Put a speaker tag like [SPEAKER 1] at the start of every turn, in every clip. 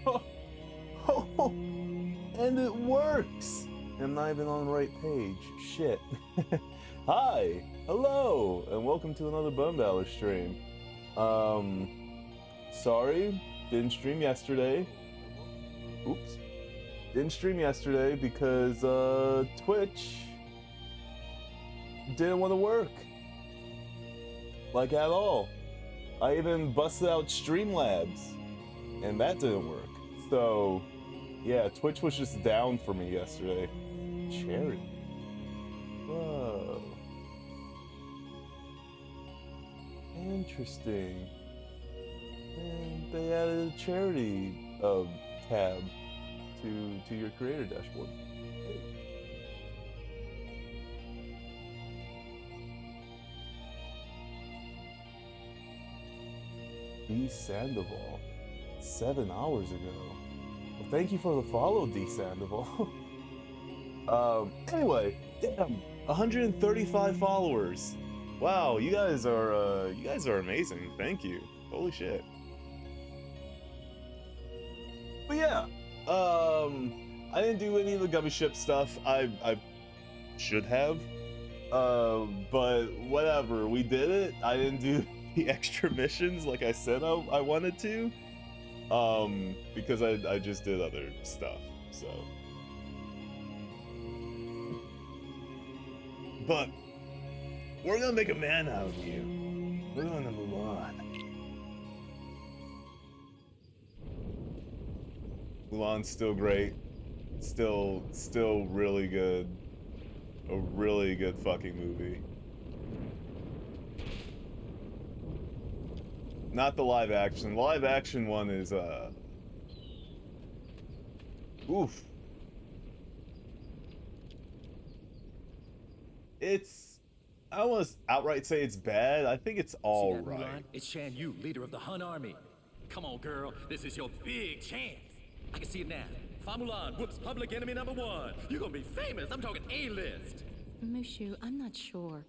[SPEAKER 1] Oh, and it works! I'm not even on the right page. Shit. Hi, hello, and welcome to another Bone Valor stream. Sorry, didn't stream yesterday. Oops. Didn't stream yesterday because, Twitch didn't want to work. Like, at all. I even busted out Streamlabs, and that didn't work. So, yeah, Twitch was just down for me yesterday. Charity. Whoa. Interesting. And they added a charity tab to your creator dashboard. D. Sandoval, 7 hours ago. Well, thank you for the follow, D. Sandoval. Anyway, damn, 135 followers. Wow, you guys are amazing. Thank you. Holy shit. But yeah, I didn't do any of the Gummy Ship stuff. I should have. But whatever, we did it. I didn't do the extra missions like I said I wanted to. Because I just did other stuff, so. But we're gonna make a man out of you. We're gonna move on. Mulan's still great. Still really good. A really good fucking movie. Not the live action. The live action one is, oof. It's... I don't want to outright say it's bad. I think it's alright.
[SPEAKER 2] Mulan? It's Shan Yu, leader of the Hun army. Come on, girl. This is your big chance. I can see it now. Fa Mulan whoops public enemy #1. You're gonna be famous. I'm talking A-list.
[SPEAKER 3] Mushu, I'm not sure.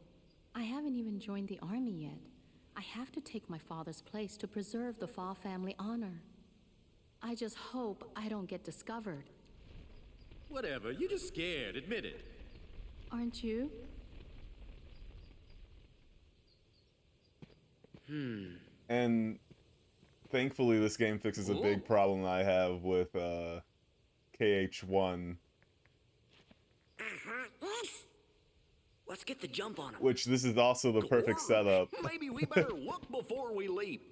[SPEAKER 3] I haven't even joined the army yet. I have to take my father's place to preserve the Fa family honor. I just hope I don't get discovered.
[SPEAKER 2] Whatever, you're just scared. Admit it.
[SPEAKER 3] Aren't you?
[SPEAKER 1] And thankfully this game fixes a big problem I have with, KH1.
[SPEAKER 4] Let's get the jump on him.
[SPEAKER 1] Which this is also the perfect setup.
[SPEAKER 4] Maybe we better look before we leap.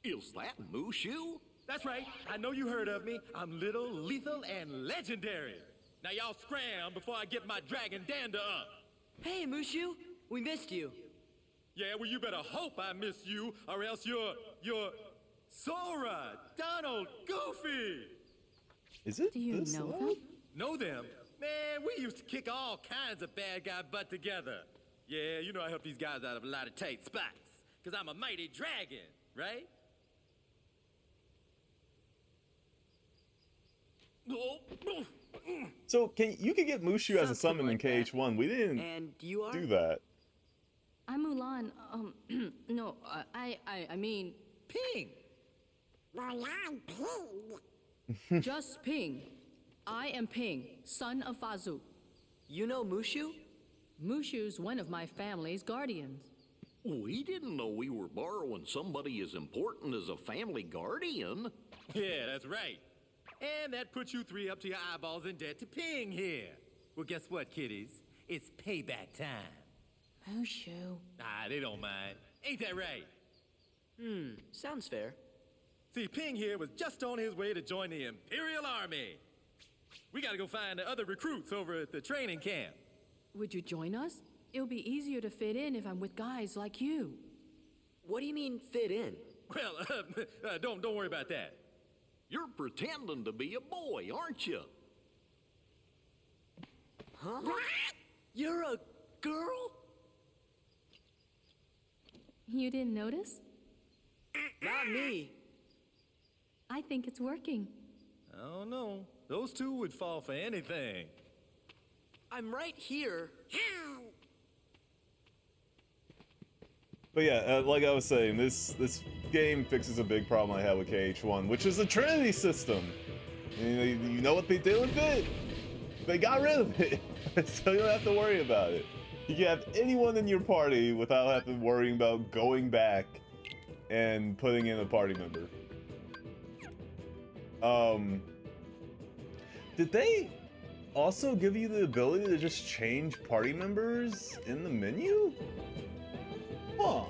[SPEAKER 4] Is that Mushu?
[SPEAKER 2] That's right. I know you heard of me. I'm little, lethal, and legendary. Now y'all scram before I get my dragon dander up.
[SPEAKER 4] Hey, Mushu, we missed you.
[SPEAKER 2] Yeah, well, you better hope I miss you, or else you're Sora, Donald, Goofy.
[SPEAKER 1] Is it
[SPEAKER 3] Do you
[SPEAKER 1] this
[SPEAKER 3] know
[SPEAKER 1] loud?
[SPEAKER 3] them?
[SPEAKER 2] Know them? Man, we used to kick all kinds of bad guy butt together. Yeah, you know I help these guys out of a lot of tight spots, because I'm a mighty dragon, right?
[SPEAKER 1] So you could get Mushu as a
[SPEAKER 4] Something
[SPEAKER 1] summon
[SPEAKER 4] like
[SPEAKER 1] in
[SPEAKER 4] that.
[SPEAKER 1] KH1. We didn't
[SPEAKER 4] And you are?
[SPEAKER 1] do that.
[SPEAKER 3] I'm Mulan. No, I mean,
[SPEAKER 2] Ping!
[SPEAKER 5] Mulan Ping.
[SPEAKER 3] just Ping. I am Ping, son of Fazu.
[SPEAKER 4] You know Mushu?
[SPEAKER 3] Mushu's one of my family's guardians.
[SPEAKER 6] We didn't know we were borrowing somebody as important as a family guardian.
[SPEAKER 2] Yeah, that's right. And that puts you three up to your eyeballs in debt to Ping here. Well, guess what, kiddies? It's payback time.
[SPEAKER 3] Mushu.
[SPEAKER 2] Ah, they don't mind. Ain't that right?
[SPEAKER 4] Sounds fair.
[SPEAKER 2] See, Ping here was just on his way to join the Imperial Army. We gotta go find the other recruits over at the training camp.
[SPEAKER 3] Would you join us? It'll be easier to fit in if I'm with guys like you.
[SPEAKER 4] What do you mean fit in?
[SPEAKER 2] Well, don't worry about that.
[SPEAKER 6] You're pretending to be a boy, aren't you?
[SPEAKER 4] Huh? You're a girl?
[SPEAKER 3] You didn't notice?
[SPEAKER 4] Not me.
[SPEAKER 3] I think it's working.
[SPEAKER 2] I don't know. Those two would fall for anything.
[SPEAKER 4] I'm right here.
[SPEAKER 5] How?
[SPEAKER 1] But yeah, like I was saying, this game fixes a big problem I had with KH1, which is the Trinity system. You know what they did with it? They got rid of it, so you don't have to worry about it. You can have anyone in your party without having to worry about going back and putting in a party member. Did they also give you the ability to just change party members in the menu? Huh.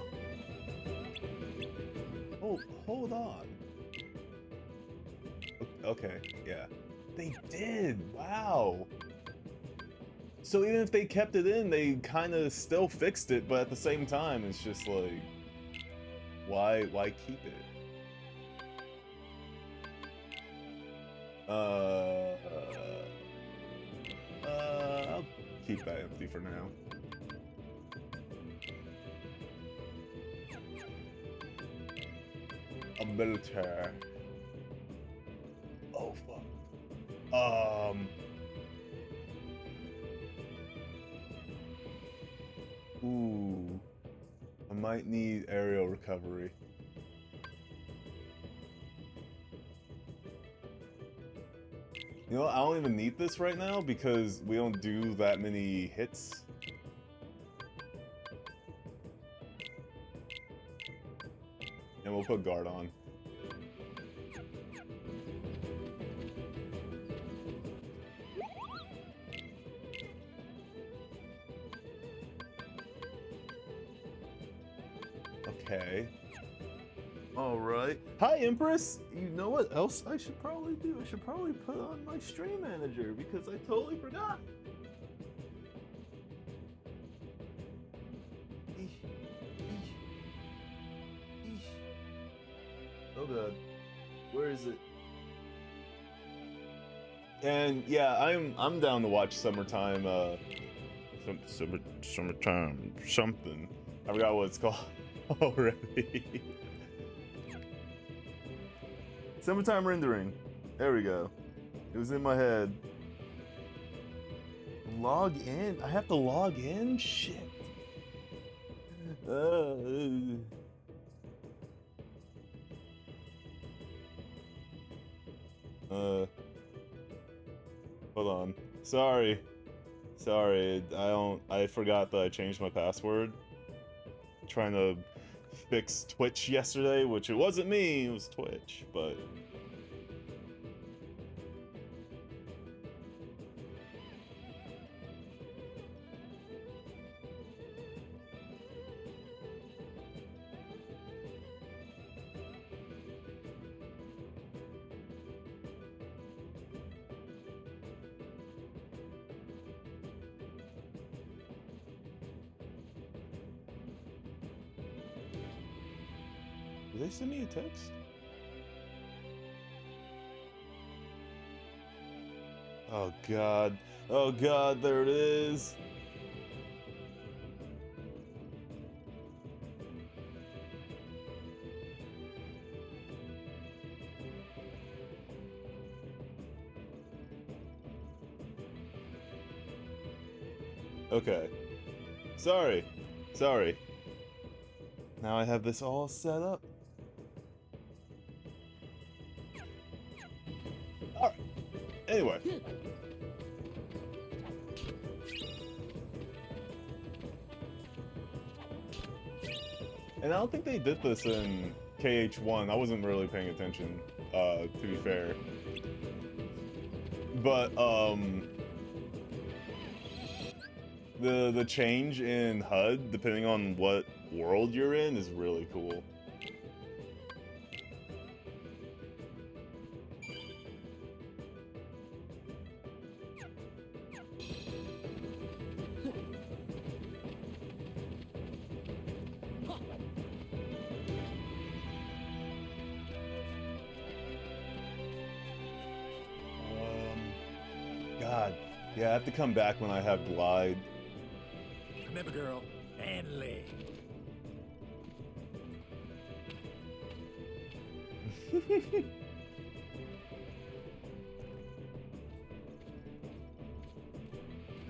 [SPEAKER 1] Oh, hold on. Okay, yeah. They did! Wow! So even if they kept it in, they kind of still fixed it, but at the same time, it's just like... Why keep it? I'll keep that empty for now. A military. Oh fuck. Ooh. I might need aerial recovery. You know what? I don't even need this right now because we don't do that many hits. And we'll put guard on. Okay. Alright. Hi, Empress! You know what else I should probably do? I should probably put on my stream manager because I totally forgot. Oh god. Where is it? And yeah, I'm down to watch Summertime, Summertime something. I forgot what it's called already. Summertime rendering. There we go. It was in my head. Log in? I have to log in? Shit. Hold on. Sorry. I forgot that I changed my password. Trying to fix Twitch yesterday, which it wasn't me, it was Twitch, but... Did they send me a text? Oh god. Oh god, there it is. Okay. Sorry. Now I have this all set up. Alright. Anyway. And I don't think they did this in KH1. I wasn't really paying attention, to be fair. But, the change in HUD, depending on what world you're in, is really cool. God. Yeah, I have to come back when I have Glide.
[SPEAKER 2] Remember, girl, and leg.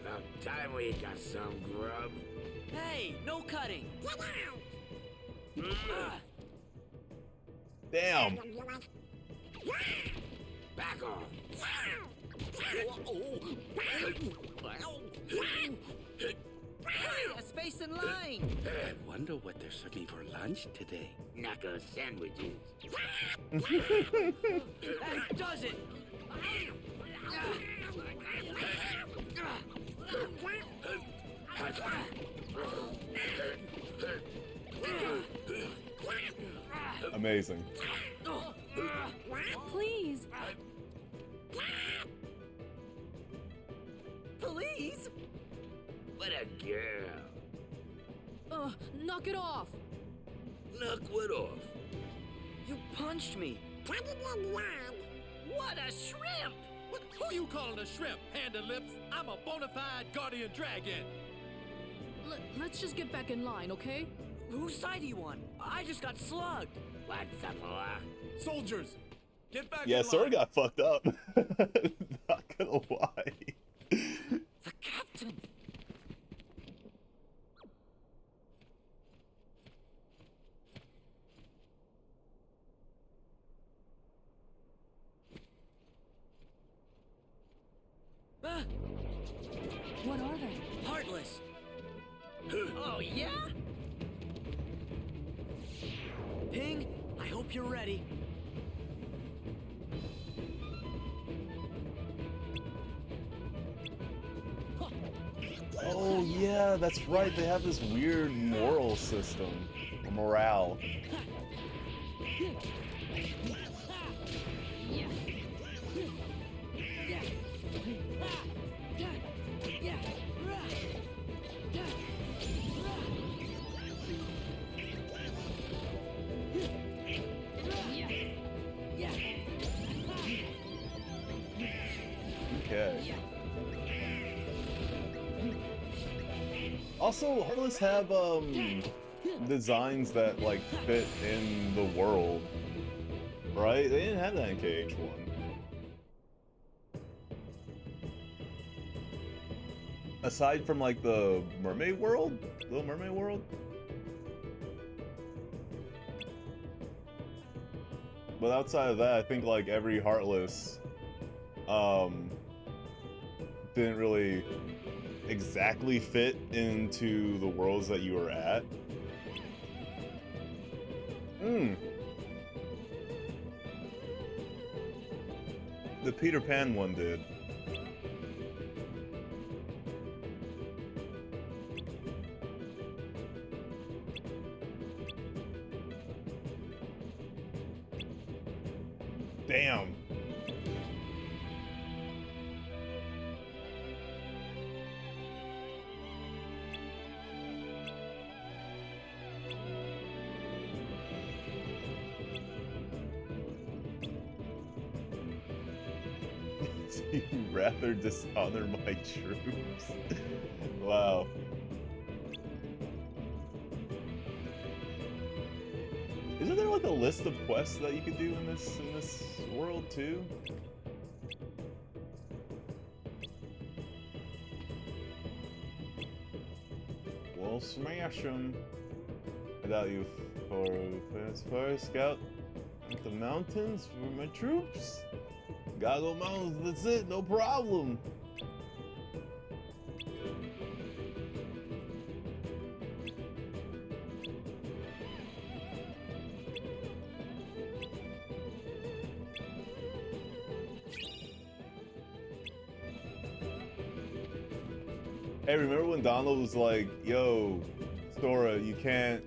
[SPEAKER 6] Now
[SPEAKER 7] About time we got some grub.
[SPEAKER 4] Hey, no cutting.
[SPEAKER 5] Get out!
[SPEAKER 1] Damn.
[SPEAKER 7] Back off.
[SPEAKER 4] Hey, a space in line.
[SPEAKER 8] I wonder what they're serving for lunch today.
[SPEAKER 7] Knuckle sandwiches.
[SPEAKER 4] That does it.
[SPEAKER 1] Amazing.
[SPEAKER 3] Please.
[SPEAKER 4] Please?
[SPEAKER 7] What a girl.
[SPEAKER 3] Knock it off.
[SPEAKER 7] Knock what off?
[SPEAKER 4] You punched me.
[SPEAKER 5] Cut it in line.
[SPEAKER 2] What a shrimp! Who you calling a shrimp, Panda Lips? I'm a bona fide guardian dragon.
[SPEAKER 3] Let's just get back in line, okay?
[SPEAKER 4] Whose side are you on? I just got slugged.
[SPEAKER 7] What's up, boy?
[SPEAKER 2] Soldiers, get back
[SPEAKER 1] Yeah,
[SPEAKER 2] in
[SPEAKER 1] Sora
[SPEAKER 2] line.
[SPEAKER 1] got fucked up. Not gonna lie.
[SPEAKER 4] The captain. Ah,
[SPEAKER 3] What are they?
[SPEAKER 4] heartless.
[SPEAKER 2] Oh, yeah?
[SPEAKER 4] Ping, I hope you're ready.
[SPEAKER 1] Oh yeah, that's right. They have this weird moral system, or morale. Okay. Also, Heartless have designs that like fit in the world, right? They didn't have that in KH1. Aside from like the Mermaid World, Little Mermaid World. But outside of that, I think like every Heartless didn't really exactly fit into the worlds that you were at. The Peter Pan one did. Damn. You rather dishonor my troops? Wow. Isn't there like a list of quests that you could do in this world too? We'll smash them. I doubt you for scout at the mountains for my troops. Gotta go mountains, that's it, no problem. Hey, remember when Donald was like, yo, Sora, you can't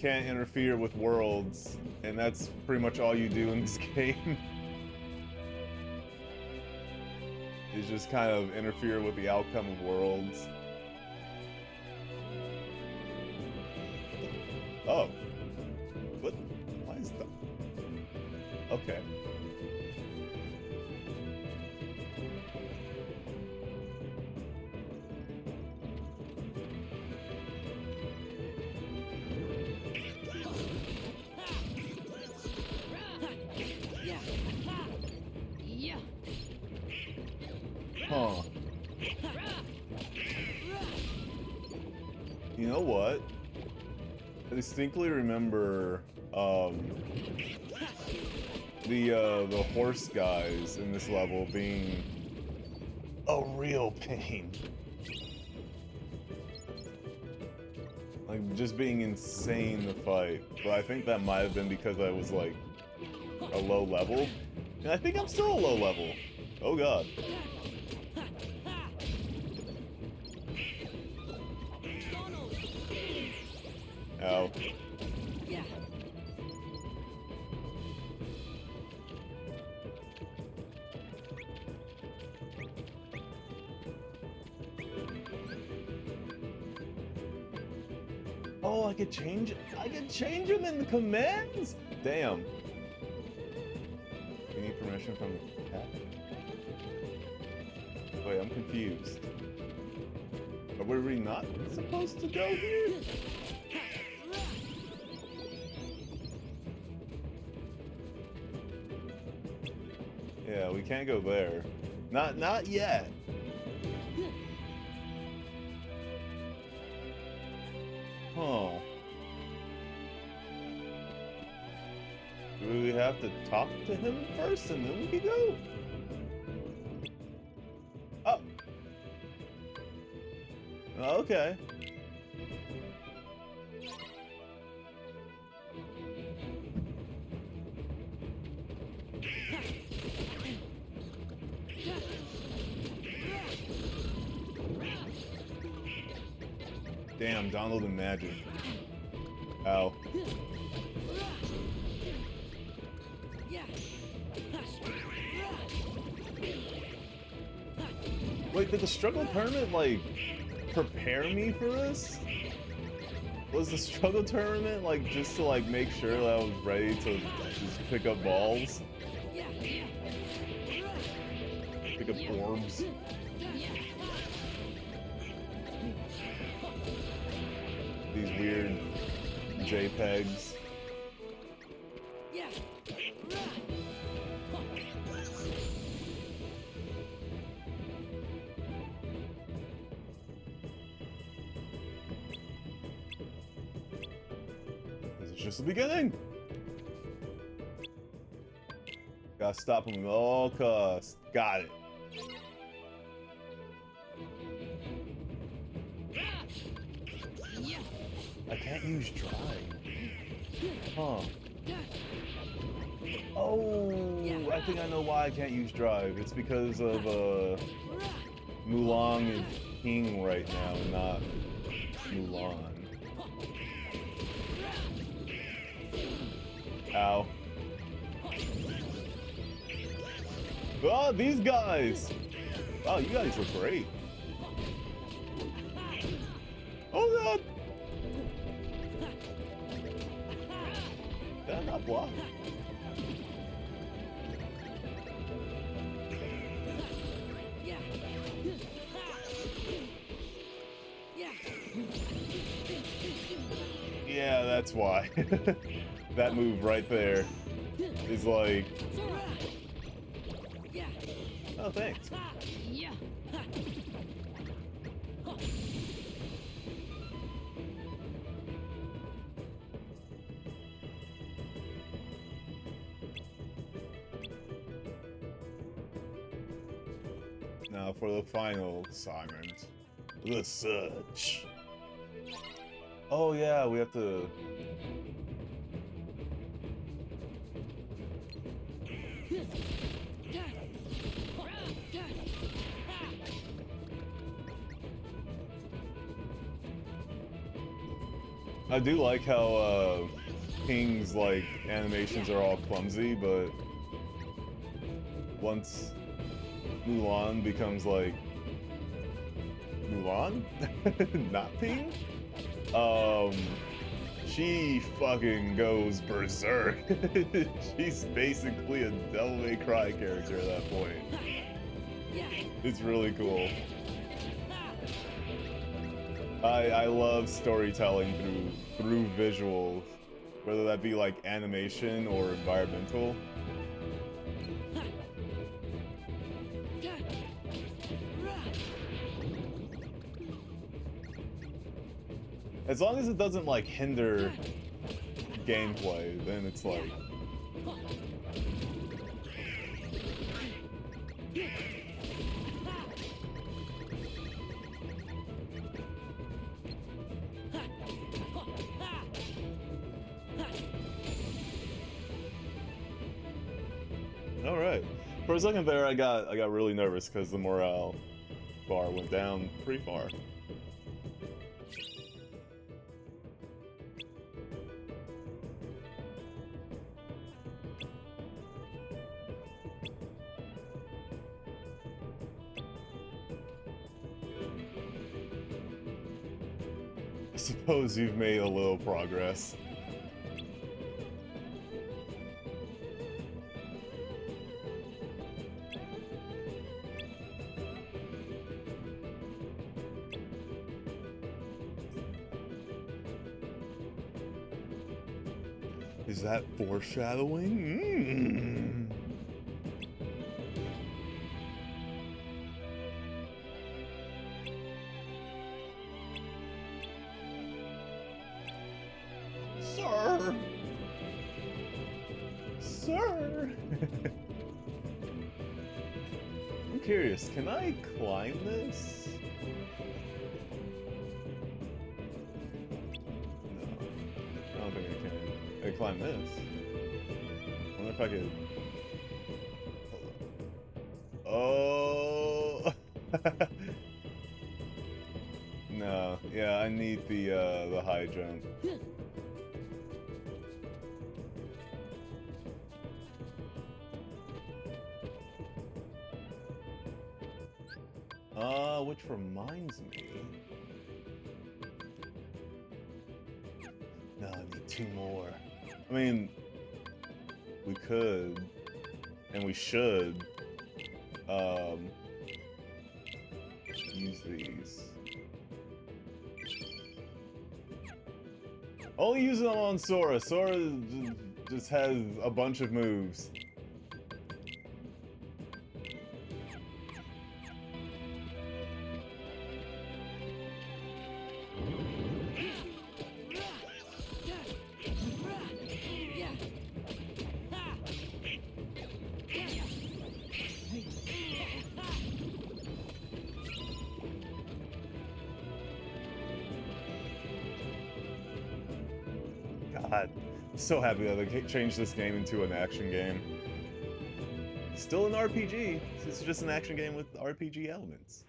[SPEAKER 1] interfere with worlds, and that's pretty much all you do in this game. Is just kind of interfere with the outcome of worlds. Oh. What? Why is that? Okay. Huh. You know what? I distinctly remember the horse guys in this level being a real pain. Like, just being insane to fight. But I think that might have been because I was, like, a low level. And I think I'm still a low level. Oh god. Ow. Oh, I could change them in the commands? Damn. We need permission from the cat? Wait, I'm confused. Are we not supposed to go here? Yeah, we can't go there. Not yet. Huh. Do we have to talk to him first and then we can go? Oh. Okay. Damn, downloading magic. Ow. Wait, did the struggle tournament, like, prepare me for this? Was the struggle tournament, like, just to, like, make sure that I was ready to just pick up balls? Pick up orbs? These weird JPEGs. This is just the beginning. Gotta stop him at all costs. Got it. I can't use drive. Huh. Oh, I think I know why I can't use drive. It's because of Mulan and King right now, not Mulan. Ow. Oh, these guys! Wow, you guys are great. Oh god! Did I not block? Yeah, that's why. That move right there is like... Oh, thanks. Now for the final assignment. The search. Oh yeah, we have to... I do like how King's like animations are all clumsy, but once Mulan becomes like Mulan, not Ping, she fucking goes berserk. She's basically a Devil May Cry character at that point. It's really cool. I love storytelling through visuals, whether that be like animation or environmental. As long as it doesn't like hinder gameplay, then it's like all right. For a second there, I got really nervous because the morale bar went down pretty far. I suppose you've made a little progress. Is that foreshadowing? Sir! Sir! I'm curious, can I climb this? No. I don't think I can. I can climb this. I wonder if I could... Oh! No. Yeah, I need the high jump. Which reminds me... No, I need 2 more. I mean, we could, and we should, use these. Only use them on Sora. Sora just has a bunch of moves. God, I'm so happy that they changed this game into an action game. Still an RPG. It's just an action game with RPG elements.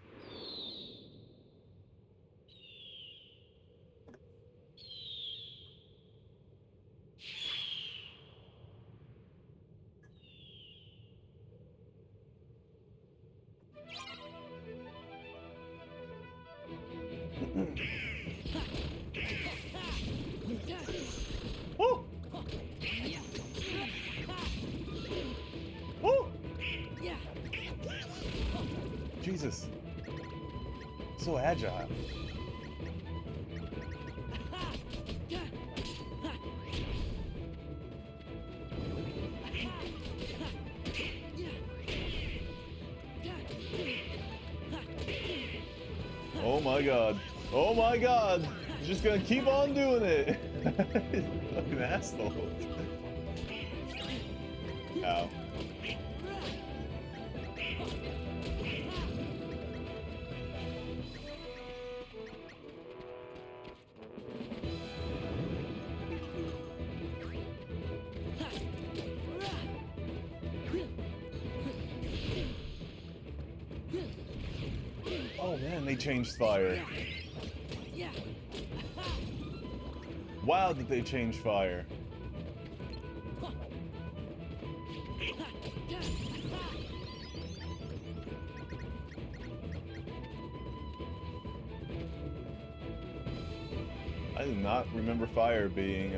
[SPEAKER 1] Woo! Woo! Jesus. So agile. Oh my god. Oh my god. He's just gonna keep on doing it. Fucking asshole. Ow. Oh man, they changed fire. Wow, did they change fire? I do not remember fire being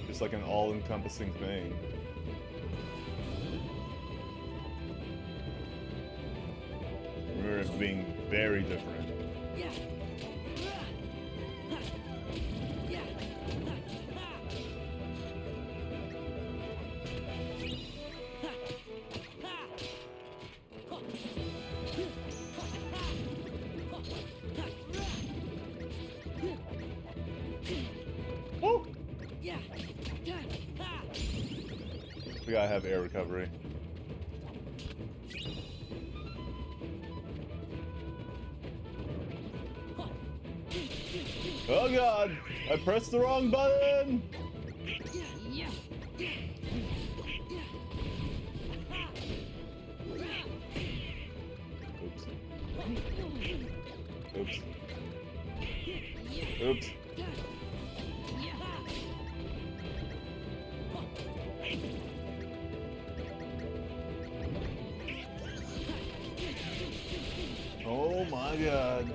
[SPEAKER 1] just like an all-encompassing thing. I remember it being very different. We gotta have air recovery. Oh god! I pressed the wrong button! Oops. Oops. Oops. Oh my god.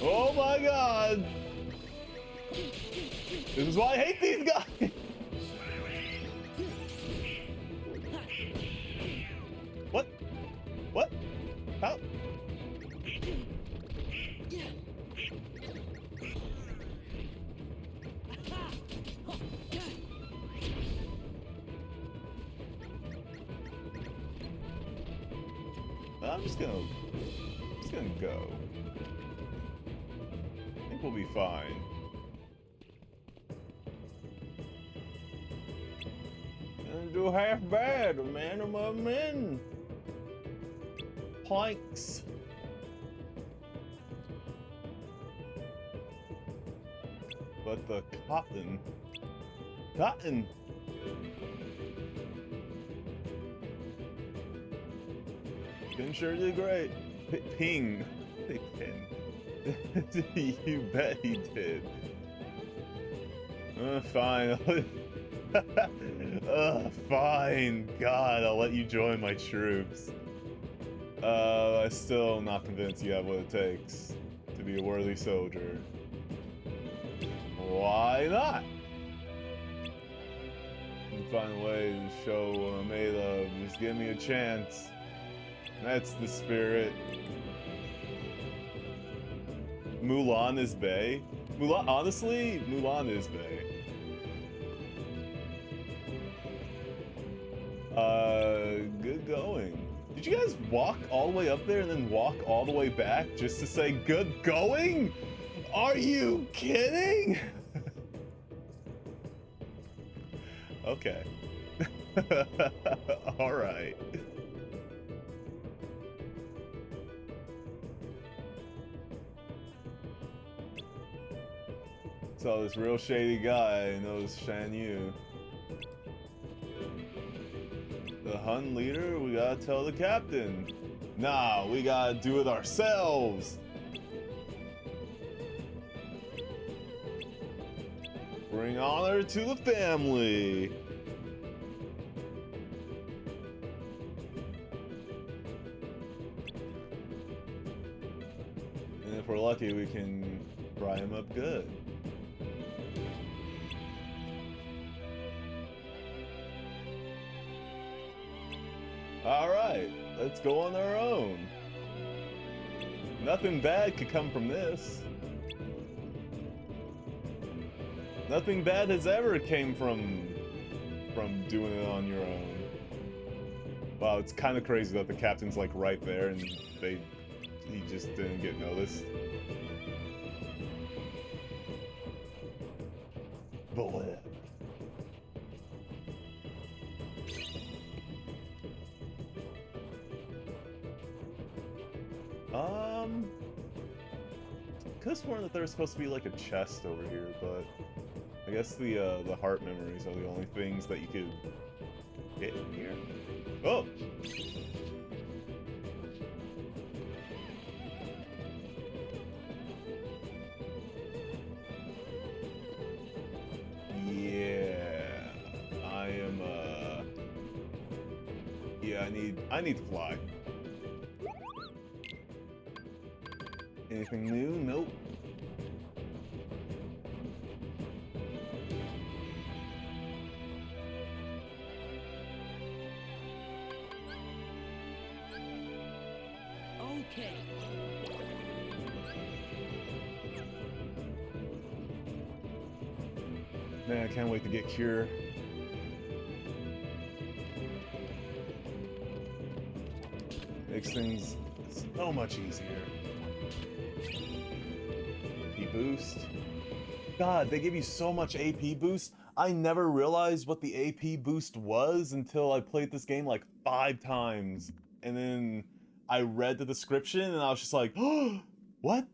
[SPEAKER 1] Oh my god! This is why I hate these guys! What? What? How? I'm just gonna go. I think we'll be fine. Didn't do half bad, man. I'm in. Planks. But the cotton. Cotton. Pin sure did great. Ping. Pin. You bet he did. Fine. Fine. God, I'll let you join my troops. I'm still not convinced you have what it takes to be a worthy soldier. Why not? You can find a way to show what I'm made of. Just give me a chance. That's the spirit. Mulan is bae. Mulan, honestly, Mulan is bae. Good going. Did you guys walk all the way up there and then walk all the way back just to say good going? Are you kidding? Okay. All right. Saw this real shady guy knows Shan Yu. The Hun leader? We gotta tell the captain. Nah, we gotta do it ourselves. Bring honor to the family. And if we're lucky, we can fry him up good. Alright, let's go on our own. Nothing bad could come from this. Nothing bad has ever came from doing it on your own. Wow, it's kind of crazy that the captain's like right there and he just didn't get noticed. But whatever. Could've sworn that there was supposed to be like a chest over here, but I guess the heart memories are the only things that you could get in here. Oh! Yeah, I am. Yeah, I need to fly. Anything new? Nope.
[SPEAKER 4] Okay.
[SPEAKER 1] Man, I can't wait to get Cure. Makes things so much easier. AP boost. God, they give you so much AP boost. I never realized what the AP boost was until I played this game like 5 times. And then I read the description and I was just like, oh, what?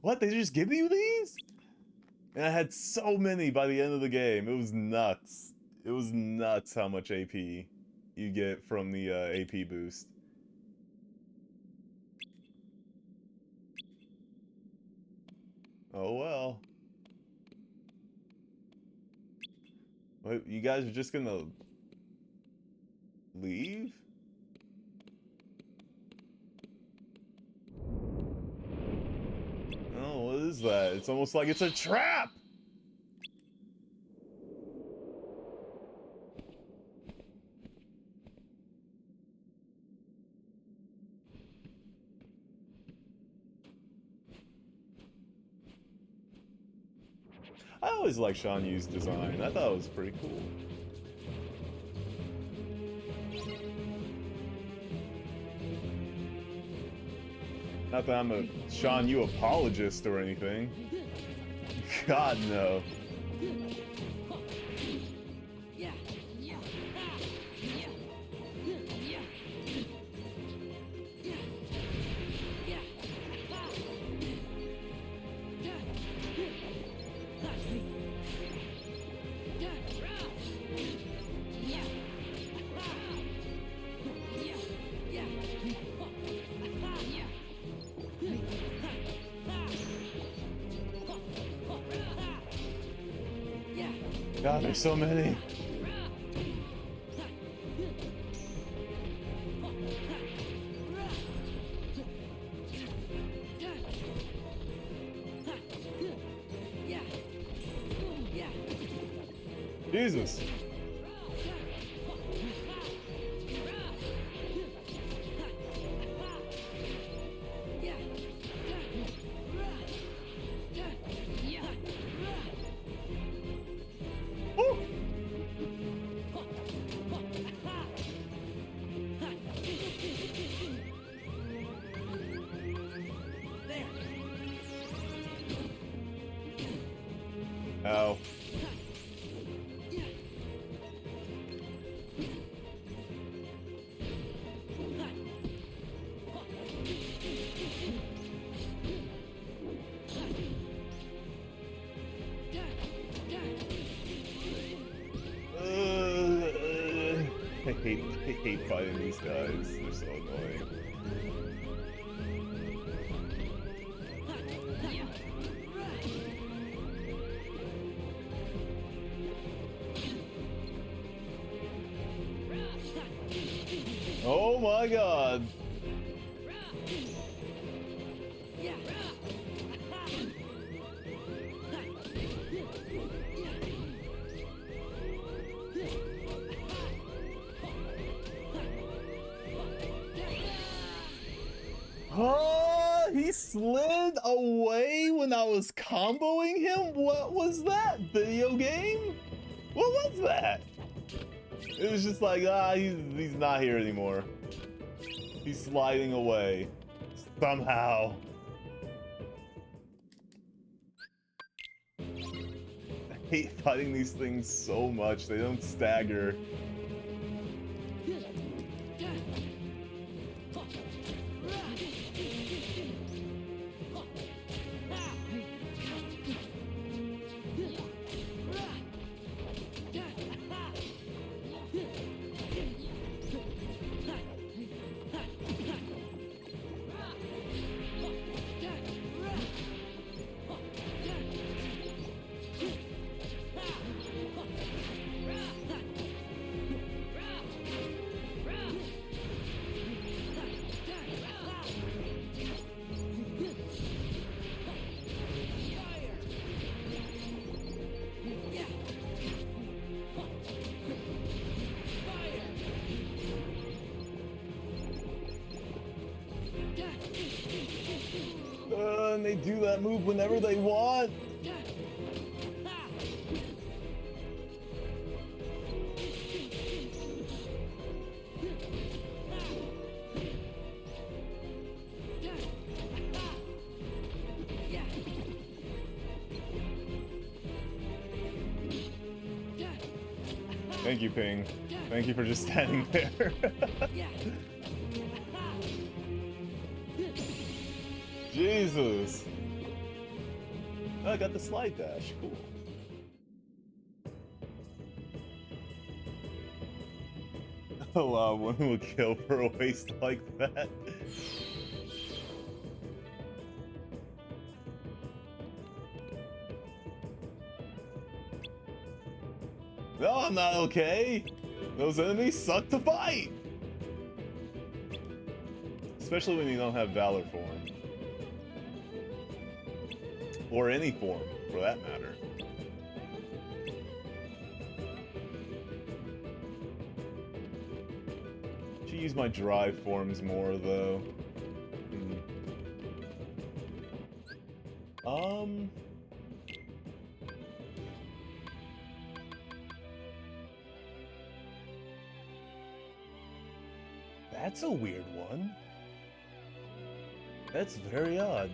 [SPEAKER 1] What? They just give you these? And I had so many by the end of the game. It was nuts. It was nuts how much AP you get from the AP boost. Oh well. Wait, you guys are just gonna leave? Oh, what is that? It's almost like it's a trap! I always liked Sean Yu's design. I thought it was pretty cool. Not that I'm a Sean Yu apologist or anything. God, no. God, there's so many. Jesus. Ow. I hate fighting these guys. They're so annoying. Oh my god. Huh? He slid away when I was comboing him? What was that? Video game? What was that? It was just like, he's not here anymore. He's sliding away. Somehow. I hate fighting these things so much. They don't stagger. And they do that move whenever they want. Thank you, Ping. Thank you for just standing there. Jesus. Oh, I got the slide dash. Cool. Oh wow, one will kill for a waste like that. No, I'm not okay. Those enemies suck to fight. Especially when you don't have Valor form. Or any form, for that matter. Should use my drive forms more, though. That's a weird one. That's very odd.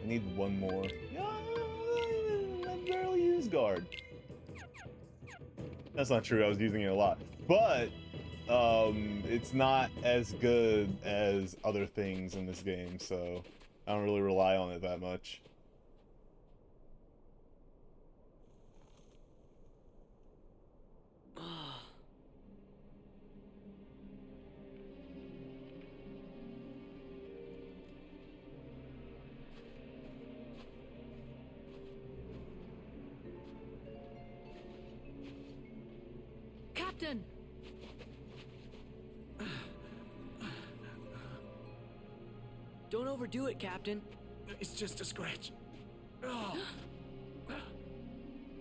[SPEAKER 1] I need one more. Yeah, I barely use guard. That's not true, I was using it a lot. But, it's not as good as other things in this game, so I don't really rely on it that much.
[SPEAKER 3] Captain!
[SPEAKER 4] Don't overdo it, Captain.
[SPEAKER 2] It's just a scratch. Oh.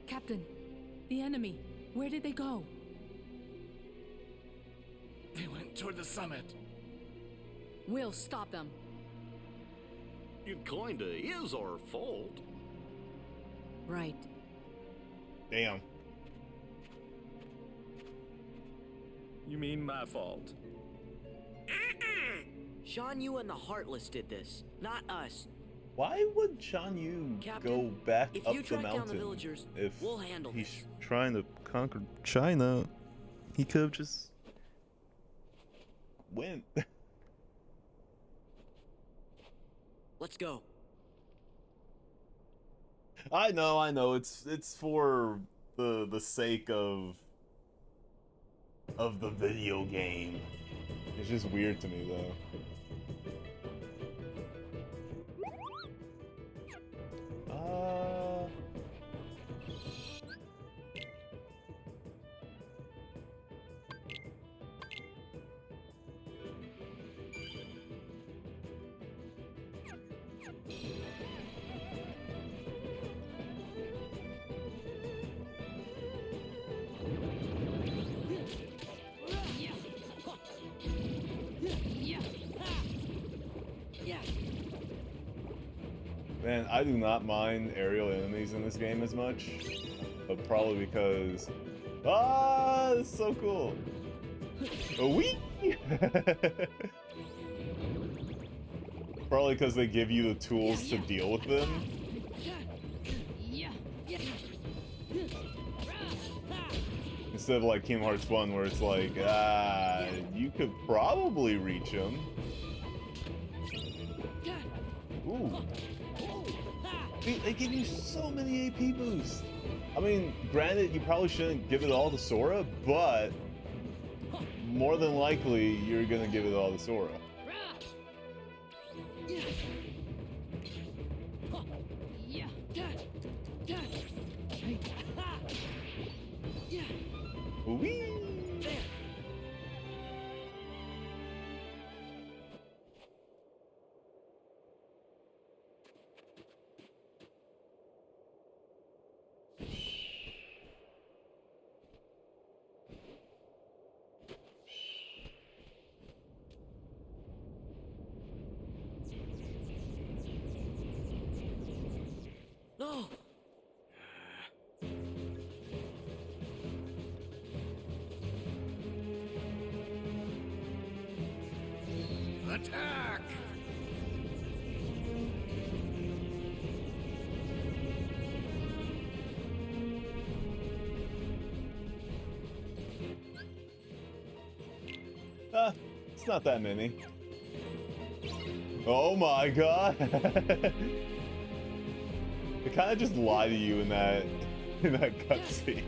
[SPEAKER 3] Captain, the enemy, where did they go?
[SPEAKER 2] They went toward the summit.
[SPEAKER 3] We'll stop them.
[SPEAKER 6] It kinda is our fault.
[SPEAKER 3] Right.
[SPEAKER 1] Damn.
[SPEAKER 2] You mean my fault?
[SPEAKER 4] Shan Yu and the Heartless did this, not us.
[SPEAKER 1] Why would Shan Yu
[SPEAKER 4] Captain,
[SPEAKER 1] go back
[SPEAKER 4] if
[SPEAKER 1] up
[SPEAKER 4] you
[SPEAKER 1] the
[SPEAKER 4] track
[SPEAKER 1] mountain
[SPEAKER 4] down the villagers,
[SPEAKER 1] if
[SPEAKER 4] we'll handle
[SPEAKER 1] he's
[SPEAKER 4] this.
[SPEAKER 1] trying to conquer China? He could have just went.
[SPEAKER 4] Let's go.
[SPEAKER 1] I know. It's for the sake of the video game. It's just weird to me though. Man, I do not mind aerial enemies in this game as much, but probably because this is so cool. Oh, wee! Probably because they give you the tools to deal with them. Instead of like Kingdom Hearts 1 where it's like, you could probably reach them. Ooh. They give you so many AP boosts. I mean, granted, you probably shouldn't give it all to Sora, but more than likely, you're gonna give it all to Sora. Wee!
[SPEAKER 4] No!
[SPEAKER 2] Attack!
[SPEAKER 1] It's not that many. Oh my god! They kind of just lie to you in that cutscene.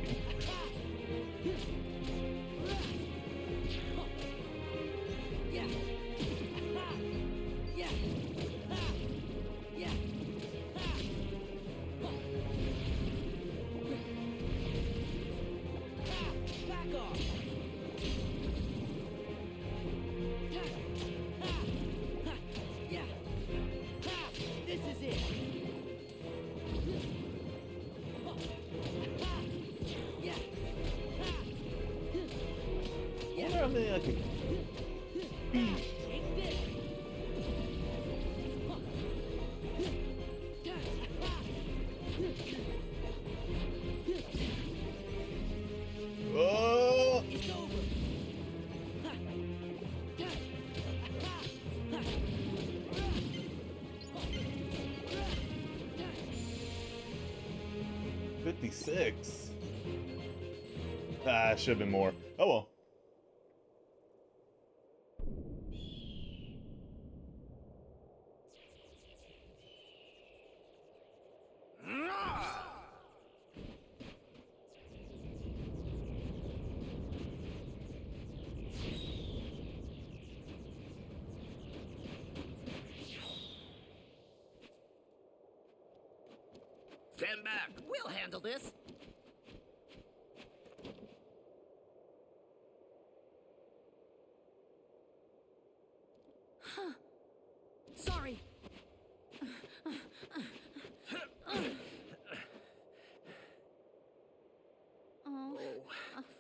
[SPEAKER 1] I mean, I could beat. Oh! $56. Ah, should have been more. Oh well.
[SPEAKER 7] Stand back.
[SPEAKER 4] We'll handle this.
[SPEAKER 3] Sorry.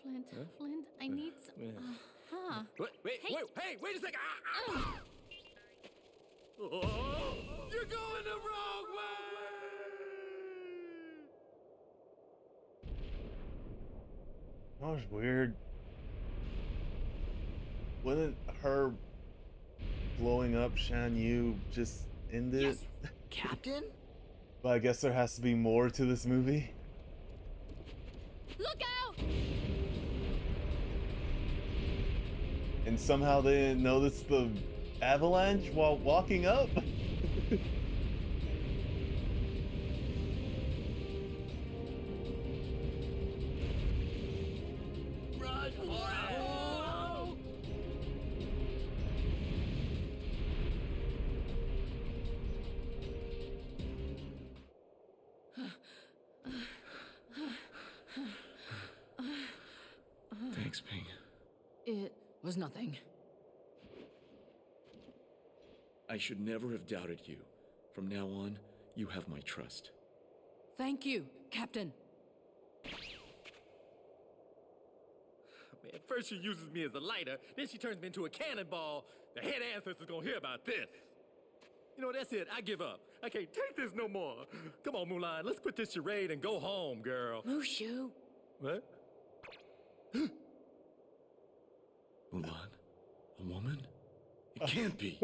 [SPEAKER 3] Flint, Flint, I need some.
[SPEAKER 2] Wait,
[SPEAKER 3] Hey.
[SPEAKER 2] wait a second! Oh, you're going the wrong way!
[SPEAKER 1] That was weird. Wouldn't her blowing up Shan Yu just end it?
[SPEAKER 4] Yes, Captain?
[SPEAKER 1] But I guess there has to be more to this movie.
[SPEAKER 3] Look out!
[SPEAKER 1] And somehow they didn't notice the avalanche while walking up?
[SPEAKER 7] Run for it!
[SPEAKER 8] Thanks, Ping.
[SPEAKER 4] It was nothing.
[SPEAKER 8] I should never have doubted you. From now on, you have my trust.
[SPEAKER 4] Thank you, Captain.
[SPEAKER 2] Man, first she uses me as a lighter, then she turns me into a cannonball. The head ancestor's gonna hear about this. You know, that's it. I give up. I can't take this no more. Come on, Mulan. Let's quit this charade and go home, girl.
[SPEAKER 4] Mushu.
[SPEAKER 2] What?
[SPEAKER 8] Mulan? A woman? It can't be.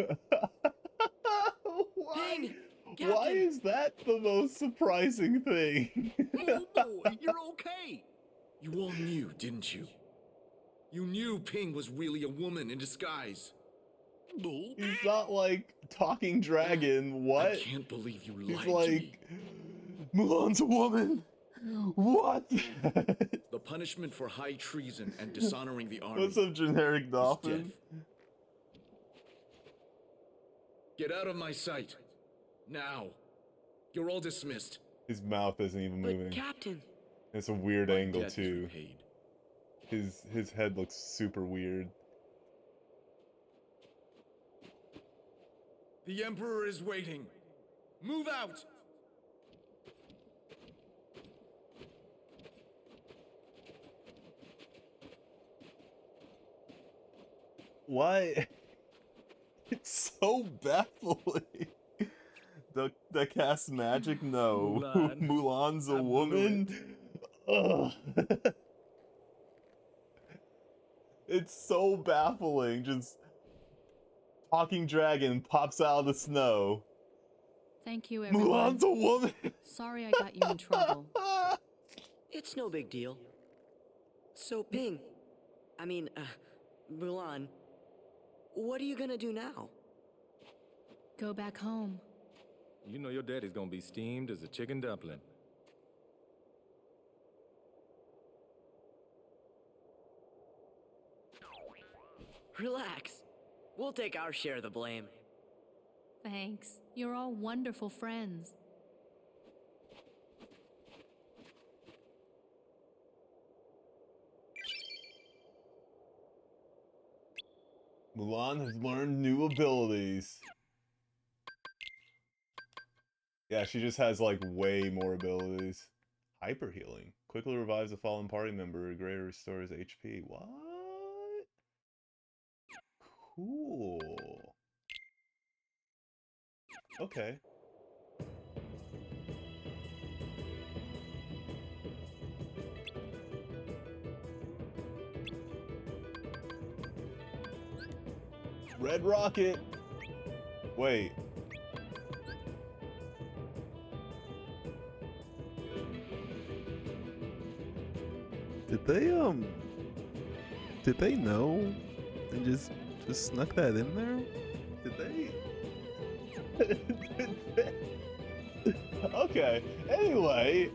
[SPEAKER 1] Why?
[SPEAKER 4] Ping!
[SPEAKER 1] Why is that the most surprising thing?
[SPEAKER 6] Oh, boy, you're okay.
[SPEAKER 8] You all knew, didn't you? You knew Ping was really a woman in disguise.
[SPEAKER 1] He's not like talking dragon. What?
[SPEAKER 8] I can't believe you lied
[SPEAKER 1] He's
[SPEAKER 8] to me.
[SPEAKER 1] like, Mulan's a woman. What?
[SPEAKER 8] The punishment for high treason and dishonoring the army.
[SPEAKER 1] What's up, generic
[SPEAKER 8] is
[SPEAKER 1] dolphin?
[SPEAKER 8] death. Get out of my sight. Now. You're all dismissed.
[SPEAKER 1] His mouth isn't even moving.
[SPEAKER 4] Captain.
[SPEAKER 1] It's a weird
[SPEAKER 8] My
[SPEAKER 1] angle
[SPEAKER 8] debt is
[SPEAKER 1] too.
[SPEAKER 8] repaid.
[SPEAKER 1] His head looks super weird.
[SPEAKER 8] The Emperor is waiting. Move out!
[SPEAKER 1] Why? It's so baffling. The cast magic? No.
[SPEAKER 2] Mulan.
[SPEAKER 1] Mulan's a
[SPEAKER 2] I blew
[SPEAKER 1] woman? Ugh. It's so baffling. Just talking dragon pops out of the snow.
[SPEAKER 3] Thank you, everyone.
[SPEAKER 1] Mulan's a woman.
[SPEAKER 3] Sorry I got you in trouble.
[SPEAKER 4] It's no big deal. So, Mulan, what are you gonna do now?
[SPEAKER 3] Go back home.
[SPEAKER 2] You know your daddy's gonna be steamed as a chicken dumpling.
[SPEAKER 4] Relax. We'll take our share of the blame.
[SPEAKER 3] Thanks. You're all wonderful friends.
[SPEAKER 1] Mulan has learned new abilities. Yeah, she just has like way more abilities. Hyper healing. Quickly revives a fallen party member. Greater restores HP. What? Cool. Okay. Red Rocket. Wait. Did they know? And just snuck that in there? Did they? Did they? Okay. Anyway,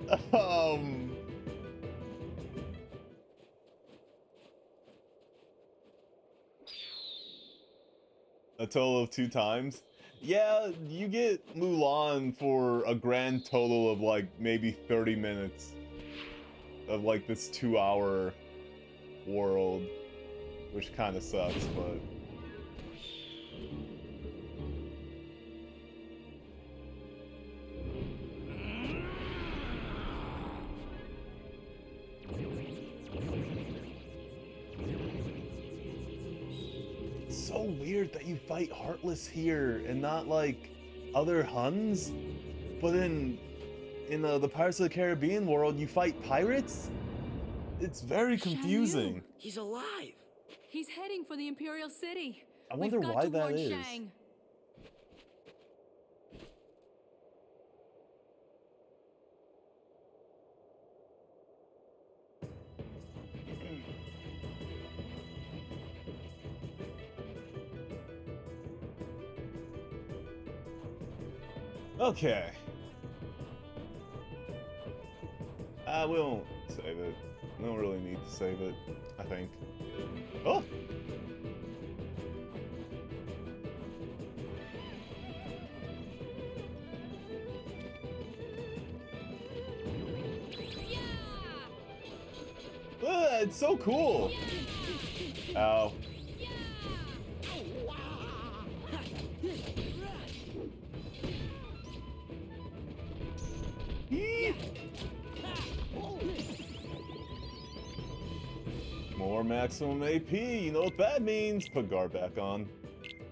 [SPEAKER 1] a total of 2 times. Yeah, you get Mulan for a grand total of like maybe 30 minutes of like this 2-hour world, which kind of sucks, but it's so weird that you fight Heartless here and not like other Huns, but in the Pirates of the Caribbean world you fight pirates? It's very confusing.
[SPEAKER 4] Shan Yu, he's alive.
[SPEAKER 3] He's heading for the Imperial City.
[SPEAKER 1] I wonder why that is.
[SPEAKER 3] Shang.
[SPEAKER 1] Okay. We won't save it. We don't really need to save it, I think. Oh! Ah, it's so cool! Ow. More maximum AP, you know what that means? Put guard back on.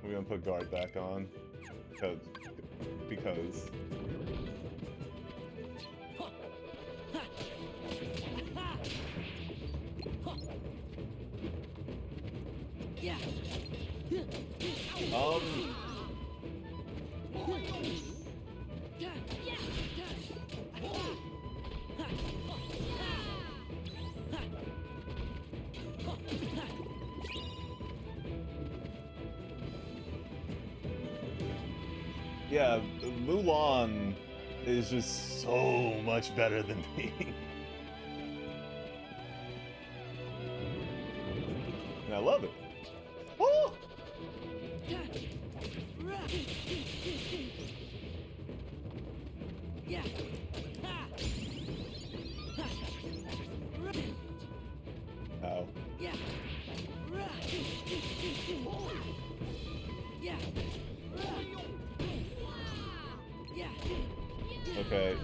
[SPEAKER 1] We're gonna put guard back on. Because. Yeah, Mulan is just so much better than me. And I love it. Oh! Ow. Okay.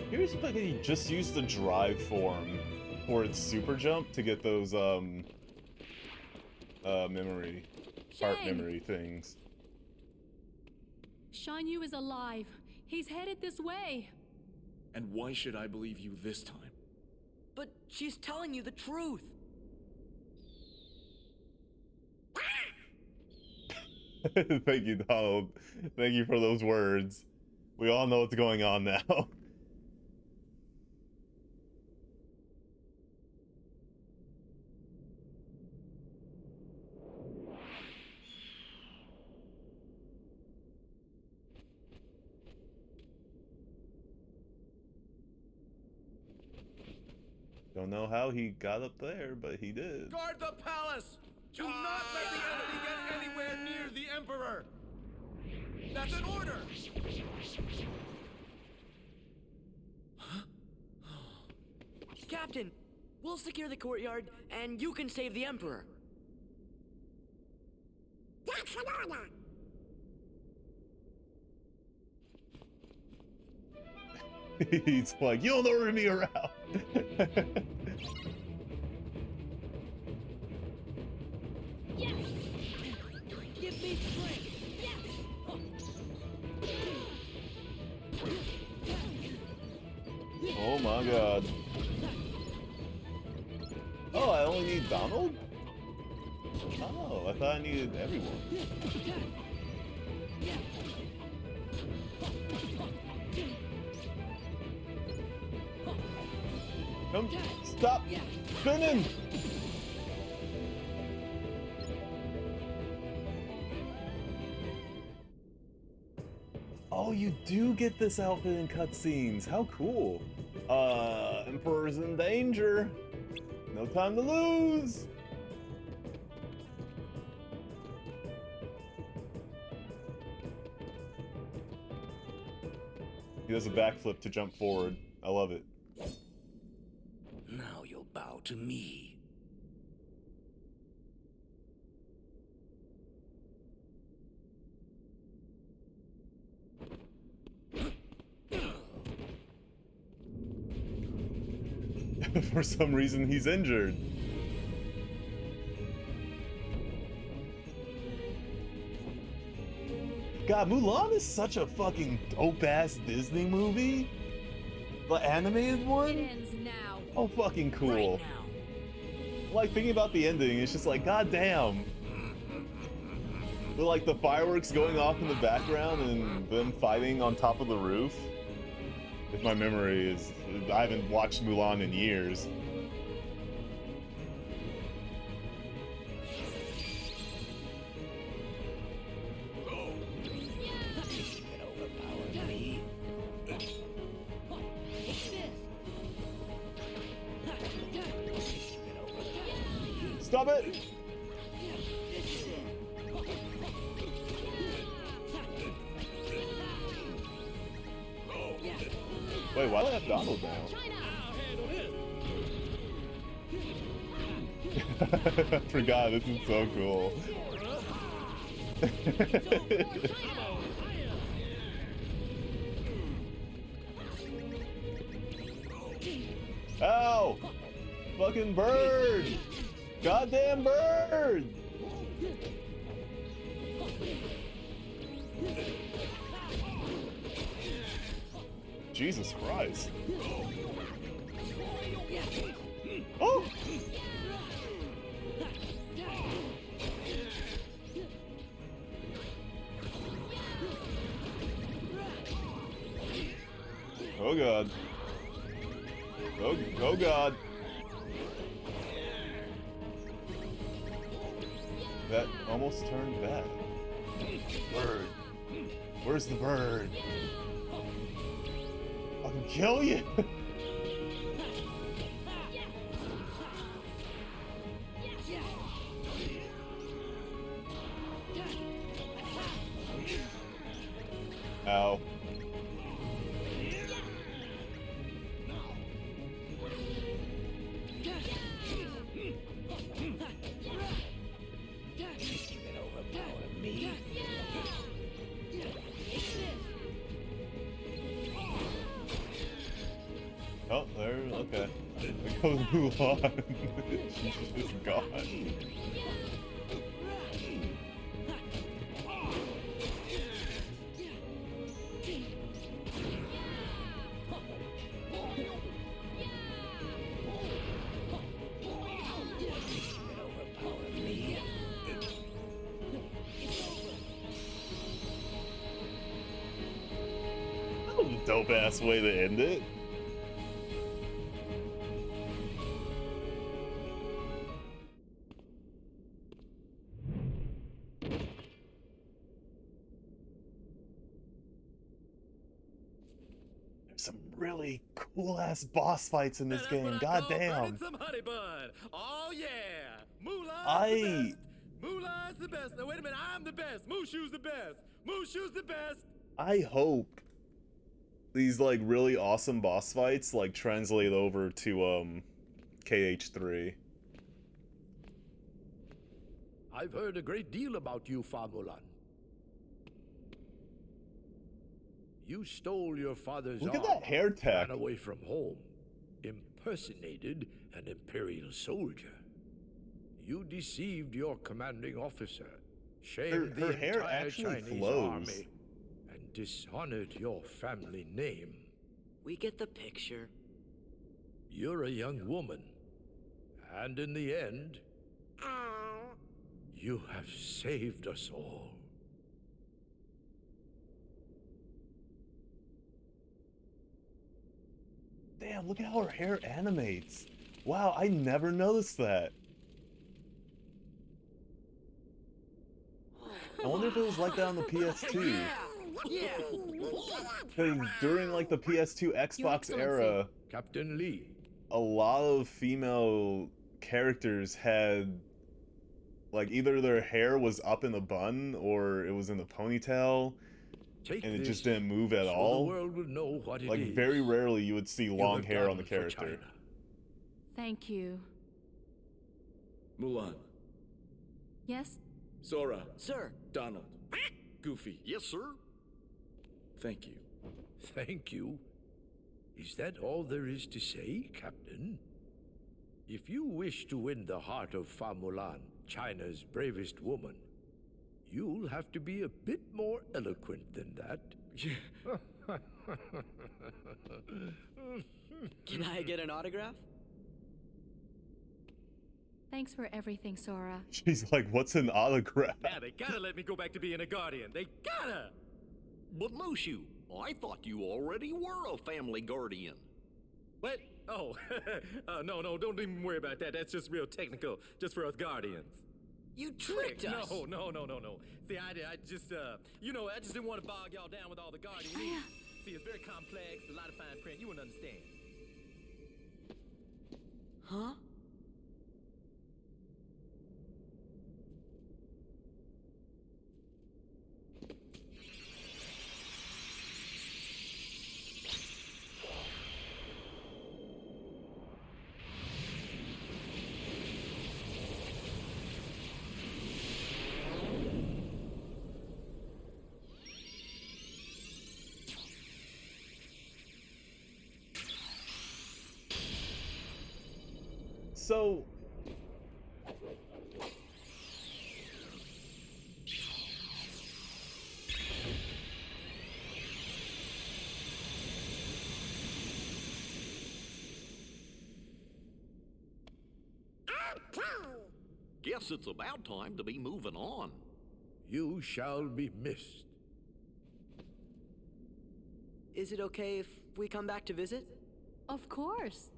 [SPEAKER 1] Here's if I could just use the drive form for its super jump to get those memory, heart
[SPEAKER 3] Shang!
[SPEAKER 1] memory things.
[SPEAKER 3] Shan Yu is alive. He's headed this way.
[SPEAKER 8] And why should I believe you this time?
[SPEAKER 4] But she's telling you the truth.
[SPEAKER 1] Thank you, Donald. Thank you for those words. We all know what's going on now. Don't know how he got up there, but he did.
[SPEAKER 2] Guard the palace! Do not let the enemy get anywhere near the Emperor! That's an order!
[SPEAKER 4] Captain, we'll secure the courtyard, and you can save the Emperor.
[SPEAKER 5] That's an order.
[SPEAKER 1] He's like, you'll order me around.
[SPEAKER 4] Give me strength.
[SPEAKER 1] Oh my god. Oh, I only need Donald? Oh, I thought I needed everyone. Come, stop spinning! Oh, you do get this outfit in cutscenes. How cool. Emperor's in danger. No time to lose. He does a backflip to jump forward. I love it.
[SPEAKER 7] Now you'll bow to me.
[SPEAKER 1] For some reason, he's injured. God, Mulan is such a fucking dope-ass Disney movie. The animated one?
[SPEAKER 3] It ends now.
[SPEAKER 1] Oh, fucking cool.
[SPEAKER 4] Right now.
[SPEAKER 1] Like, thinking about the ending, it's just like, god damn. With, like, the fireworks going off in the background and them fighting on top of the roof. If my memory is... I haven't watched Mulan in years. Stop it! Wait, why do I have Donald now? I forgot, this is so cool. Ow! Fucking bird! Goddamn bird! Jesus Christ. Oh! Oh god. Oh god. That almost turned bad. Bird. Where's the bird? I can kill you! Ow. Oh, there, okay. There goes Mulan. She's just gone. dope ass way to end it. There's some really cool ass boss fights in this
[SPEAKER 2] That's what
[SPEAKER 1] game.
[SPEAKER 2] I
[SPEAKER 1] God
[SPEAKER 2] call burning
[SPEAKER 1] damn.
[SPEAKER 2] some honey bun. Oh yeah, Mulan's
[SPEAKER 1] I-
[SPEAKER 2] the best. Mulan's the best. Now wait a minute, I'm the best. Mushu's the best. Mushu's the best.
[SPEAKER 1] I hope these like really awesome boss fights like translate over to KH3.
[SPEAKER 7] I've heard a great deal about you, Famulan. You stole your father's
[SPEAKER 1] Look at
[SPEAKER 7] armor,
[SPEAKER 1] that hair tech.
[SPEAKER 7] ran away from home, impersonated an Imperial soldier. You deceived your commanding officer, shamed
[SPEAKER 1] Her
[SPEAKER 7] the
[SPEAKER 1] hair
[SPEAKER 7] entire
[SPEAKER 1] actually
[SPEAKER 7] Chinese
[SPEAKER 1] flows.
[SPEAKER 7] army, and dishonored your family name.
[SPEAKER 4] We get the picture.
[SPEAKER 7] You're a young woman, and in the end, you have saved us all.
[SPEAKER 1] Damn, look at how her hair animates. Wow, I never noticed that. I wonder if it was like that on the PS2.
[SPEAKER 4] Yeah.
[SPEAKER 1] Because during like the PS2 Xbox
[SPEAKER 3] Excellency.
[SPEAKER 1] era,
[SPEAKER 7] Captain Lee,
[SPEAKER 1] a lot of female characters had like either their hair was up in the bun or it was in the ponytail
[SPEAKER 7] take
[SPEAKER 1] and it
[SPEAKER 7] this
[SPEAKER 1] just didn't move at
[SPEAKER 7] so
[SPEAKER 1] all.
[SPEAKER 7] the world will know what it
[SPEAKER 1] Like
[SPEAKER 7] is
[SPEAKER 1] very rarely you would see
[SPEAKER 7] you
[SPEAKER 1] long
[SPEAKER 7] have
[SPEAKER 1] hair on the
[SPEAKER 7] done for
[SPEAKER 1] character.
[SPEAKER 7] China.
[SPEAKER 3] Thank you.
[SPEAKER 8] Mulan,
[SPEAKER 3] Yes?
[SPEAKER 8] Sora,
[SPEAKER 4] Sir,
[SPEAKER 8] Donald, Goofy,
[SPEAKER 6] Yes, sir.
[SPEAKER 8] thank you.
[SPEAKER 7] Thank you. Is that all there is to say, Captain? If you wish to win the heart of Famulan, China's bravest woman, you'll have to be a bit more eloquent than that.
[SPEAKER 4] can I get an autograph?
[SPEAKER 3] Thanks for everything, Sora.
[SPEAKER 1] She's like, what's an autograph?
[SPEAKER 2] Now they gotta let me go back to being a guardian. They gotta.
[SPEAKER 6] But Mushu, I thought you already were a family guardian.
[SPEAKER 2] What? Oh, no, don't even worry about that. That's just real technical, just for us guardians.
[SPEAKER 4] You tricked us.
[SPEAKER 2] No. See, I just, I just didn't want to bog y'all down with all the guardian. See, it's very complex, a lot of fine print. You wouldn't understand.
[SPEAKER 4] Huh?
[SPEAKER 1] So
[SPEAKER 6] Guess it's about time to be moving on.
[SPEAKER 7] You shall be missed.
[SPEAKER 4] Is it okay if we come back to visit?
[SPEAKER 3] Of course.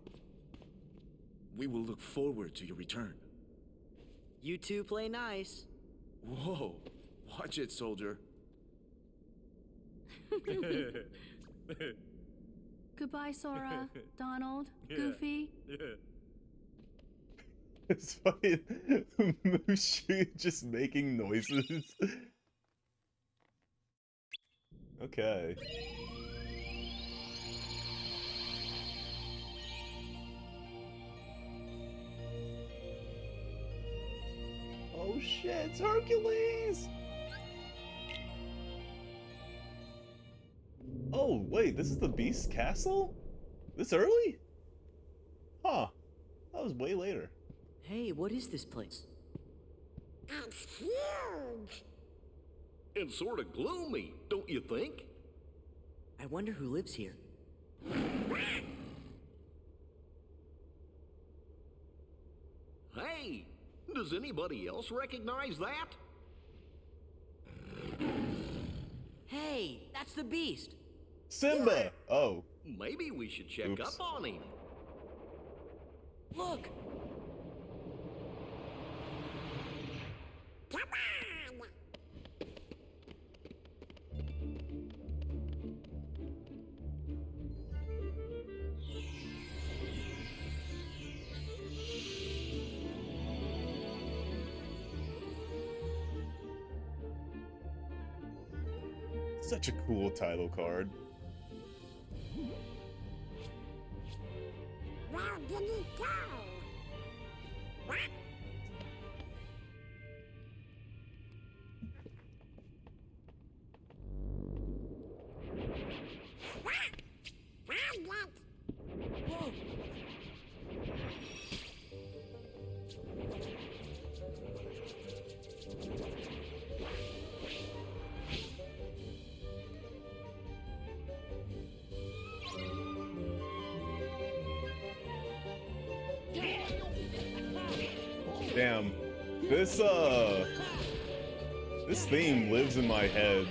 [SPEAKER 8] We will look forward to your return.
[SPEAKER 4] You two play nice.
[SPEAKER 8] Whoa, watch it, soldier.
[SPEAKER 3] Goodbye, Sora, Donald,
[SPEAKER 2] Yeah.
[SPEAKER 3] Goofy.
[SPEAKER 2] Yeah.
[SPEAKER 1] it's funny. Mushu just making noises. Okay. Oh shit, it's Hercules! Oh, wait, this is the Beast's castle? This early? Huh. That was way later.
[SPEAKER 4] Hey, what is this place?
[SPEAKER 5] It's huge.
[SPEAKER 6] And sort of gloomy, don't you think?
[SPEAKER 4] I wonder who lives here.
[SPEAKER 6] Hey, does anybody else recognize that?
[SPEAKER 4] Hey, that's the beast.
[SPEAKER 1] Simba! Oh.
[SPEAKER 6] Maybe we should check
[SPEAKER 1] Oops.
[SPEAKER 6] up on him.
[SPEAKER 4] Look!
[SPEAKER 5] Come on!
[SPEAKER 1] Such a cool title card.
[SPEAKER 5] Where did he go? What? What? Found it!
[SPEAKER 4] Whoa!
[SPEAKER 1] Damn. This theme lives in my head.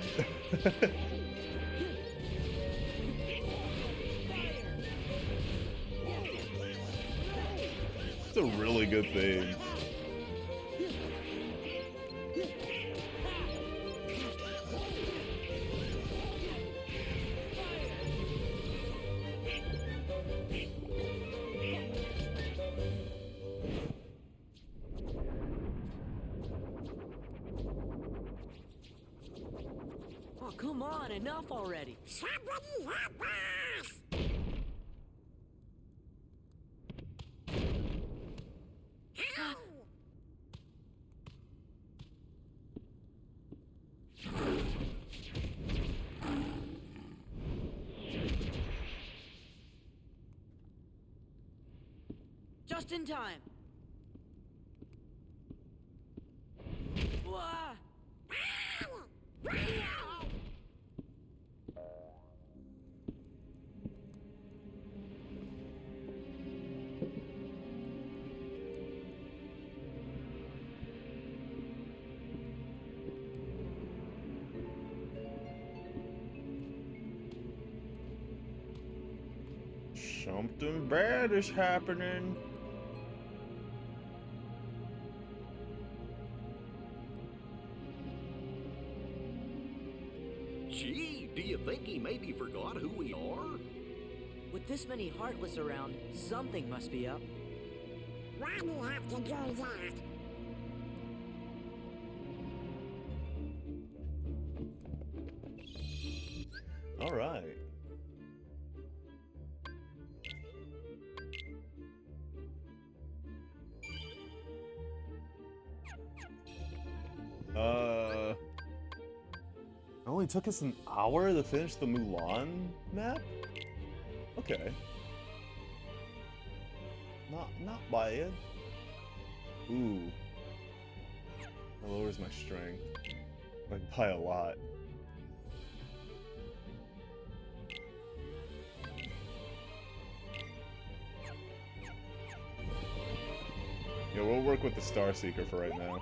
[SPEAKER 1] It's a really good theme.
[SPEAKER 4] Oh, come on, enough already.
[SPEAKER 5] Somebody help us! Help!
[SPEAKER 4] Just in time. Wah!
[SPEAKER 1] Something bad is happening.
[SPEAKER 6] Gee, do you think he maybe forgot who we are?
[SPEAKER 4] With this many Heartless around, something must be up.
[SPEAKER 5] Why do you have to do that?
[SPEAKER 1] All right. It only took us an hour to finish the Mulan map? Okay. Not bad. Ooh. That lowers my strength. Like by a lot. Yeah, we'll work with the Star Seeker for right now.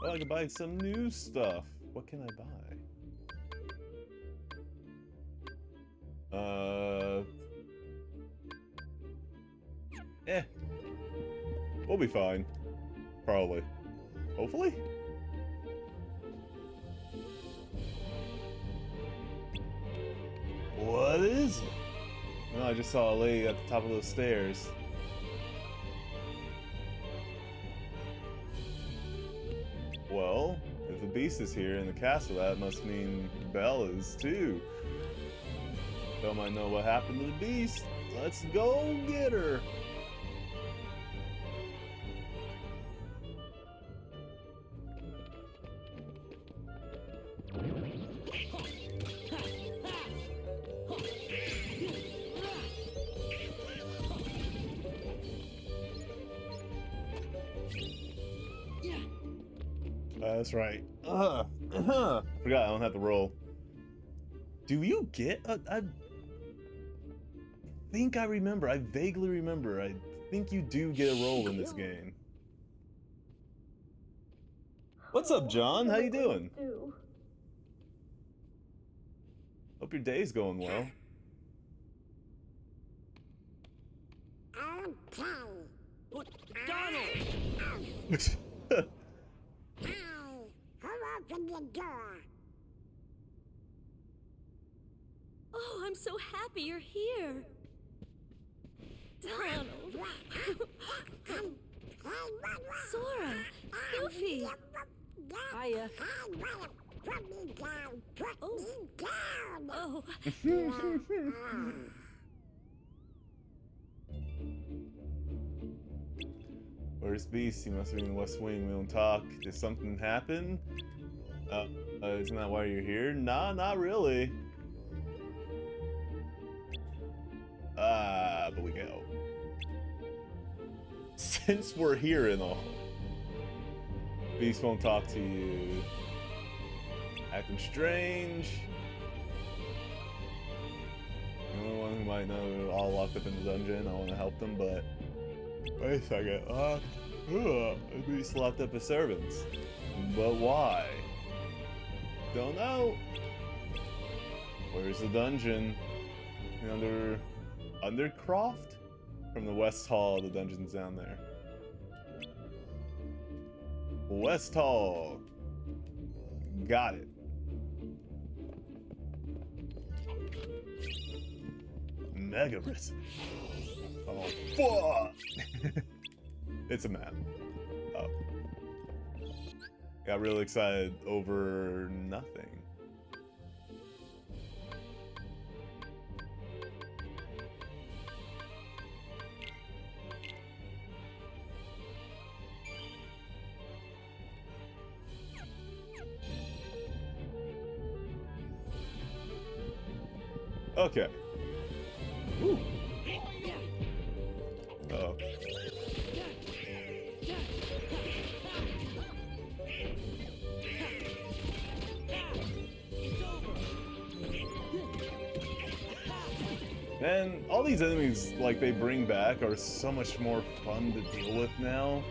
[SPEAKER 1] Oh, I can buy some new stuff. What can I buy? We'll be fine. Probably. Hopefully? What is it? No, I just saw a lady at the top of those stairs. Well, if the beast is here in the castle, that must mean Belle is too. Belle might know what happened to the beast. Let's go get her. That's right. Forgot I don't have to roll. Do you get I think I remember. I vaguely remember. I think you do get a role in this game. What's up, John? How you doing? Hope your day's going well.
[SPEAKER 5] Okay.
[SPEAKER 4] Donald!
[SPEAKER 5] Hi, who opened the door?
[SPEAKER 3] Oh, I'm so happy you're here. Donald. Sora. Goofy.
[SPEAKER 4] Hiya.
[SPEAKER 5] Put me down. Put
[SPEAKER 3] Oh.
[SPEAKER 5] me down.
[SPEAKER 3] Oh.
[SPEAKER 1] Where's Beast? He must be in the West Wing. We don't talk. Did something happen? Isn't that why you're here? Nah, not really. But we go. Since we're here and all, Beast won't talk to you. Acting strange. The only one who might know they're all locked up in the dungeon. I want to help them, but wait a second. Beast locked up as servants. But why? Don't know. Where's the dungeon? Undercroft? From the West Hall, the dungeon's down there. West Hall. Got it. Mega recipe. Oh, fuck! It's a map. Oh. Got really excited over nothing. Okay. Woo. Uh-oh. Man, all these enemies, like, they bring back are so much more fun to deal with now.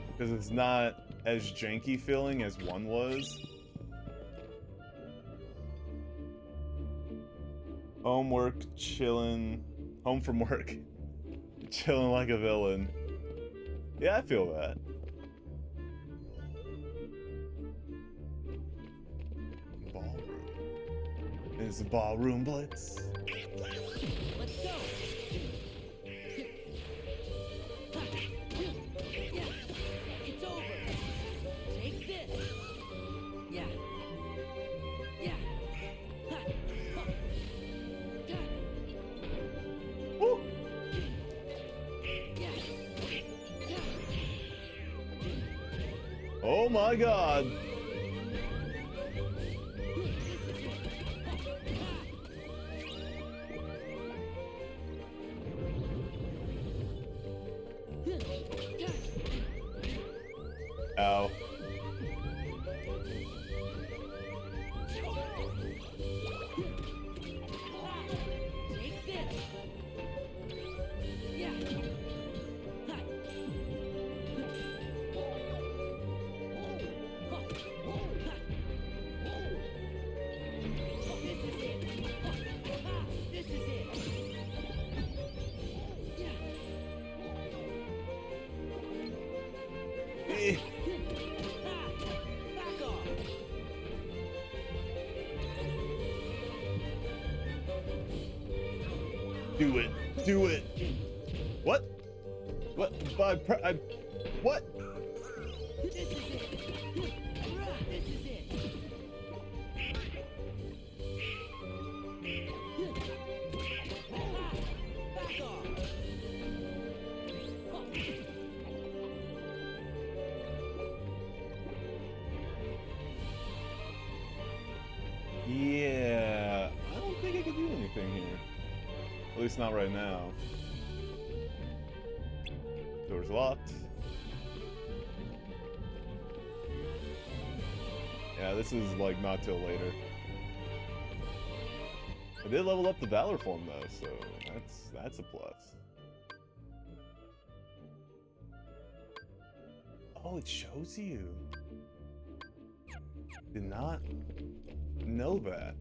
[SPEAKER 1] Because it's not as janky feeling as one was. Homework, chillin'. Home from work. Chillin' like a villain. Yeah, I feel that. Ballroom. It's the ballroom blitz.
[SPEAKER 4] Let's go. Yeah, it's over. Take this. Yeah. Yeah.
[SPEAKER 1] Woo. Oh my god. Ow.
[SPEAKER 4] Take this. Yeah. This is it. This is it.
[SPEAKER 1] Eh.
[SPEAKER 4] Back off.
[SPEAKER 1] Do it. Do it. What? What? What?
[SPEAKER 4] This is it. This is it. Back off.
[SPEAKER 1] Yeah. I don't think I could do anything here. At least not right now. Door's locked. Yeah, this is like not till later. I did level up the Valor form though, so that's a plus. Oh, it shows you. Did not know that.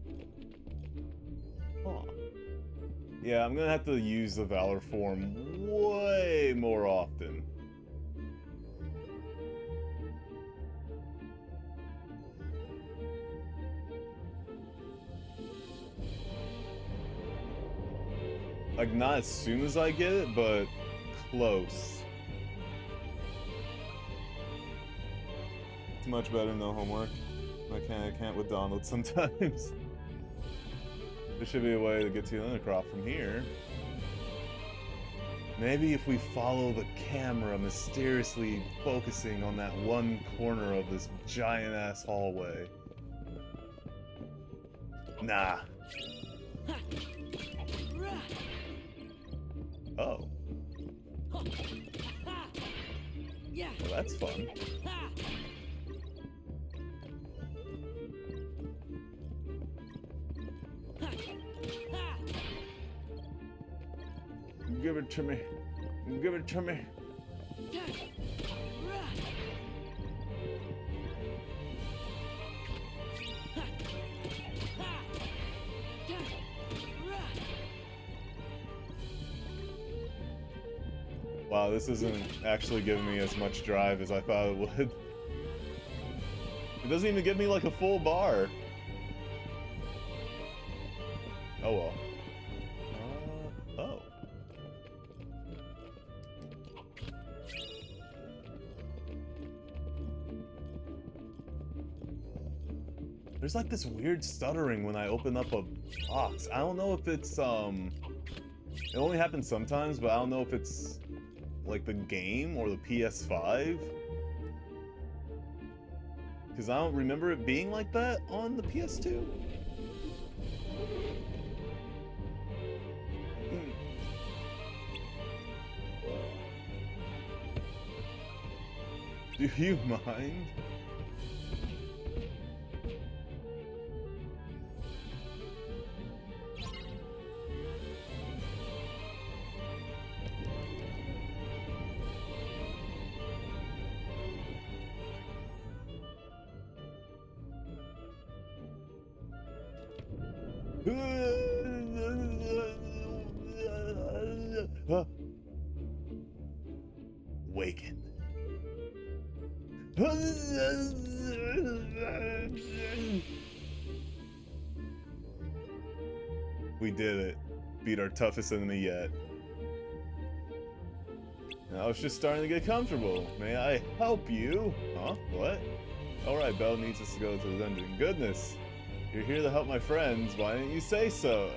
[SPEAKER 1] Huh. Yeah, I'm gonna have to use the Valor form way more often. Like, not as soon as I get it, but close. It's much better, no homework. I can't with Donald sometimes. There should be a way to get to the Undercroft from here. Maybe if we follow the camera mysteriously focusing on that one corner of this giant-ass hallway. Nah. Oh. Well, that's fun. Give it to me. Give it to me. Wow, this isn't actually giving me as much drive as I thought it would. It doesn't even give me like a full bar. Oh well. Oh. There's like this weird stuttering when I open up a box. I don't know if it's, it only happens sometimes, but I don't know if it's like the game or the PS5. Because I don't remember it being like that on the PS2. Do you mind? Waken. We did it. Beat our toughest enemy yet. Now it's just starting to get comfortable. May I help you? Huh? What? Alright, Belle needs us to go to the dungeon. Goodness! You're here to help my friends. Why didn't you say so?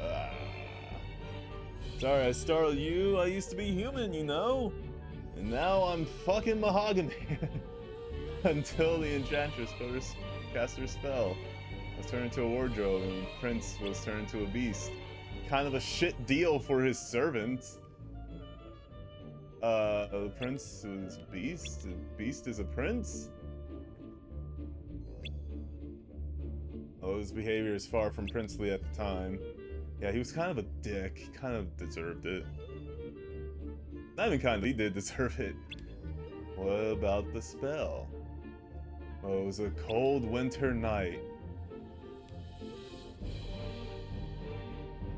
[SPEAKER 1] Sorry I startled you. I used to be human, you know? And now I'm fucking mahogany. Until the enchantress cast her spell. I was turned into a wardrobe and the prince was turned into a beast. Kind of a shit deal for his servants. The prince was a beast? The beast is a prince? Oh, his behavior is far from princely at the time. Yeah, he was kind of a dick. He kind of deserved it. Not even kind of, he did deserve it. What about the spell? Oh, it was a cold winter night.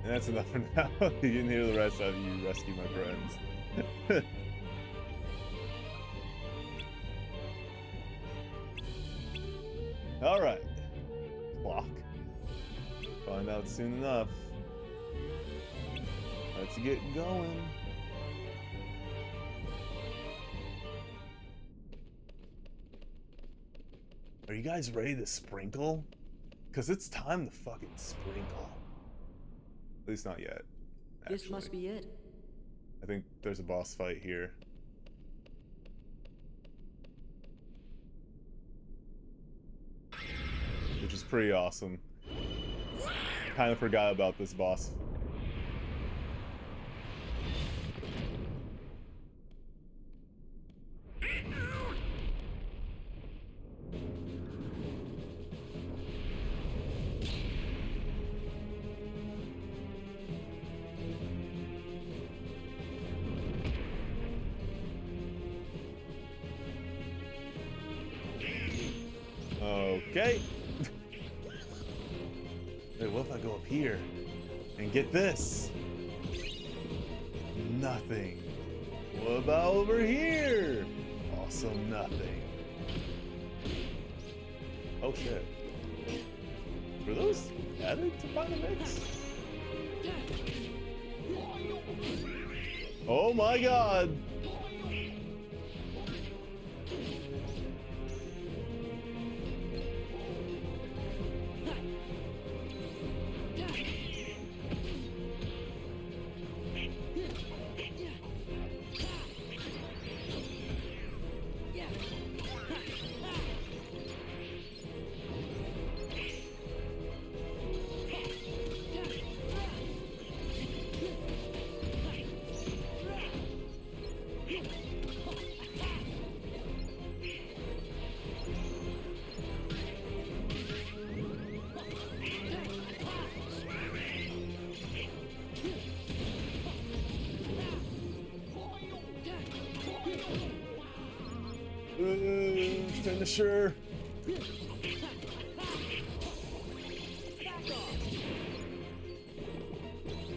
[SPEAKER 1] And that's enough for now. You can hear the rest of you rescue my friends. Alright. Clock. Find out soon enough. Let's get going. Are you guys ready to sprinkle? Because it's time to fucking sprinkle. At least not yet. Actually.
[SPEAKER 4] This must be it.
[SPEAKER 1] I think there's a boss fight here. Which is pretty awesome. Kind of forgot about this boss. Okay. Wait, what if I go up here and get this? Nothing. What about over here? Also nothing. Oh shit. Were those added to Final Mix? Oh my god! Finisher.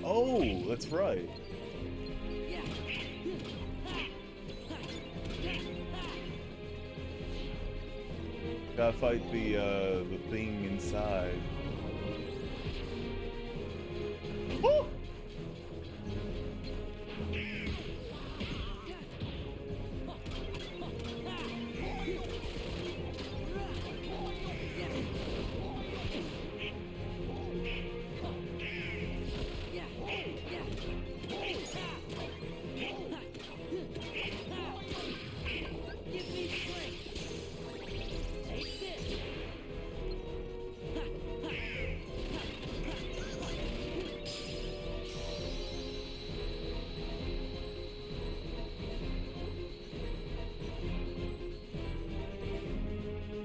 [SPEAKER 1] Oh, that's right. Gotta fight the thing inside. Woo!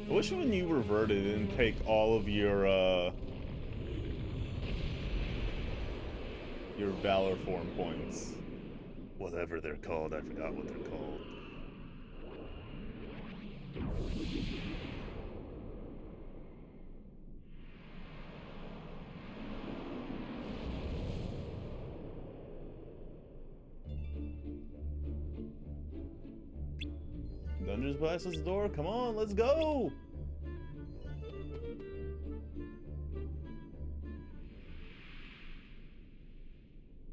[SPEAKER 1] I wish when you reverted it didn't take all of your Valor form points. Whatever they're called, I forgot what they're called. Dungeons blast this door, come on, let's go!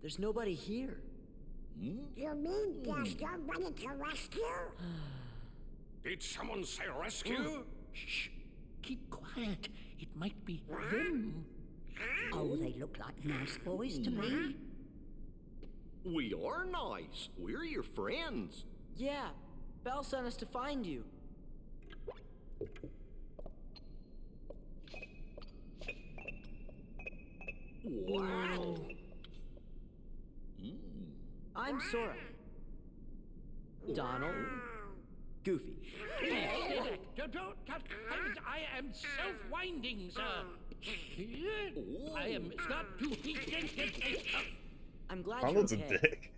[SPEAKER 4] There's nobody here.
[SPEAKER 5] You mean there's nobody to rescue?
[SPEAKER 9] Did someone say rescue?
[SPEAKER 10] Shh. Keep quiet. It might be them.
[SPEAKER 11] Oh, they look like nice boys to me.
[SPEAKER 6] We are nice. We're your friends.
[SPEAKER 4] Yeah, Belle sent us to find you.
[SPEAKER 6] Wow.
[SPEAKER 4] I'm Sora. Donald. Goofy.
[SPEAKER 10] I am self-winding, sir. I am not too.
[SPEAKER 4] I'm glad
[SPEAKER 1] Donald's
[SPEAKER 4] you're okay.
[SPEAKER 1] a dick.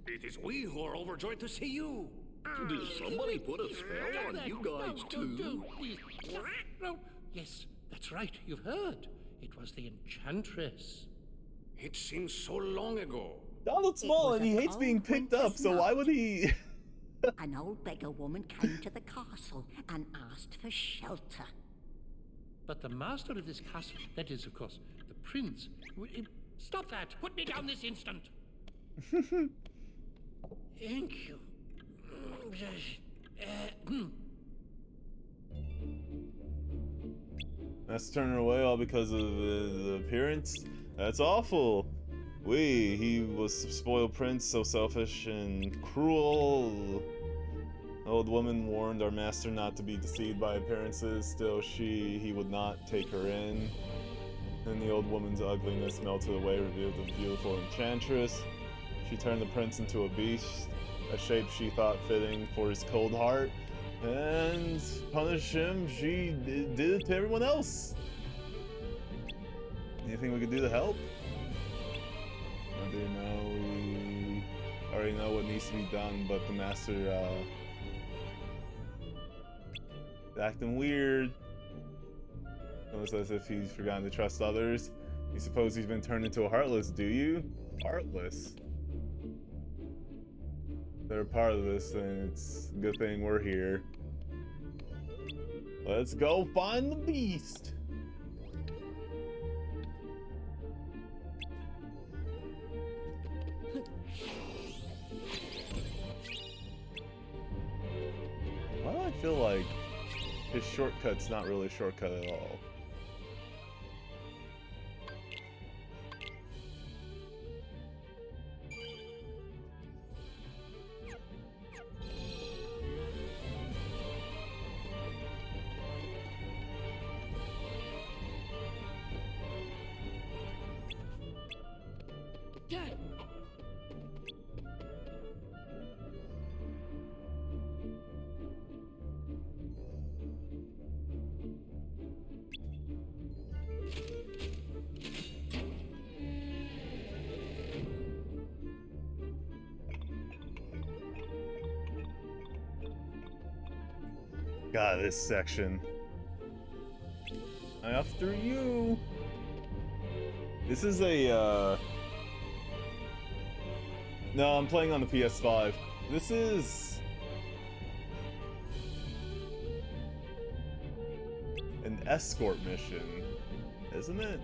[SPEAKER 9] It is we who are overjoyed to see you.
[SPEAKER 6] Did somebody put a spell on you guys too?
[SPEAKER 10] No. Yes, that's right. You've heard. It was the Enchantress.
[SPEAKER 9] It seems so long ago.
[SPEAKER 1] Donald's small and he hates being picked up, so why would he?
[SPEAKER 11] An old beggar woman came to the castle and asked for shelter.
[SPEAKER 10] But the master of this castle, that is, of course, the prince. Stop that! Put me down this instant! Thank you.
[SPEAKER 1] Let's turn her away all because of the appearance. That's awful. He was a spoiled prince, so selfish and cruel. The old woman warned our master not to be deceived by appearances. Still, he would not take her in. Then the old woman's ugliness melted away, revealed the beautiful enchantress. She turned the prince into a beast, a shape she thought fitting for his cold heart, and punished him. She did it to everyone else. Anything we could do to help? I do know we already know what needs to be done, but the master acting weird. Almost as if he's forgotten to trust others. You suppose he's been turned into a Heartless, do you? Heartless? If they're a part of this, then it's a good thing we're here. Let's go find the beast! Why do I feel like his shortcut's not really a shortcut at all? God, this section. After you. This is a, No, I'm playing on the PS5. This is... an escort mission, isn't it?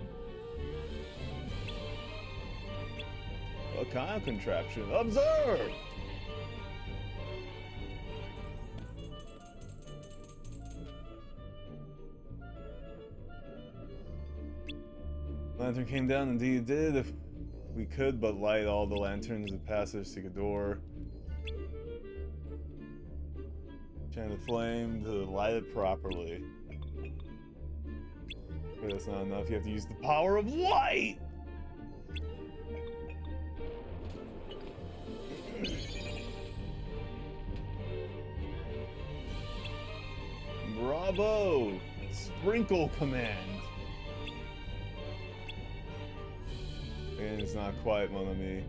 [SPEAKER 1] What kind of contraption? Observe! Lantern came down, indeed it did. If we could but light all the lanterns that passage to the door. Chant the flame to light it properly. But that's not enough, you have to use the power of light! Bravo! Sprinkle command! And it's not quite one of me.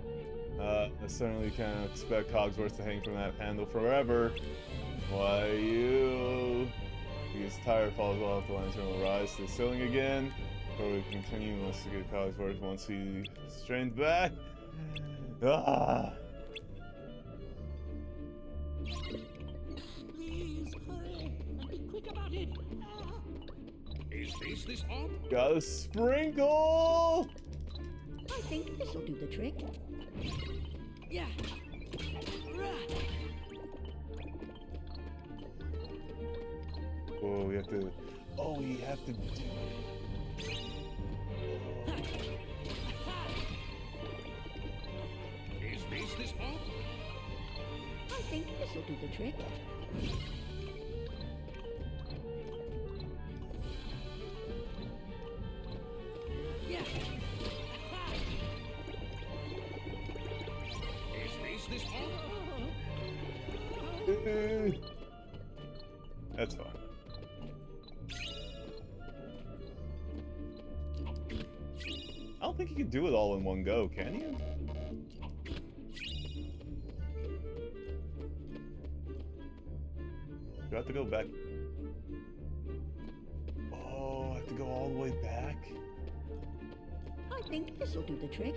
[SPEAKER 1] I certainly can't expect Cogsworth to hang from that handle forever. Why you? He gets tired, falls off, the lantern will rise to the ceiling again. Before we continue, unless to get Cogsworth once he strains back. Ah!
[SPEAKER 10] Please, hurry, and be quick about it.
[SPEAKER 9] Is this the spot?
[SPEAKER 1] Got a sprinkle!
[SPEAKER 11] I think this'll do the trick.
[SPEAKER 4] Yeah.
[SPEAKER 1] Oh, we have to... Oh, we have to do...
[SPEAKER 9] Is this the spot?
[SPEAKER 11] I think this'll do the trick.
[SPEAKER 4] Yeah.
[SPEAKER 9] Is this the spot?
[SPEAKER 1] That's fine. I don't think you can do it all in one go, can you? Do I have to go back? Oh, I have to go all the way back?
[SPEAKER 11] I think this'll do the trick.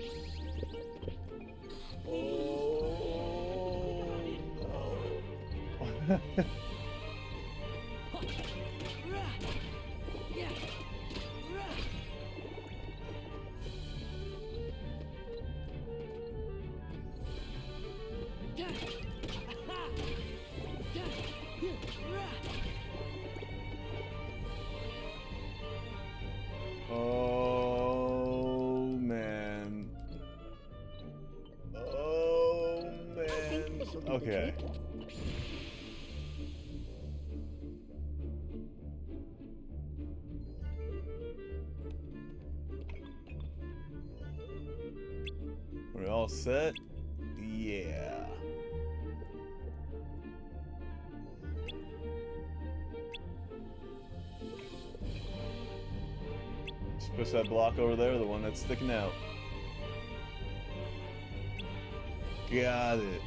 [SPEAKER 1] Oh, no. Oh man. Oh man. Okay. We're all set? Yeah. Just push that block over there, the one that's sticking out. Got it.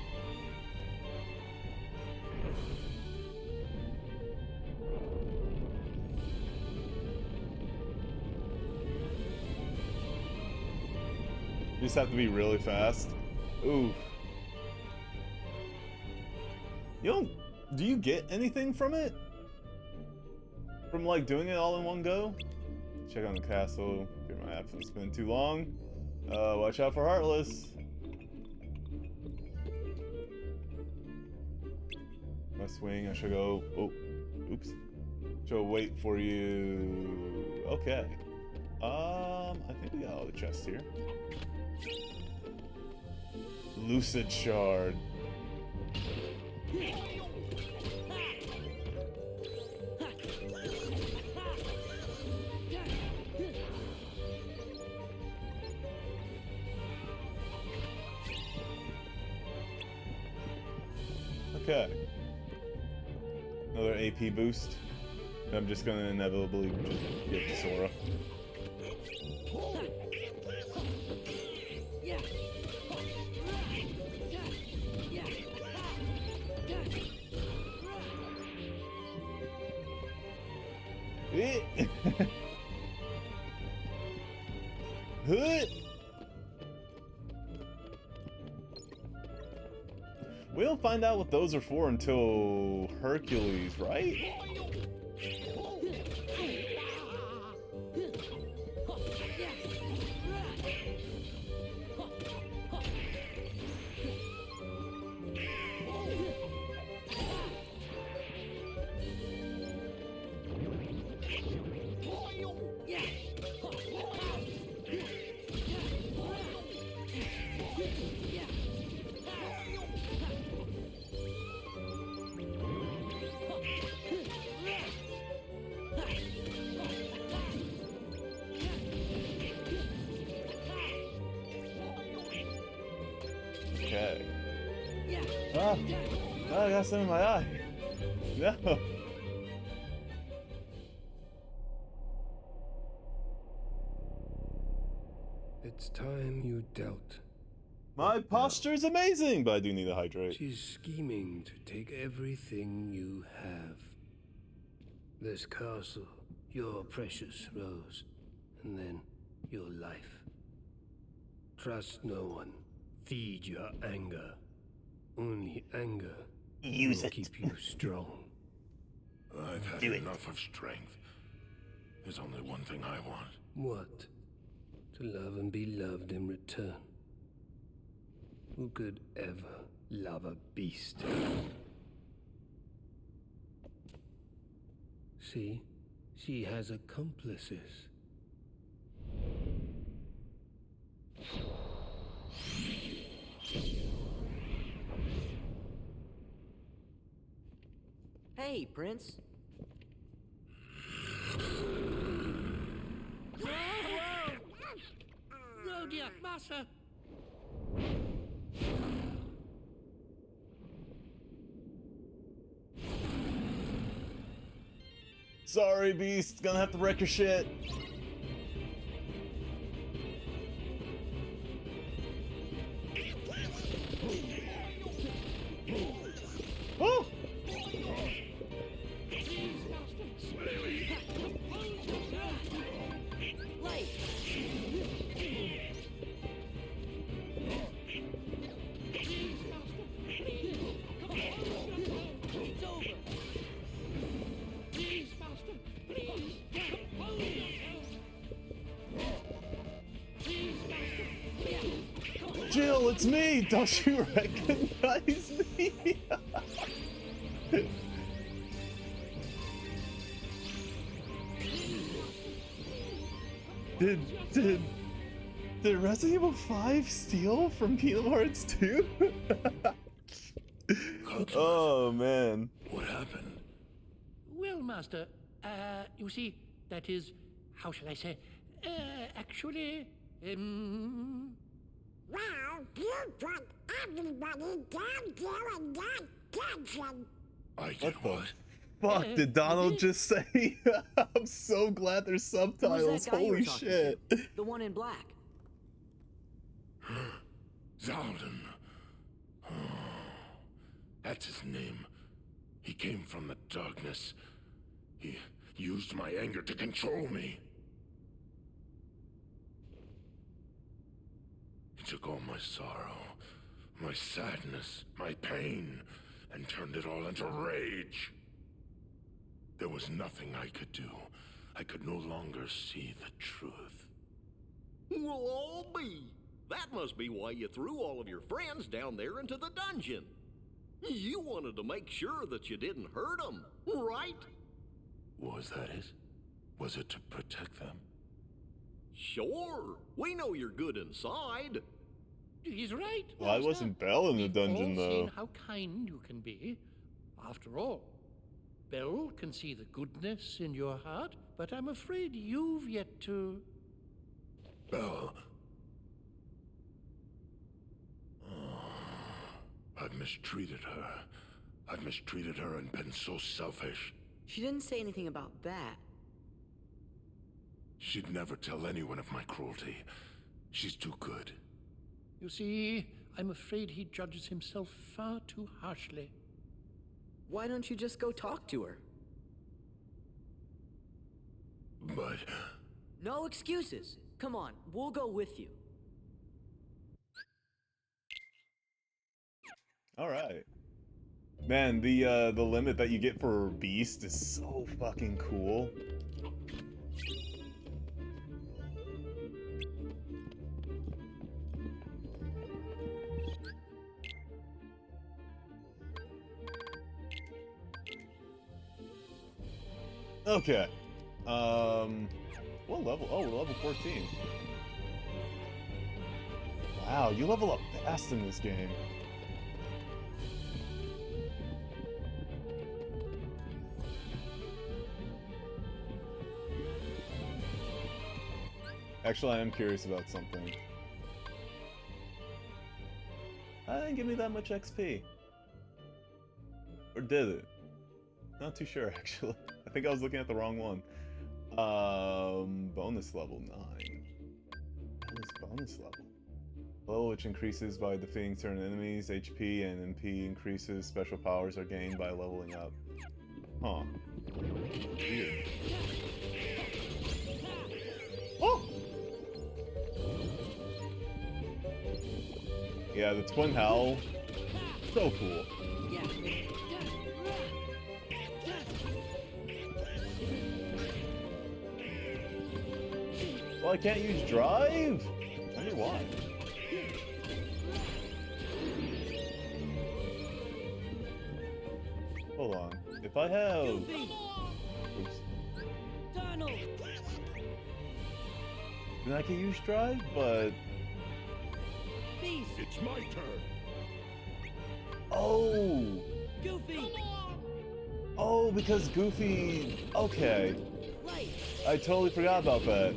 [SPEAKER 1] You just have to be really fast. Ooh. You don't... Do you get anything from it? From, like, doing it all in one go? Check on the castle. Get my absence. It's been too long. Watch out for Heartless. My swing, I should go... Oh, oops. Should wait for you... Okay. I think we got all the chests here. Lucid Shard. Okay. Another AP boost. I'm just gonna inevitably just get to Sora. We don't find out what those are for until Hercules, right? Okay. Ah! Oh, I got some in my eye. No.
[SPEAKER 12] It's time you dealt.
[SPEAKER 1] My posture is amazing, but I do need to hydrate.
[SPEAKER 12] She's scheming to take everything you have. This castle, your precious Rose, and then your life. Trust no one. Feed your anger. Only anger will keep you strong.
[SPEAKER 13] I've had enough of strength. There's only one thing I want.
[SPEAKER 12] What? To love and be loved in return. Who could ever love a beast? See? She has accomplices.
[SPEAKER 4] Hey, Prince.
[SPEAKER 10] Oh dear, Master.
[SPEAKER 1] Sorry, Beast. Gonna have to wreck your shit. Oh! Jill, it's me! Don't you recognize me? Did Resident Evil 5 steal from Kingdom Hearts 2? Oh man.
[SPEAKER 13] What happened?
[SPEAKER 10] Well, Master, you see, that is, how shall I say, actually,
[SPEAKER 5] Well, you put everybody down there and got attention.
[SPEAKER 13] I did what?
[SPEAKER 1] Fuck, did Donald just say? I'm so glad there's subtitles. Holy shit.
[SPEAKER 4] The one in black.
[SPEAKER 13] Zaldin. Oh, that's his name. He came from the darkness. He used my anger to control me. took all my sorrow, my sadness, my pain, and turned it all into rage. There was nothing I could do. I could no longer see the truth.
[SPEAKER 6] We'll all be. That must be why you threw all of your friends down there into the dungeon. You wanted to make sure that you didn't hurt them, right?
[SPEAKER 13] Was that it? Was it to protect them?
[SPEAKER 6] Sure. We know you're good inside.
[SPEAKER 10] He's right.
[SPEAKER 1] Why
[SPEAKER 10] Master.
[SPEAKER 1] wasn't Belle in the
[SPEAKER 10] We've
[SPEAKER 1] dungeon,
[SPEAKER 10] all
[SPEAKER 1] though?
[SPEAKER 10] seen how kind you can be. After all, Belle can see the goodness in your heart, but I'm afraid you've yet to...
[SPEAKER 13] Belle. I've mistreated her. I've mistreated her and been so selfish.
[SPEAKER 4] She didn't say anything about that.
[SPEAKER 13] She'd never tell anyone of my cruelty. She's too good.
[SPEAKER 10] You see, I'm afraid he judges himself far too harshly.
[SPEAKER 4] Why don't you just go talk to her?
[SPEAKER 13] But...
[SPEAKER 4] No excuses. Come on, we'll go with you.
[SPEAKER 1] All right. Man, the limit that you get for Beast is so fucking cool. Okay. What level? Oh, we're level 14. Wow, you level up fast in this game. Actually, I am curious about something. I didn't give me that much XP. Or did it? Not too sure, actually. I think I was looking at the wrong one. Bonus level 9. Bonus level. Level which increases by defeating certain enemies. HP and MP increases. Special powers are gained by leveling up. Huh. Weird. Oh! Yeah, the Twin Howl. So cool. Well, I can't use drive? I wonder why. Hold on. If I have... Oops. Then I can use drive, but...
[SPEAKER 9] It's my turn.
[SPEAKER 1] Oh!
[SPEAKER 4] Goofy!
[SPEAKER 1] Oh, because Goofy... Okay. I totally forgot about that.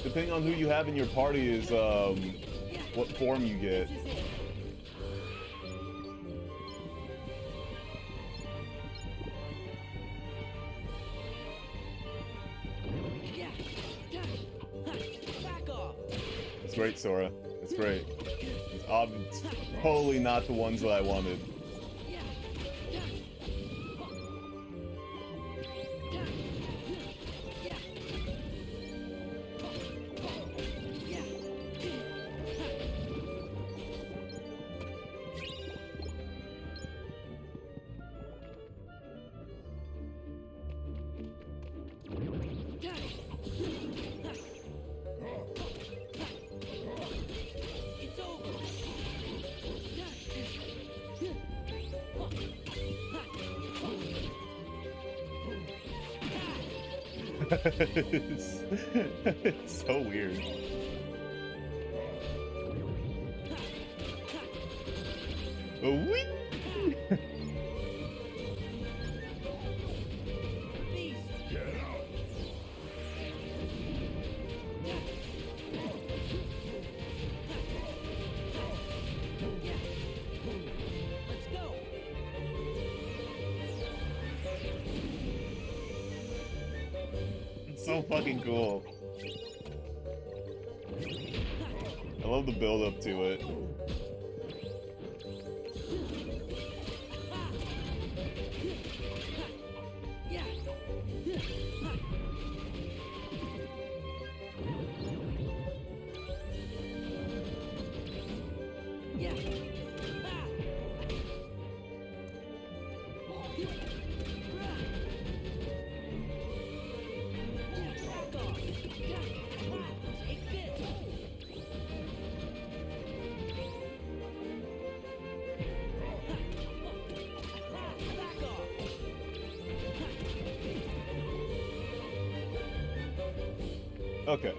[SPEAKER 1] Depending on who you have in your party is, what form you get. It's great, Sora. It's great. It's totally not the ones that I wanted. It's so weird. Whee! It's so fucking cool. I love the build up to it. Okay.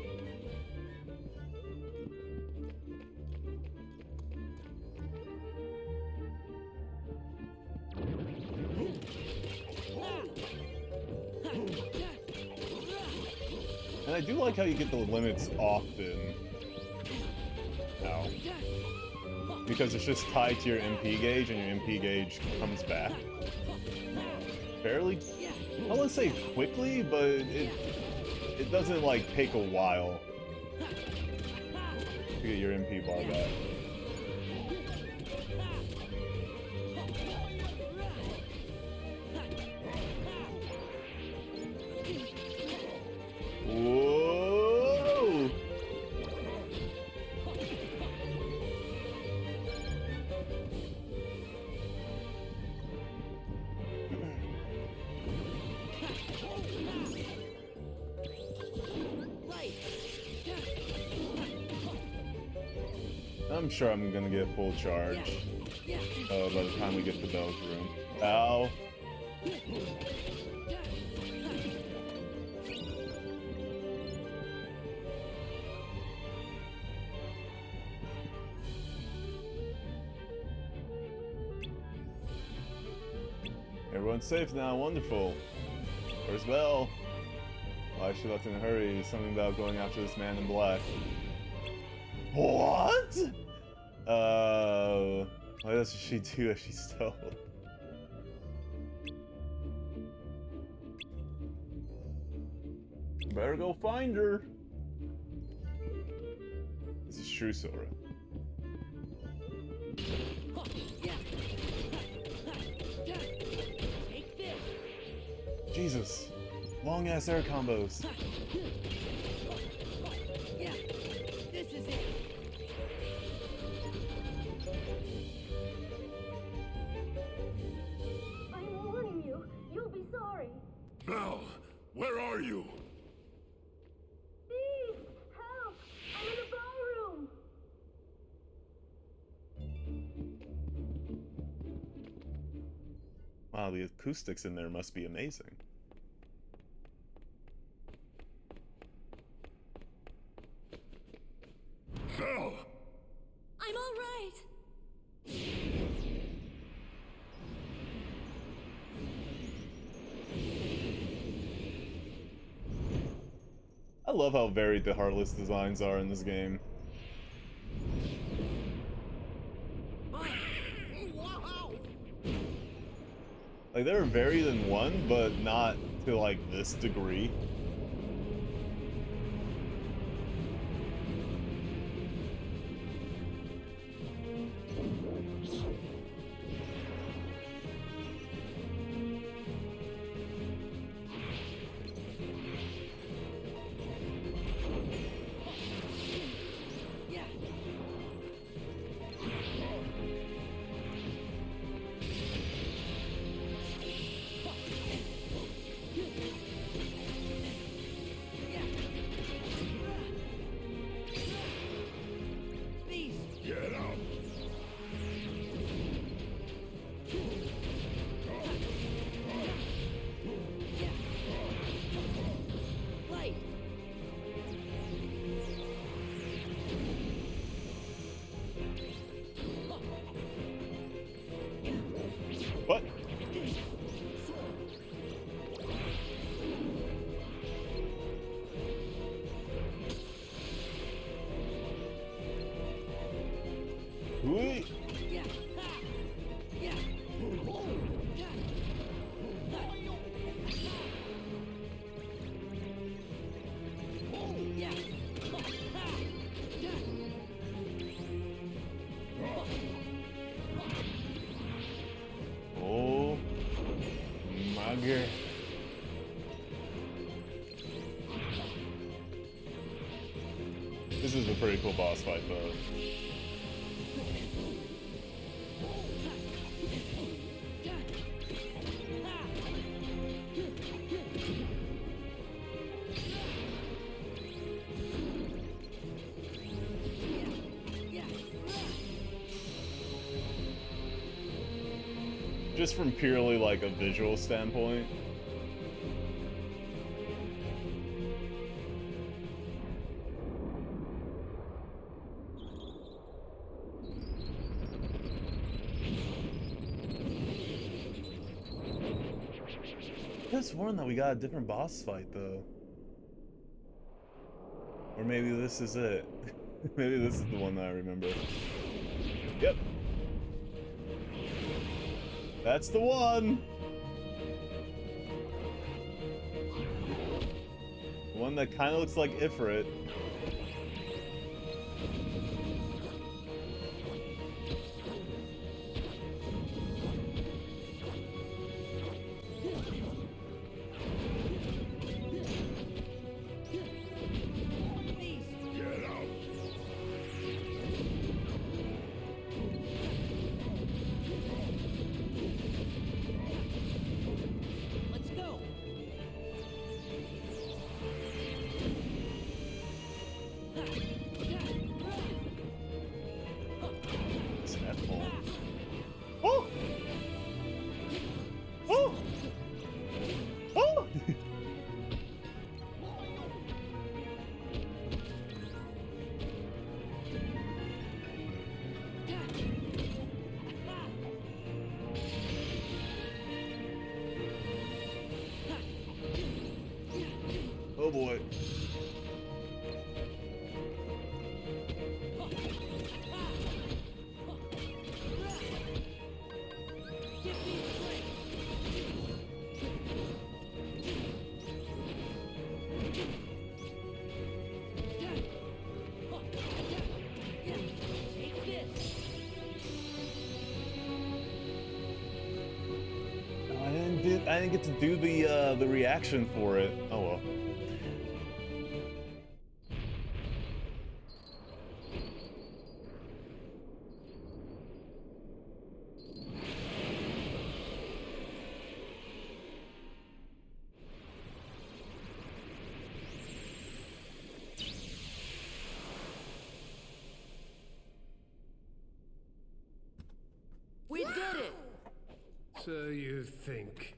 [SPEAKER 1] And I do like how you get the limits often. Ow. Because it's just tied to your MP gauge, and your MP gauge comes back fairly, I wouldn't say quickly, but it doesn't like take a while to get your MP bar back. Whoa! I'm sure I'm gonna get full charge by the time we get to Belle's room. Ow. Everyone's safe now, wonderful. Where's Belle? Why she left in a hurry? Something about going after this man in black. What? What else does she do if she's stole? Better go find her. This is true, Sora. Jesus. Long ass air combos.
[SPEAKER 4] Yeah. This is it.
[SPEAKER 14] I'm warning you. You'll be sorry.
[SPEAKER 13] Belle, where are you?
[SPEAKER 14] Please, help! I'm in the ballroom.
[SPEAKER 1] Wow, the acoustics in there must be amazing.
[SPEAKER 13] Belle!
[SPEAKER 3] I'm all right.
[SPEAKER 1] I love how varied the Heartless designs are in this game. Like, they're varied in one, but not to, like, this degree. What? Wait. Oh my god. This is a pretty cool boss fight though. Just from purely like a visual standpoint. I could have sworn that we got a different boss fight though. Or maybe this is it. Maybe this is the one that I remember. Yep. That's the one! The one that kind of looks like Ifrit. Oh boy. I didn't get to do the reaction for it. Oh well.
[SPEAKER 4] We did it!
[SPEAKER 12] So you think.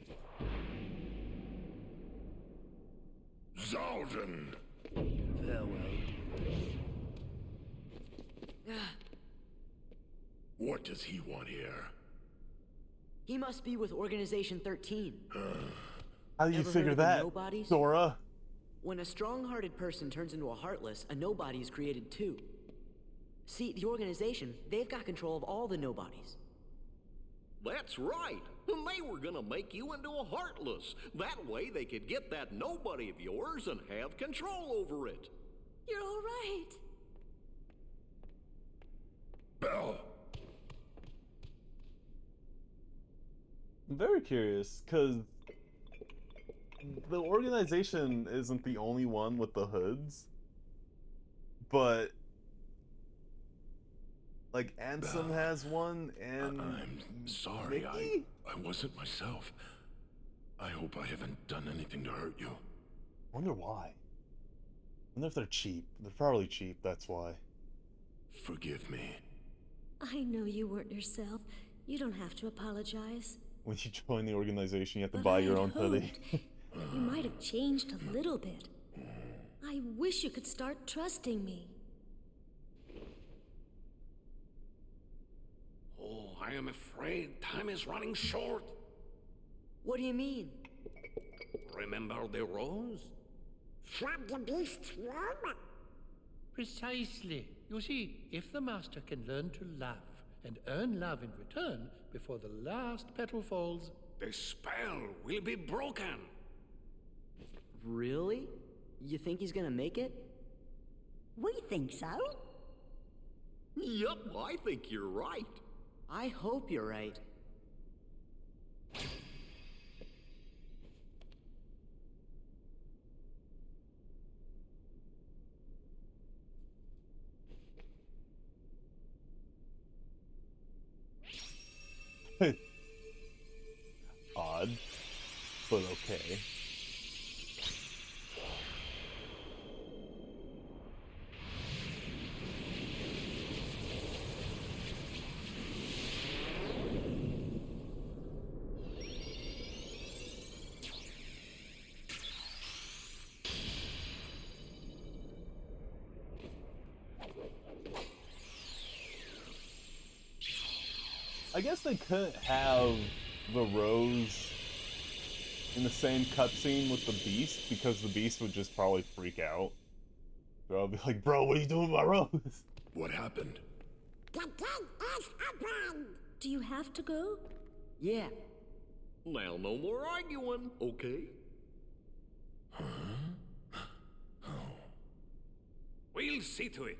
[SPEAKER 13] Zaldin!
[SPEAKER 12] Farewell.
[SPEAKER 13] What does he want here?
[SPEAKER 4] He must be with Organization 13.
[SPEAKER 1] How do you
[SPEAKER 4] Ever
[SPEAKER 1] figure
[SPEAKER 4] heard of the
[SPEAKER 1] that,
[SPEAKER 4] nobodies?
[SPEAKER 1] Sora?
[SPEAKER 4] When a strong-hearted person turns into a heartless, a nobody is created too. See, the organization, they've got control of all the nobodies.
[SPEAKER 6] That's right. They were gonna make you into a heartless. That way they could get that nobody of yours and have control over it.
[SPEAKER 14] You're all right.
[SPEAKER 13] Belle!
[SPEAKER 1] I'm very curious, because the organization isn't the only one with the hoods, but like Ansem has one, and
[SPEAKER 13] I'm sorry,
[SPEAKER 1] Mickey?
[SPEAKER 13] I wasn't myself. I hope I haven't done anything to hurt you.
[SPEAKER 1] Wonder why. Wonder if they're cheap. They're probably cheap, that's why.
[SPEAKER 13] Forgive me.
[SPEAKER 14] I know you weren't yourself. You don't have to apologize.
[SPEAKER 1] When you join the organization, you have to
[SPEAKER 14] But
[SPEAKER 1] buy
[SPEAKER 14] I
[SPEAKER 1] your
[SPEAKER 14] had
[SPEAKER 1] own hoodie.
[SPEAKER 14] hoped you might have changed a little bit. I wish you could start trusting me.
[SPEAKER 9] Oh, I am afraid time is running short.
[SPEAKER 4] What do you mean?
[SPEAKER 9] Remember the rose?
[SPEAKER 5] From the beast's womb?
[SPEAKER 10] Precisely. You see, if the master can learn to love and earn love in return before the last petal falls,
[SPEAKER 9] The spell will be broken.
[SPEAKER 4] Really? You think he's gonna make it?
[SPEAKER 11] We think so.
[SPEAKER 6] Yup, I think you're right.
[SPEAKER 4] I hope you're right.
[SPEAKER 1] Odd, but okay. I guess they couldn't have the rose in the same cutscene with the beast because the beast would just probably freak out. So I'll be like, bro, what are you doing with my rose?
[SPEAKER 13] What happened?
[SPEAKER 5] The gate is open!
[SPEAKER 14] Do you have to go?
[SPEAKER 4] Yeah.
[SPEAKER 6] Now, no more arguing, okay?
[SPEAKER 9] We'll see to it.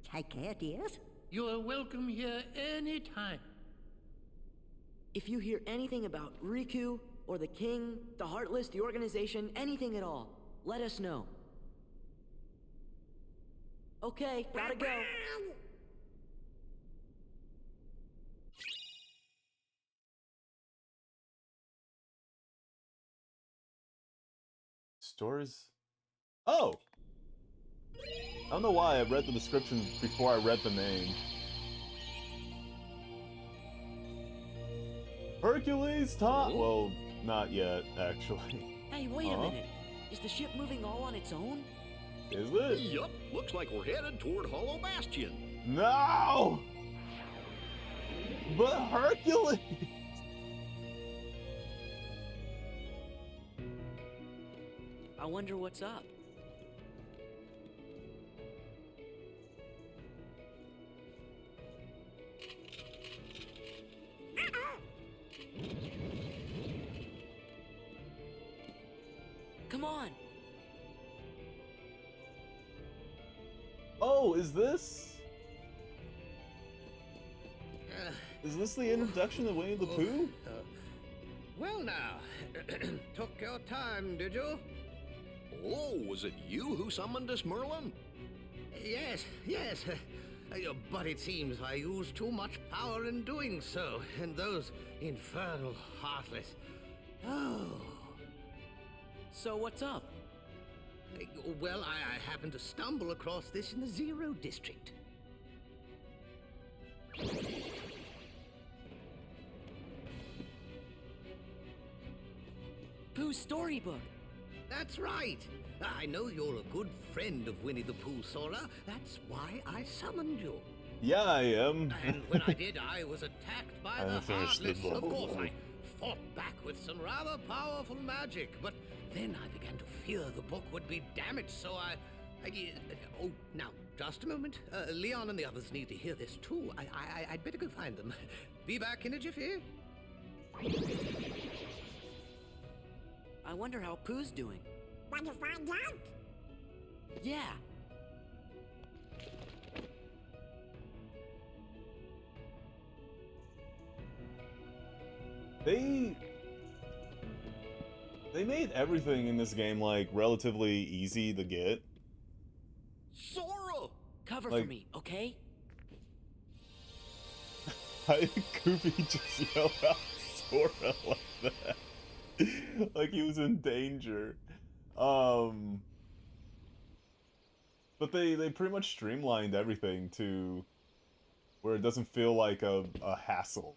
[SPEAKER 11] Take care, dears.
[SPEAKER 10] You are welcome here any time.
[SPEAKER 4] If you hear anything about Riku, or the king, the Heartless, the organization, anything at all, let us know. Okay, gotta go.
[SPEAKER 1] Stores? Oh! I don't know why I read the description before I read the name. Hercules top? Well, not yet, actually.
[SPEAKER 4] Hey, wait a minute. Is the ship moving all on its own?
[SPEAKER 1] Is it?
[SPEAKER 6] Yup, looks like we're headed toward Hollow Bastion.
[SPEAKER 1] No! But Hercules!
[SPEAKER 4] I wonder what's up. Come on.
[SPEAKER 1] Oh, is this? Is this the introduction of Winnie the Pooh?
[SPEAKER 9] Well now, took your time, did you?
[SPEAKER 6] Oh, was it you who summoned us, Merlin?
[SPEAKER 9] Yes, yes. But it seems I used too much power in doing so, and those infernal Heartless. Oh.
[SPEAKER 4] So what's up?
[SPEAKER 9] Well, I happened to stumble across this in the Zero District.
[SPEAKER 4] Pooh's storybook.
[SPEAKER 9] That's right. I know you're a good friend of Winnie the Pooh, Sora. That's why I summoned you.
[SPEAKER 1] Yeah, I am.
[SPEAKER 9] And when I did, I was attacked by the Heartless. Of course, I fought back with some rather powerful magic, but then I began to fear the book would be damaged, so oh, now, just a moment. Leon and the others need to hear this, too. I'd better go find them. Be back in a jiffy.
[SPEAKER 4] I wonder how Pooh's doing.
[SPEAKER 5] Want to find out?
[SPEAKER 4] Yeah.
[SPEAKER 1] They made everything in this game, like, relatively easy to get.
[SPEAKER 4] Sora! Cover
[SPEAKER 1] Like-
[SPEAKER 4] for me, okay?
[SPEAKER 1] How did Goofy just yell out Sora like that? Like he was in danger. But they pretty much streamlined everything to where it doesn't feel like a hassle.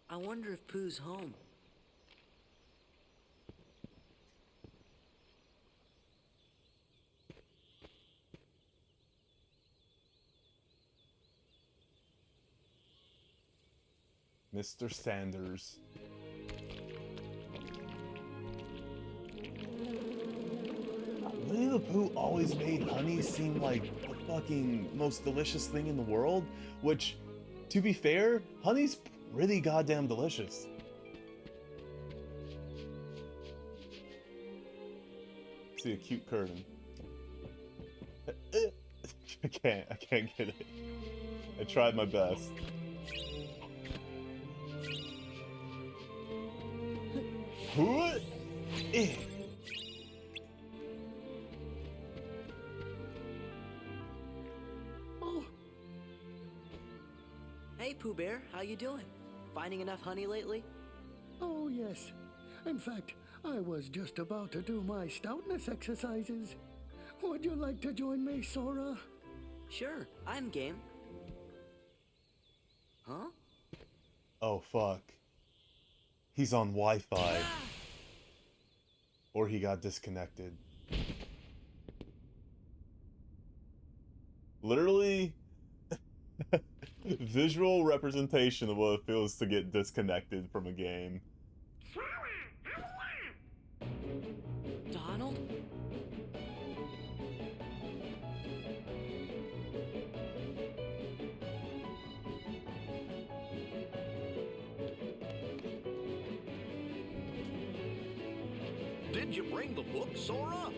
[SPEAKER 4] I wonder if Pooh's home.
[SPEAKER 1] Mr. Sanders. Winnie the Pooh always made honey seem like the fucking most delicious thing in the world, which, to be fair, honey's pretty goddamn delicious. See a cute curtain. I can't get it. I tried my best. What?
[SPEAKER 4] Oh. Hey, Pooh Bear, how you doing? Finding enough honey lately?
[SPEAKER 15] Oh, yes. In fact, I was just about to do my stoutness exercises. Would you like to join me, Sora?
[SPEAKER 4] Sure, I'm game. Huh?
[SPEAKER 1] Oh, fuck. He's on Wi-Fi. Or he got disconnected. Literally, Visual representation of what it feels to get disconnected from a game.
[SPEAKER 4] Donald?
[SPEAKER 6] Did you bring the book, Sora?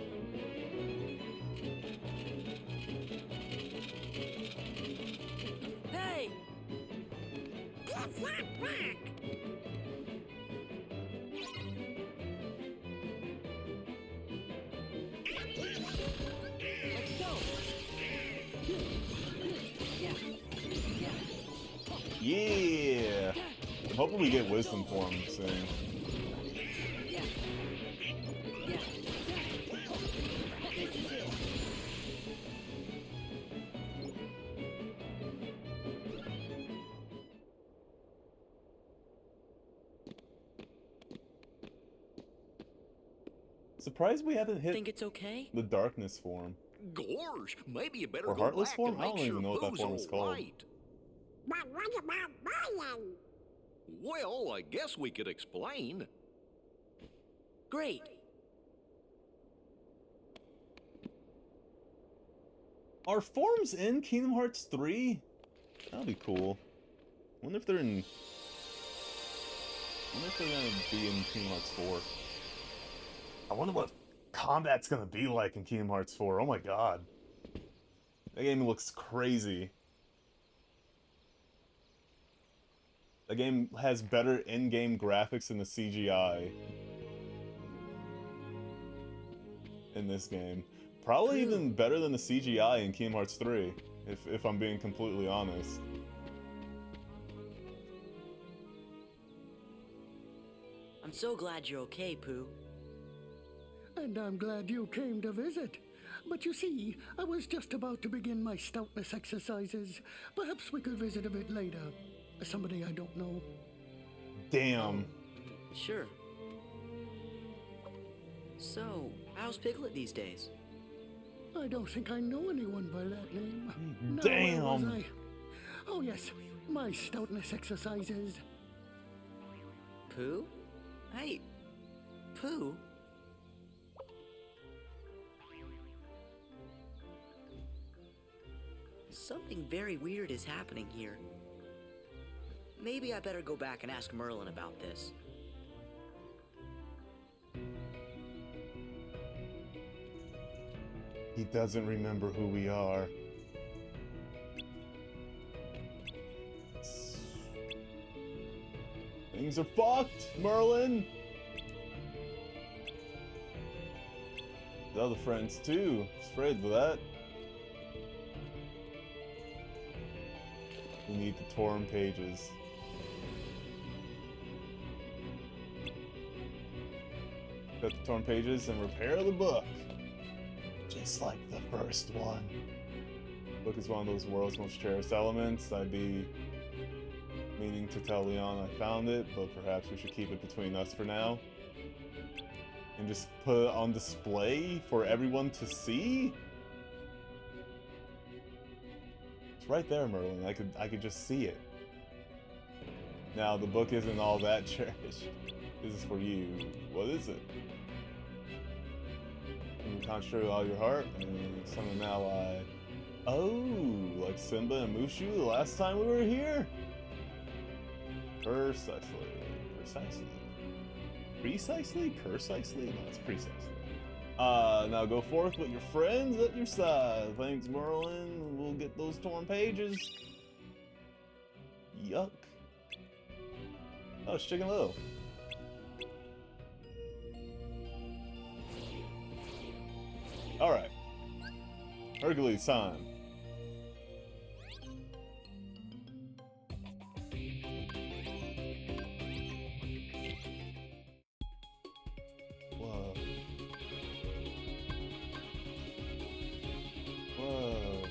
[SPEAKER 4] Hey!
[SPEAKER 5] Give that back!
[SPEAKER 4] Let's go!
[SPEAKER 1] Yeah! I'm hoping we get wisdom form soon. Surprised we haven't hit
[SPEAKER 4] Think it's okay?
[SPEAKER 1] the darkness form.
[SPEAKER 6] Gorge, maybe you better
[SPEAKER 1] Or
[SPEAKER 6] go
[SPEAKER 1] heartless
[SPEAKER 6] back
[SPEAKER 1] form?
[SPEAKER 6] and
[SPEAKER 1] I
[SPEAKER 6] make
[SPEAKER 1] don't even
[SPEAKER 6] sure
[SPEAKER 1] know what that
[SPEAKER 6] Pooh's
[SPEAKER 1] form is called.
[SPEAKER 6] alright.
[SPEAKER 5] But what about Brian?
[SPEAKER 6] Well, I guess we could explain.
[SPEAKER 4] Great.
[SPEAKER 1] Are forms in Kingdom Hearts 3? That'll be cool. Wonder if they're in... wonder if they're gonna be in Kingdom Hearts 4. I wonder what combat's gonna be like in Kingdom Hearts 4. Oh my god. That game looks crazy. The game has better in-game graphics than the CGI in this game. Probably even better than the CGI in Kingdom Hearts 3, if I'm being completely honest.
[SPEAKER 4] I'm so glad you're okay, Pooh.
[SPEAKER 15] And I'm glad you came to visit. But you see, I was just about to begin my stoutness exercises. Perhaps we could visit a bit later. Somebody I don't know.
[SPEAKER 1] Damn.
[SPEAKER 4] Sure. So, how's Piglet these days?
[SPEAKER 15] I don't think I know anyone by that name. Now,
[SPEAKER 1] Damn.
[SPEAKER 15] where was I? Oh yes, my stoutness exercises.
[SPEAKER 4] Pooh? Hey, Pooh? Something very weird is happening here. Maybe I better go back and ask Merlin about this.
[SPEAKER 1] He doesn't remember who we are. Things are fucked, Merlin! The other friends too. Afraid of that. We need the torn pages. Cut the torn pages and repair the book. Just like the first one. Book is one of those world's most cherished elements. I'd be meaning to tell Leon I found it, but perhaps we should keep it between us for now. And just put it on display for everyone to see? It's right there, Merlin. I could just see it. Now, the book isn't all that cherished. This is for you. What is it? You can concentrate with all your heart, and summon now oh, like Simba and Mushu the last time we were here? Precisely. Precisely. Precisely? Precisely? No, it's precisely. Now go forth with your friends at your side. Thanks, Merlin. We'll get those torn pages. Yuck. Oh, it's Chicken Little. Alright. Hercules time. Whoa. Whoa.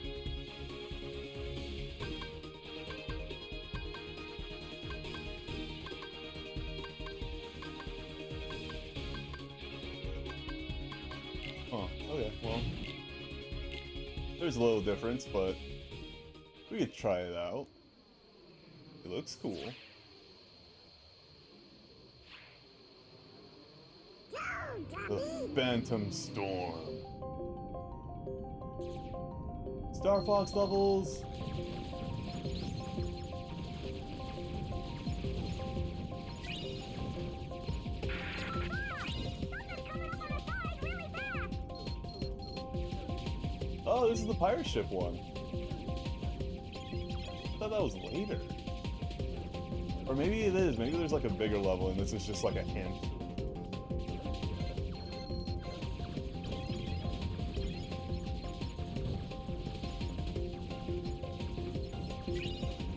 [SPEAKER 1] Huh, okay, well. There's a little difference, but we could try it out. It looks cool. The Phantom Storm. Star Fox levels. Oh, this is the pirate ship one. I thought that was later. Or maybe it is. Maybe there's like a bigger level and this is just like a hint.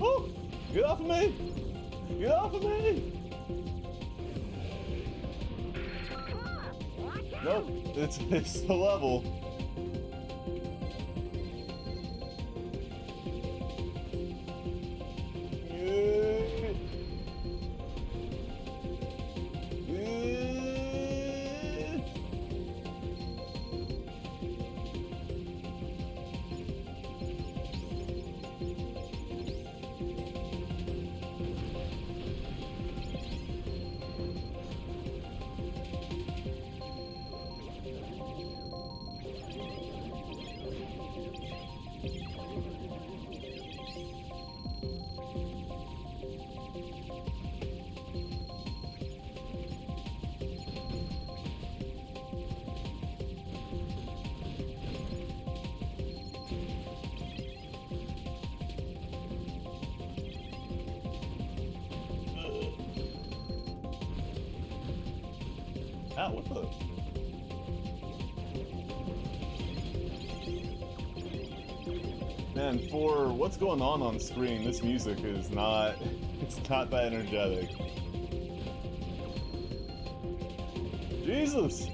[SPEAKER 1] Oh! Get off of me! Get off of me! Nope, it's the level. Ow, what the? Man, for what's going on screen, this music is not, it's not that energetic. Jesus!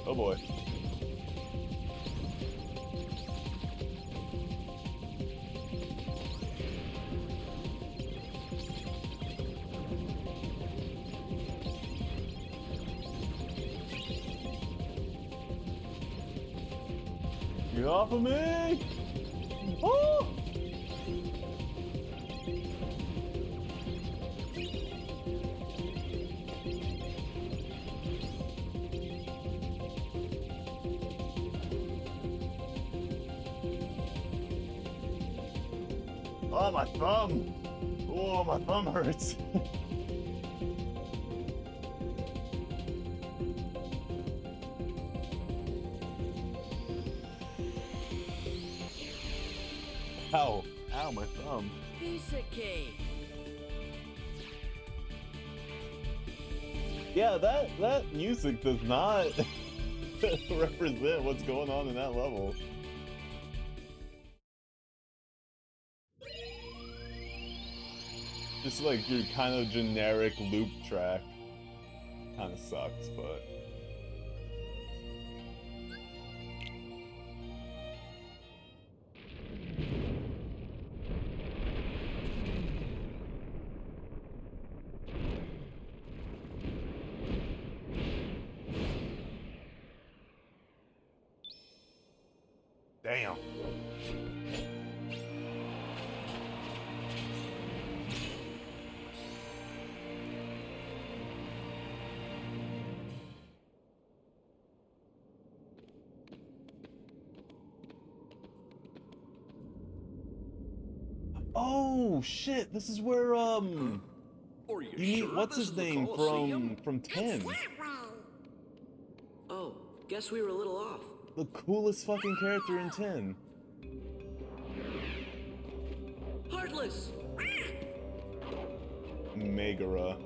[SPEAKER 1] Oh boy. Get off of me! Oh! Oh, my thumb! Oh, my thumb hurts. Ow. Ow, my thumb.
[SPEAKER 4] Piece of cake.
[SPEAKER 1] Yeah, that music does not represent what's going on in that level. Just like your kind of generic loop track. Kind of sucks, but... Damn. Oh shit! This is where
[SPEAKER 6] Are you
[SPEAKER 1] meet
[SPEAKER 6] sure
[SPEAKER 1] what's
[SPEAKER 6] this
[SPEAKER 1] his
[SPEAKER 6] is the
[SPEAKER 1] name
[SPEAKER 6] Colosseum?
[SPEAKER 1] from 10.
[SPEAKER 4] Oh, guess we were a little off.
[SPEAKER 1] The coolest fucking character in 10.
[SPEAKER 4] Heartless!
[SPEAKER 1] Megara.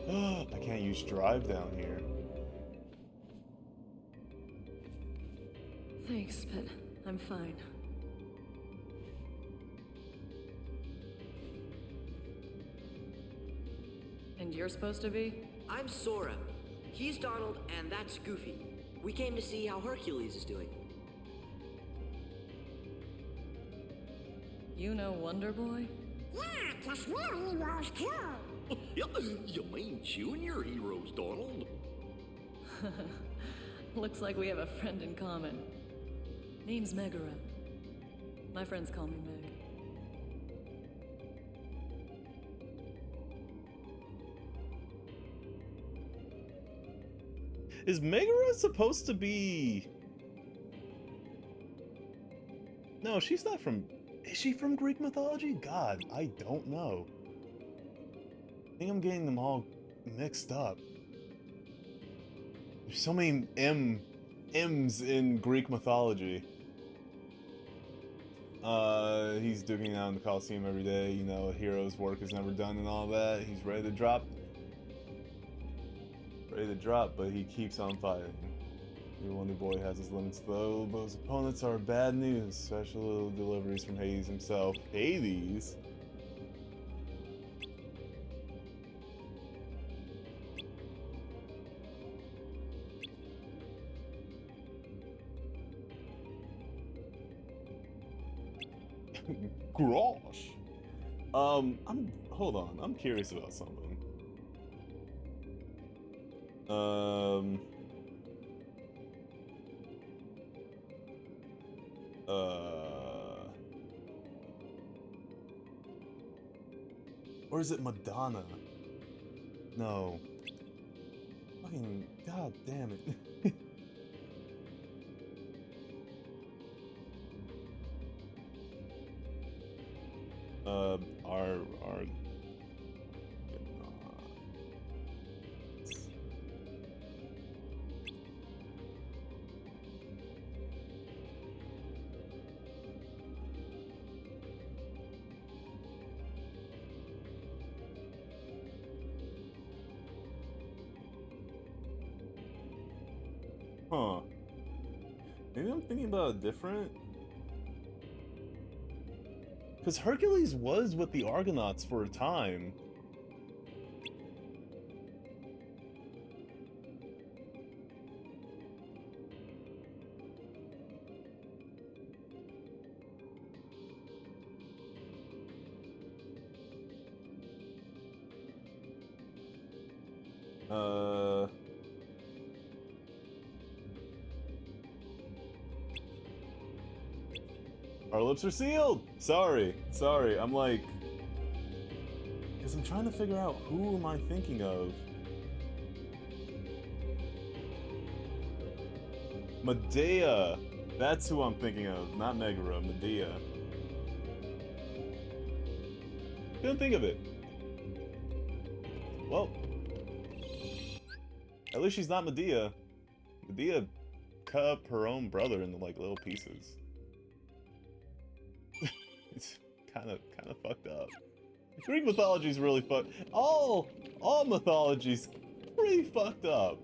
[SPEAKER 1] I can't use drive down here.
[SPEAKER 16] Thanks, but I'm fine. And you're supposed to be?
[SPEAKER 4] I'm Sora. He's Donald, and that's Goofy. We came to see how Hercules is doing.
[SPEAKER 16] You know Wonder Boy?
[SPEAKER 5] Yeah, 'cause we're heroes too.
[SPEAKER 6] You mean Junior heroes, Donald?
[SPEAKER 16] Looks like we have a friend in common. Name's Megara. My friends call me Meg.
[SPEAKER 1] Is Megara supposed to be... No, she's not from... Is she from Greek mythology? God, I don't know. I think I'm getting them all mixed up. There's so many M's in Greek mythology. He's digging out in the Coliseum every day. You know, a hero's work is never done and all that. He's ready to drop. But he keeps on fighting. The Wonder Boy has his limits though, but his opponents are bad news. Special deliveries from Hades himself. Hades? Grosh. Hold on, I'm curious about something. Or is it Madonna? No. Fucking god damn it. our Huh. Maybe I'm thinking about it different. Because Hercules was with the Argonauts for a time. Our lips are sealed! Sorry. I'm like... Because I'm trying to figure out who am I thinking of. Medea! That's who I'm thinking of, not Megara, Medea. Couldn't think of it. Well, at least she's not Medea. Medea cut up her own brother into like little pieces. It's kind of fucked up. Greek mythology's really fucked. All mythology's pretty fucked up.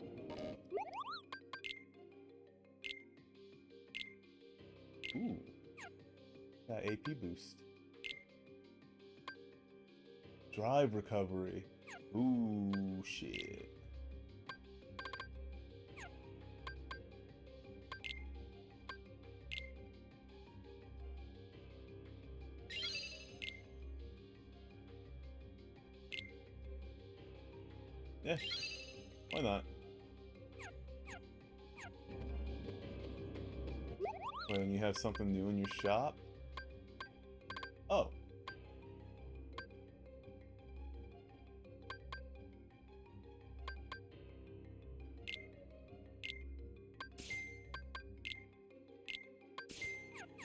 [SPEAKER 1] Ooh, got AP boost. Drive recovery. Ooh, shit. Yeah, why not? When you have something new in your shop? Oh.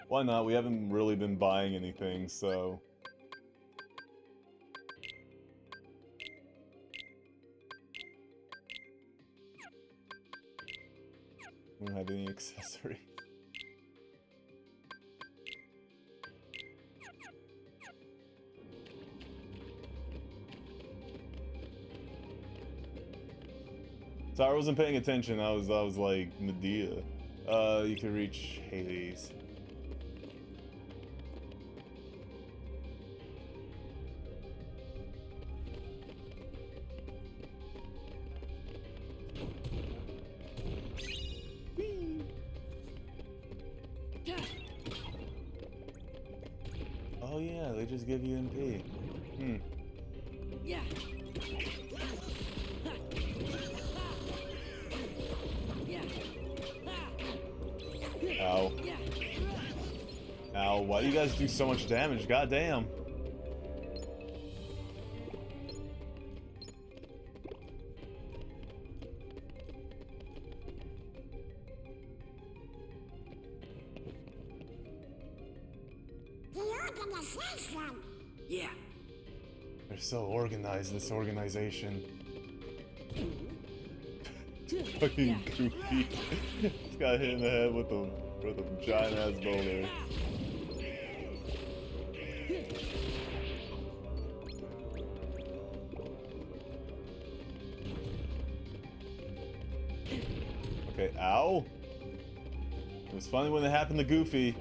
[SPEAKER 1] Why not? We haven't really been buying anything, so... We don't have any accessories. Sorry, I wasn't paying attention. I was like Medea. You can reach Hades. Oh yeah, they just give you MP.
[SPEAKER 4] Yeah.
[SPEAKER 1] Ow. Ow, why do you guys do so much damage? Goddamn.
[SPEAKER 5] The organization.
[SPEAKER 4] Yeah.
[SPEAKER 1] They're so organized, this organization. Fucking goofy. Just got hit in the head with a giant ass boulder. Okay, ow. It was funny when it happened to Goofy.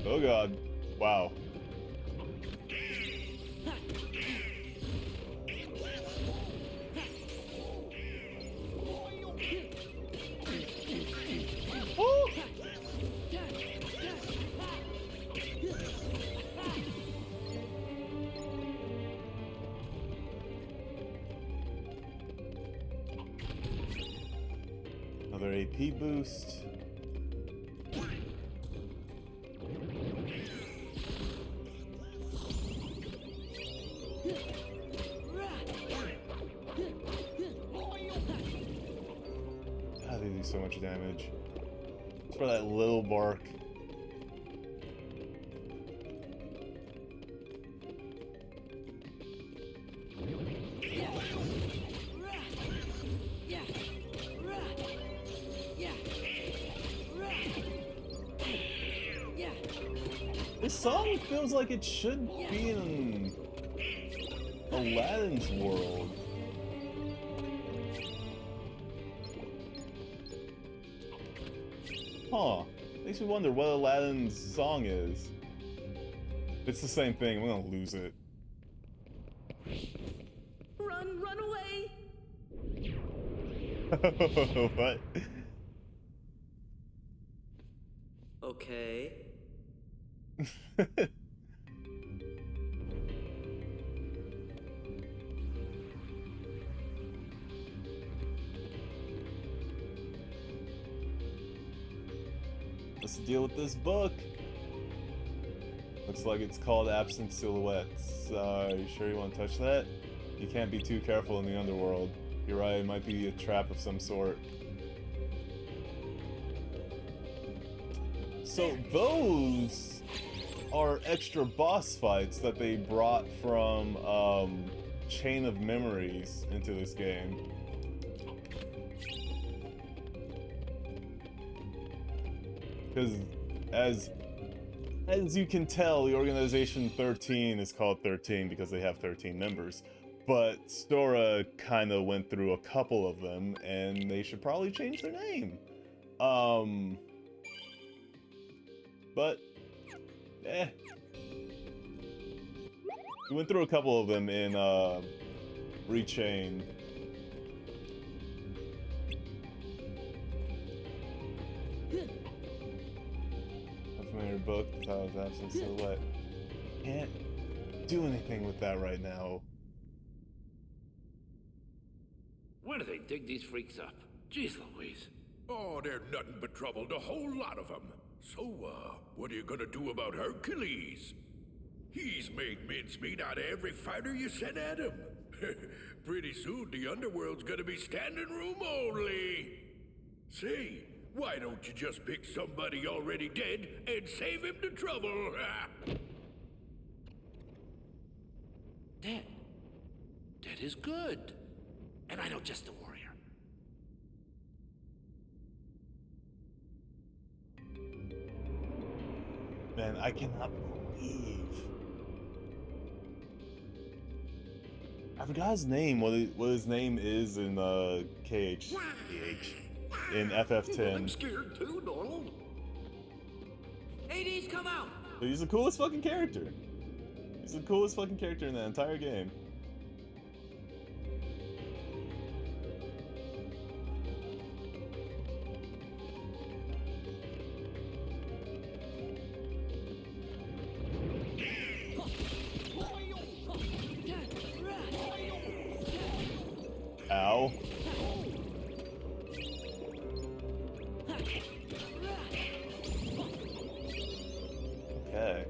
[SPEAKER 1] Oh god. Wow. Another AP boost. God, they do so much damage. It's for that little bark. This song feels like it should be in Aladdin's world. Huh. Makes me wonder what Aladdin's song is. If it's the same thing, I'm gonna lose it.
[SPEAKER 16] Run away!
[SPEAKER 1] What?
[SPEAKER 4] Okay.
[SPEAKER 1] Let's deal with this book. Looks like it's called Absent Silhouettes. Are you sure you want to touch that? You can't be too careful in the underworld. You're right, it might be a trap of some sort. So those are extra boss fights that they brought from Chain of Memories into this game. Because as you can tell, the Organization 13 is called 13 because they have 13 members. But Sora kind of went through a couple of them, and they should probably change their name. But, we went through a couple of them in Rechain. Familiar book, that was Absent Silhouette. Can't do anything with that right now.
[SPEAKER 7] Where do they dig these freaks up? Jeez Louise.
[SPEAKER 13] Oh, they're nothing but trouble, the whole lot of them. So, what are you gonna do about Hercules? He's made mincemeat out of every fighter you sent at him. Pretty soon, the underworld's gonna be standing room only. Say, why don't you just pick somebody already dead and save him the trouble?
[SPEAKER 17] Dead. Dead is good. And I know just the warrior.
[SPEAKER 1] Man, I cannot believe. I forgot his name. What his name is in KH in FF10.
[SPEAKER 6] I'm scared too, Donald.
[SPEAKER 4] Hades, come out!
[SPEAKER 1] He's the coolest fucking character. He's the coolest fucking character in the entire game. Ow. Okay.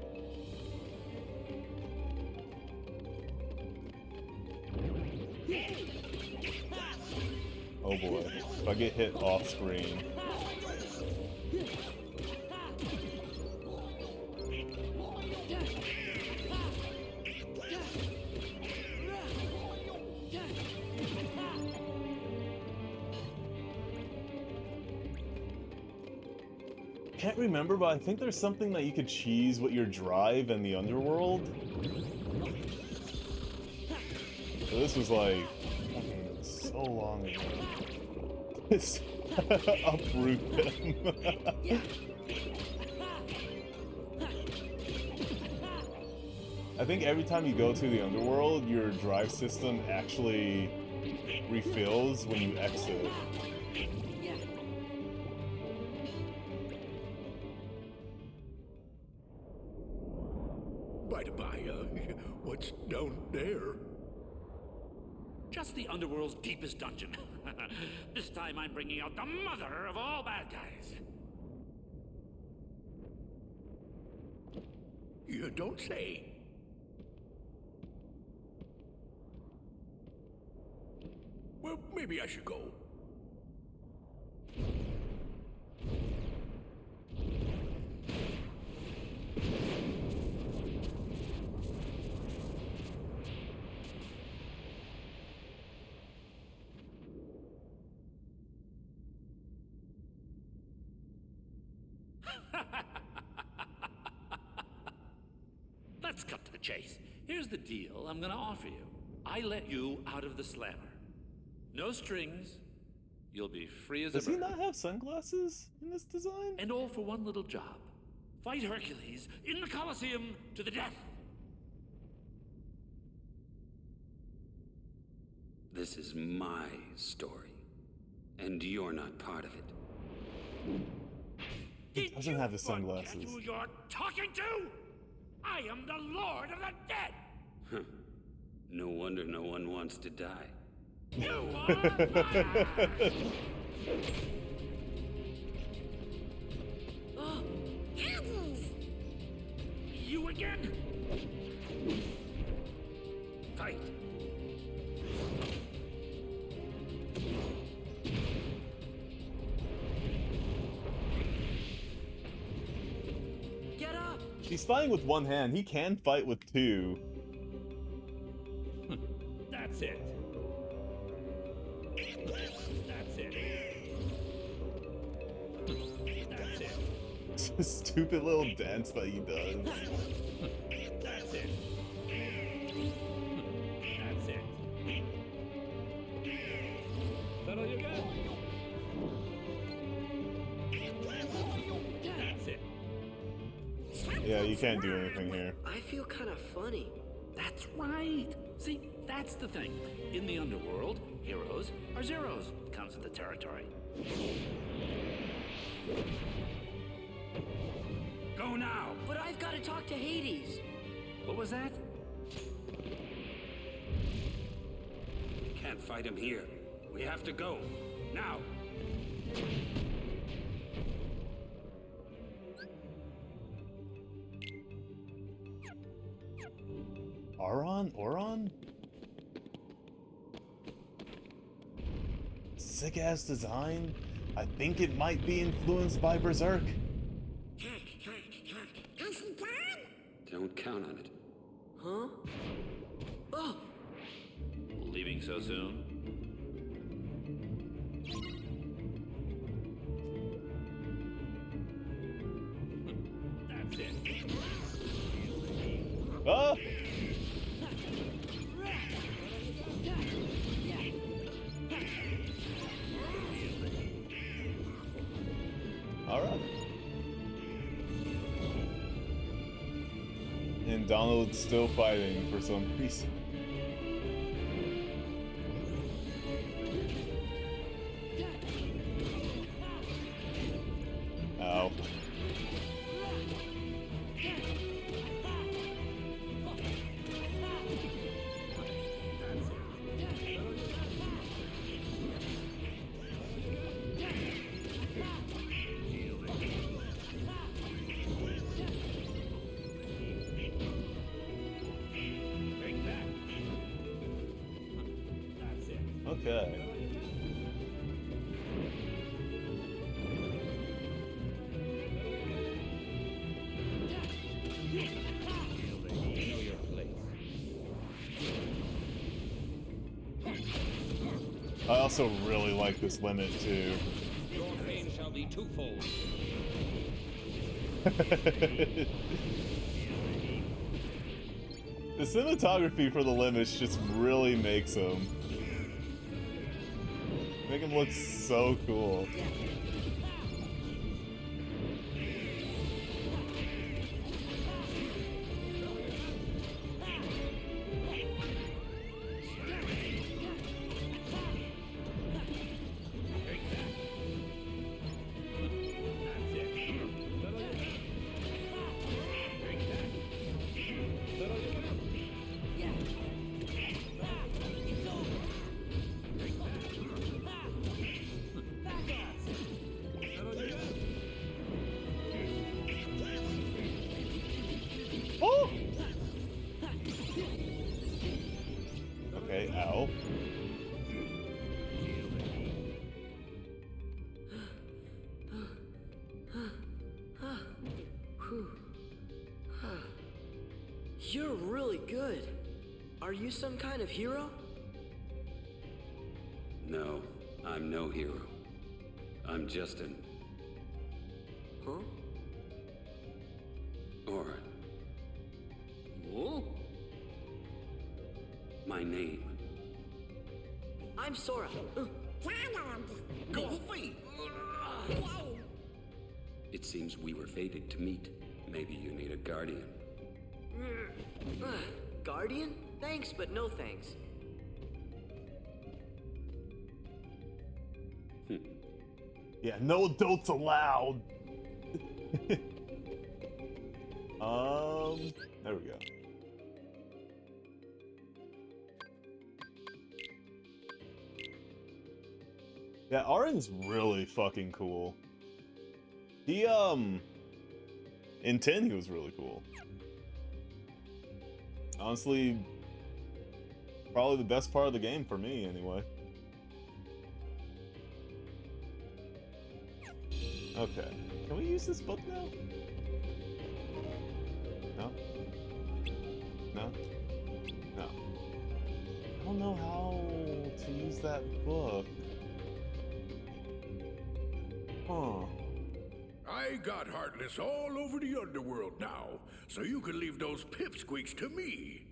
[SPEAKER 1] Oh boy. If I get hit off screen. Can't remember, but I think there's something that you could cheese with your drive in the underworld. So this was like so long ago. Just uproot them. I think every time you go to the underworld, your drive system actually refills when you exit.
[SPEAKER 17] By the by, what's down there?
[SPEAKER 18] Just the underworld's deepest dungeon. This time I'm bringing out the mother of all bad guys.
[SPEAKER 17] You don't say. Well, maybe I should go.
[SPEAKER 18] Let's cut to the chase. Here's the deal I'm gonna offer you. I let you out of the slammer. No strings. You'll be free as a bird.
[SPEAKER 1] Does he not have sunglasses in this design?
[SPEAKER 18] And all for one little job. Fight Hercules in the Colosseum to the death.
[SPEAKER 19] This is my story, and you're not part of it.
[SPEAKER 1] He doesn't have the sunglasses.
[SPEAKER 18] Who you're talking to? I am the Lord of the Dead.
[SPEAKER 19] Huh. No wonder no one wants to die.
[SPEAKER 18] You are a liar!
[SPEAKER 5] Oh, Hades!
[SPEAKER 18] You again? Fight.
[SPEAKER 4] Get up!
[SPEAKER 1] He's fighting with one hand. He can fight with two.
[SPEAKER 18] That's it. That's it. That's it.
[SPEAKER 1] It's a stupid little dance that he does.
[SPEAKER 18] That's it. That's it. That all you got? That's it.
[SPEAKER 1] Yeah, you can't do anything here.
[SPEAKER 4] I feel kind of funny.
[SPEAKER 18] That's right. See, that's the thing. In the underworld, heroes are zeros. Counts in the territory. Go now.
[SPEAKER 4] But I've got to talk to Hades.
[SPEAKER 18] What was that?
[SPEAKER 19] We can't fight him here. We have to go. Now.
[SPEAKER 1] Oron? Sick ass design. I think it might be influenced by Berserk.
[SPEAKER 5] Is he gone?
[SPEAKER 19] Don't count on it.
[SPEAKER 4] Huh? Oh!
[SPEAKER 18] think so soon? That's it.
[SPEAKER 1] Ah! Alright. And Donald's still fighting for some reason. Ow. Okay. I also really like this limit too.
[SPEAKER 17] Your pain shall be twofold.
[SPEAKER 1] The cinematography for the limits just really makes them. Make him look so cool. Oh! Okay, ow.
[SPEAKER 4] You're really good. Are you some kind of hero?
[SPEAKER 19] No, I'm no hero. I'm just an...
[SPEAKER 4] Huh?
[SPEAKER 19] Orin.
[SPEAKER 4] Whoa?
[SPEAKER 19] My name.
[SPEAKER 4] I'm Sora.
[SPEAKER 6] Goofy!
[SPEAKER 19] It seems we were fated to meet. Maybe you need a guardian.
[SPEAKER 4] Guardian? Thanks, but no thanks.
[SPEAKER 1] Yeah, no adults allowed. There we go. Yeah, Arin's really fucking cool. He, in 10 he was really cool. Honestly, probably the best part of the game for me, anyway. Okay. Can we use this book now? No? No? No. I don't know how to use that book. Huh.
[SPEAKER 7] I got Heartless all over the underworld now, so you can leave those pipsqueaks to me.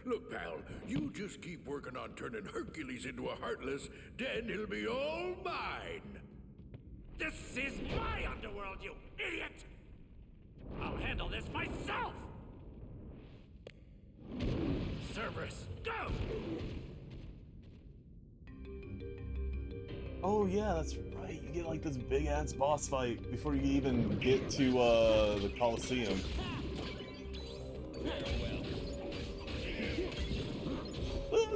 [SPEAKER 7] Look, pal, you just keep working on turning Hercules into a Heartless, then he'll be all mine.
[SPEAKER 17] This is my underworld, you idiot! I'll handle this myself! Cerberus, go!
[SPEAKER 1] Oh yeah, that's right. You get like this big ass boss fight before you even get to the Colosseum.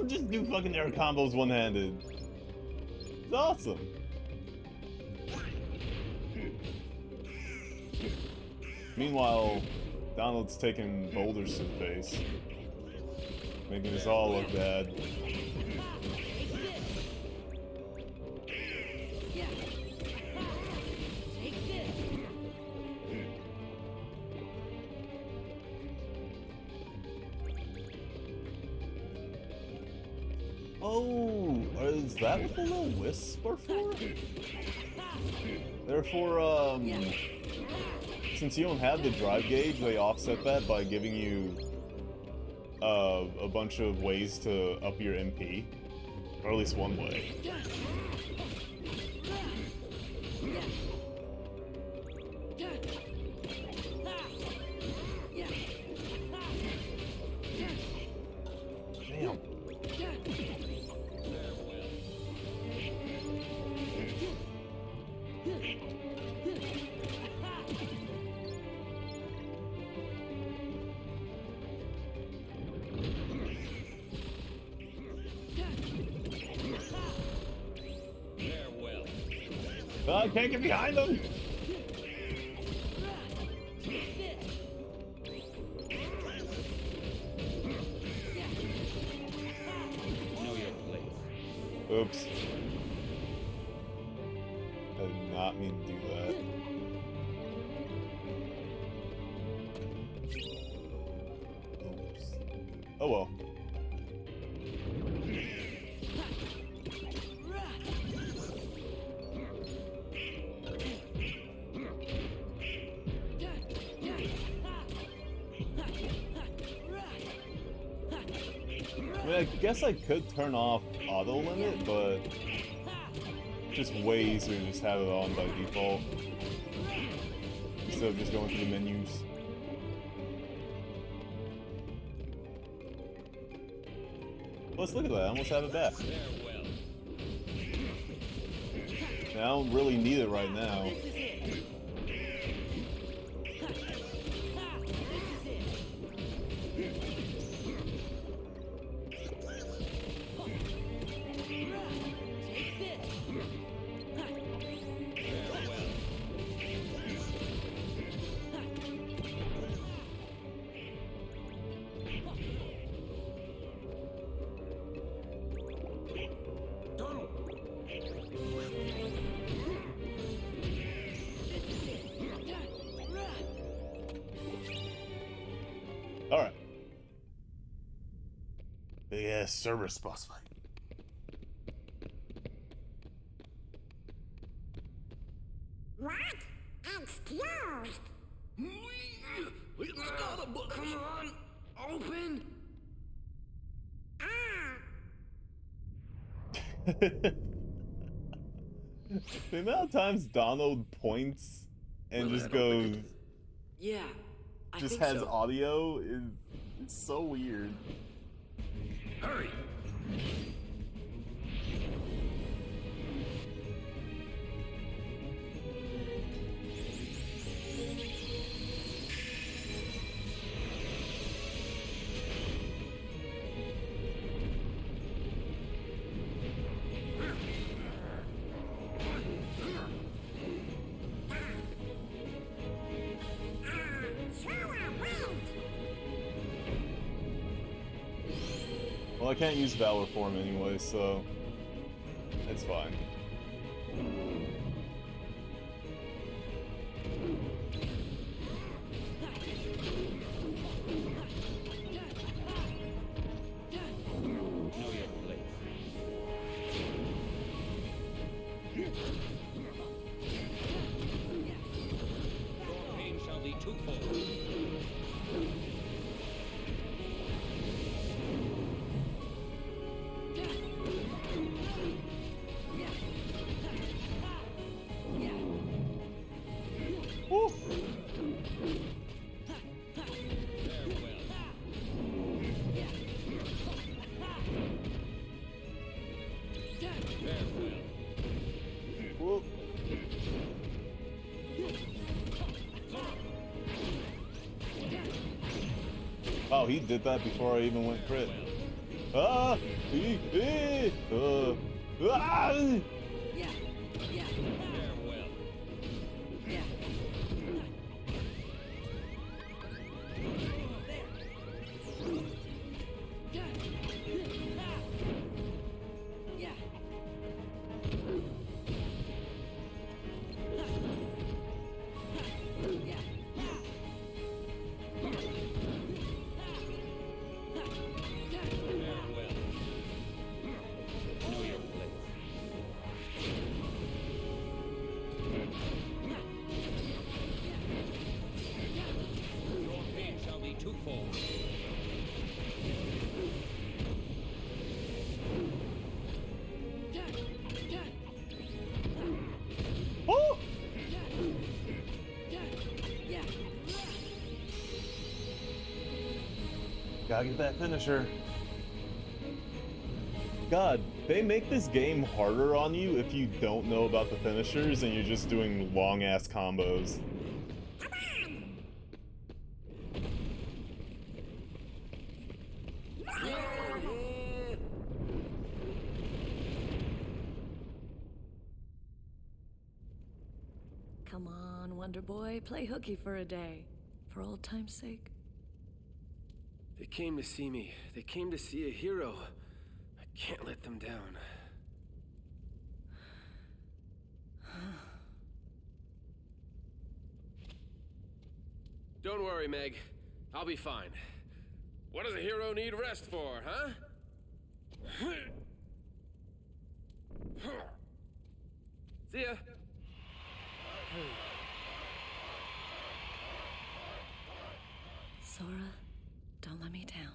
[SPEAKER 1] Just do fucking air combos one-handed. It's awesome. Meanwhile, Donald's taking boulders to the face, making us all look bad. Oh, is that what the little wisps are for? They're for, since you don't have the drive gauge, they offset that by giving you a bunch of ways to up your MP. Or at least one way. Damn. I can't get behind them! Oops. I did not mean to do that. Oops. Oh well. I mean, I guess I could turn off auto limit, but it's just way easier to just have it on by default instead of just going through the menus. Let's look at that. I almost have it back. I don't really need it right now. Alright. Big ass Cerberus boss fight.
[SPEAKER 5] What? Excuse?
[SPEAKER 6] It's got a book. Come on, open.
[SPEAKER 1] The amount of times Donald points and just goes,
[SPEAKER 4] yeah, I
[SPEAKER 1] just
[SPEAKER 4] think
[SPEAKER 1] has
[SPEAKER 4] so.
[SPEAKER 1] audio is so weird.
[SPEAKER 6] Hurry.
[SPEAKER 1] Well, I can't use Valor form anyway, so it's fine. Oh, he did that before I even went crit. Ah! Ah!
[SPEAKER 18] Your pain shall be twofold.
[SPEAKER 1] Woo! Gotta get that finisher. God, they make this game harder on you if you don't know about the finishers and you're just doing long-ass combos.
[SPEAKER 16] Come on, Wonder Boy, play hooky for a day. For old time's sake.
[SPEAKER 12] They came to see me. They came to see a hero. I can't let them down. Don't worry, Meg. I'll be fine. What does a hero need rest for, huh? See ya.
[SPEAKER 16] Sora, don't let me down.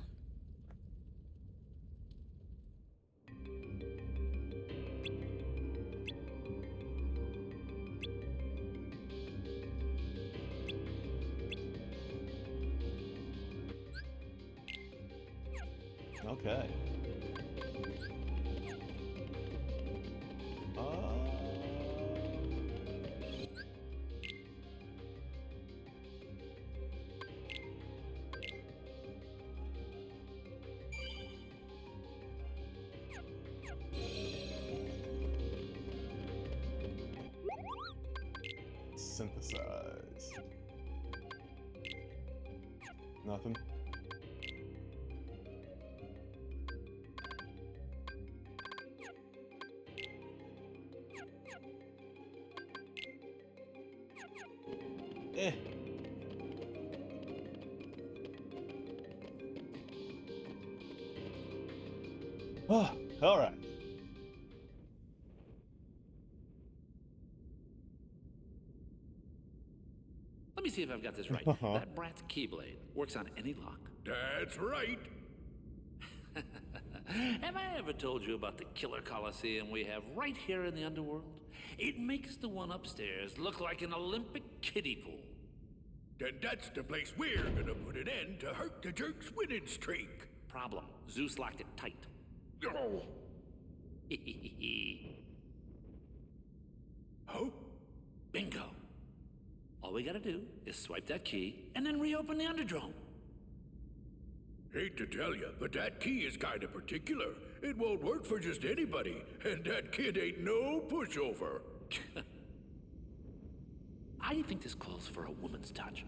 [SPEAKER 1] Okay. Synthesize. Nothing. Eh. Oh, all right.
[SPEAKER 18] Let me see if I've got this right. That brat's Keyblade works on any lock.
[SPEAKER 7] That's right.
[SPEAKER 18] Have I ever told you about the killer coliseum we have right here in the underworld? It makes the one upstairs look like an Olympic kiddie pool.
[SPEAKER 7] Then that's the place we're gonna put an end to Hurt the Jerk's winning streak.
[SPEAKER 18] Problem. Zeus locked it tight.
[SPEAKER 7] Oh. Oh?
[SPEAKER 18] Bingo. All we gotta do is swipe that key and then reopen the Underdrome.
[SPEAKER 7] Hate to tell you, but that key is kinda particular. It won't work for just anybody, and that kid ain't no pushover.
[SPEAKER 18] I think this calls for a woman's touch.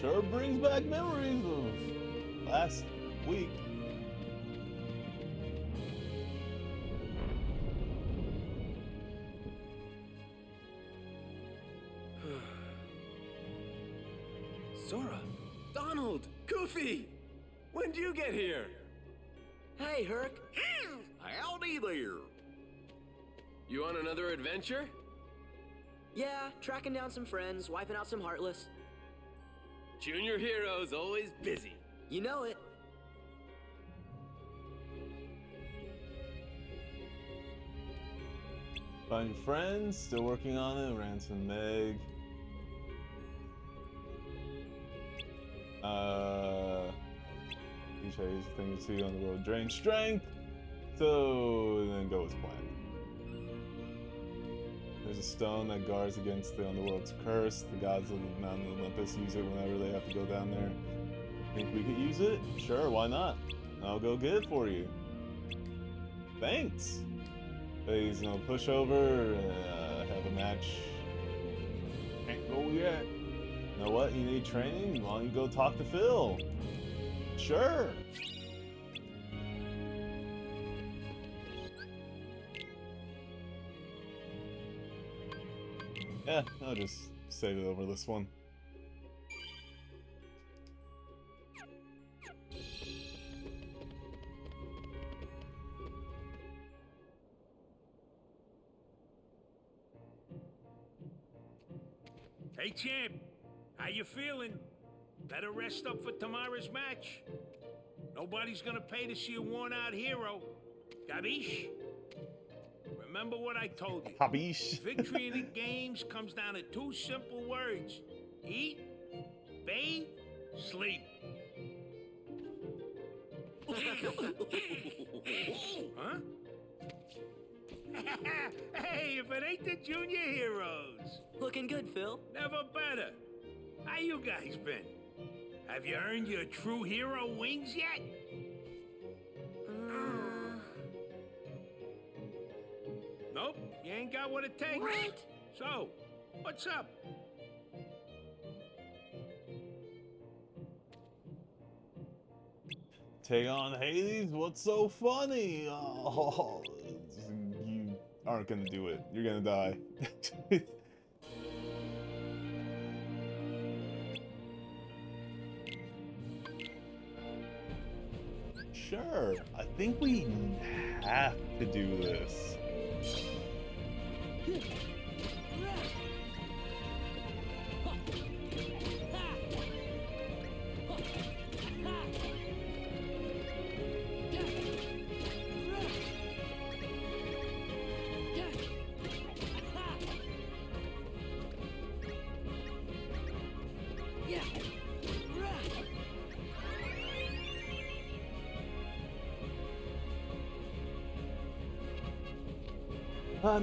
[SPEAKER 1] Sure brings back memories of last week.
[SPEAKER 12] Sora! Donald! Goofy! When'd you get here?
[SPEAKER 4] Hey, Herc.
[SPEAKER 6] Howdy there.
[SPEAKER 12] You on another adventure?
[SPEAKER 4] Yeah, tracking down some friends, wiping out some Heartless.
[SPEAKER 12] Junior hero's always busy.
[SPEAKER 4] You know it.
[SPEAKER 1] Find your friends, still working on it. Ransom Meg. Each has a thing to see on the road. Drain strength. So then go as planned. There's a stone that guards against the underworld's curse. The gods of the mountain Olympus use it whenever they have to go down there. Think we could use it? Sure, why not? I'll go get it for you. Thanks. He's gonna push over, have a match. Can't go yet. You know what? You need training? Why don't you go talk to Phil? Sure. Yeah, I'll just save it over this one.
[SPEAKER 17] Hey, champ. How you feeling? Better rest up for tomorrow's match. Nobody's gonna pay to see a worn-out hero. Gabish? Remember what I told you.
[SPEAKER 1] Gabish.
[SPEAKER 17] Victory in the games comes down to two simple words. Eat, bathe, sleep. Huh? Hey, if it ain't the junior heroes.
[SPEAKER 4] Looking good, Phil.
[SPEAKER 17] Never better. How you guys been? Have you earned your true hero wings yet? Nope, you ain't got what it takes.
[SPEAKER 4] What?
[SPEAKER 17] So, what's up?
[SPEAKER 1] Take on Hades? What's so funny? Oh, you aren't gonna do it. You're gonna die. Sure, I think we have to do this.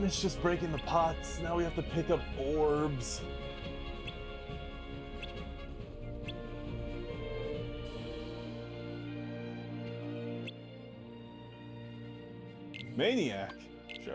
[SPEAKER 1] It's just breaking the pots. Now we have to pick up orbs. Maniac. Sure.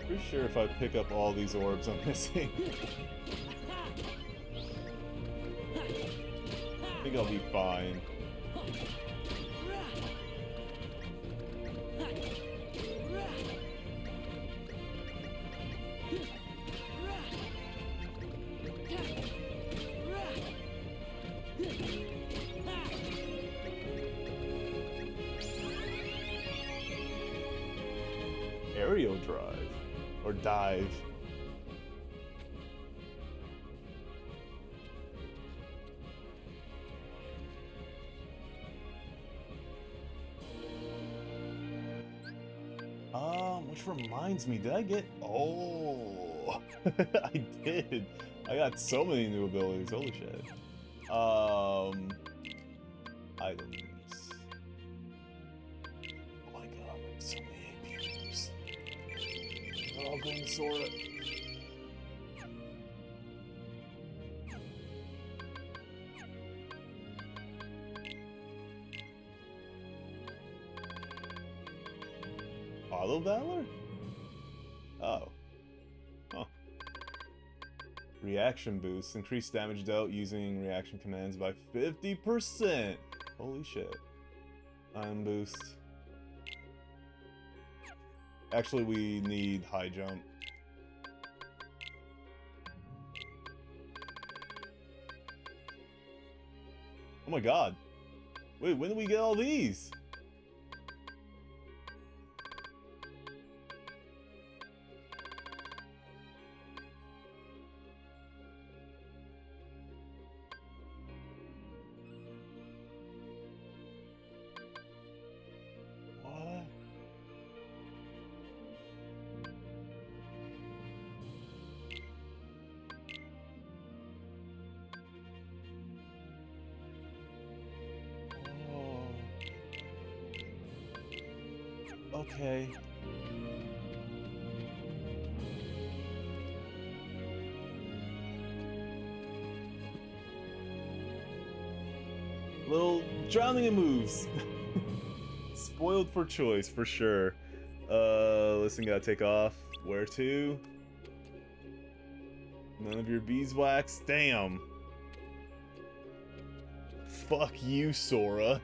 [SPEAKER 1] Pretty sure if I pick up all these orbs I'm missing, I think I'll be fine. Aerial drive or dive. Which reminds me, did I get... Oh, I did. I got so many new abilities, holy shit. Items. Oh my god, so many APs. Oh, going to Sora. Auto Valor? Oh. Huh. Reaction boost. Increase damage dealt using reaction commands by 50%. Holy shit. Iron boost. Actually, we need high jump. Oh my god. Wait, when did we get all these? Okay. Little drowning in moves. Spoiled for choice, for sure. Listen, gotta take off. Where to? None of your beeswax? Damn. Fuck you, Sora.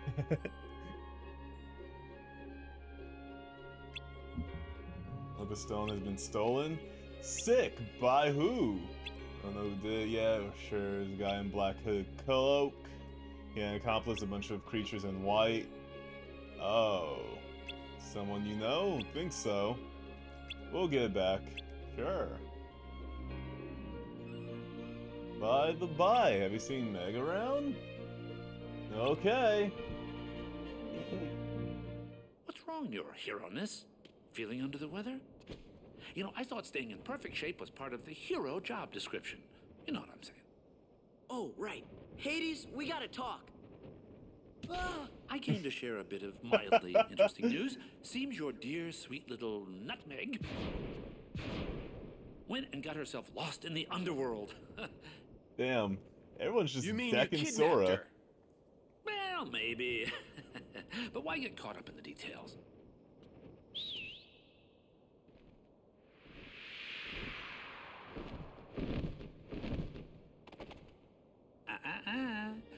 [SPEAKER 1] Olympus Stone has been stolen? Sick! By who? I don't know who did it yet. Sure, there's a guy in black hooded cloak. He and an accomplice, a bunch of creatures in white. Oh. Someone you know? Think so. We'll get it back. Sure. By the by, have you seen Meg around? Okay.
[SPEAKER 18] What's wrong, your hero-ness? Feeling under the weather? You know, I thought staying in perfect shape was part of the hero job description. You know what I'm saying.
[SPEAKER 4] Oh, right. Hades, we gotta talk.
[SPEAKER 18] I came to share a bit of mildly interesting news. Seems your dear, sweet little nutmeg went and got herself lost in the underworld.
[SPEAKER 1] Damn. Everyone's just
[SPEAKER 18] You mean
[SPEAKER 1] decking
[SPEAKER 18] you kidnapped
[SPEAKER 1] Sora.
[SPEAKER 18] her? Well, maybe. But why get caught up in the details?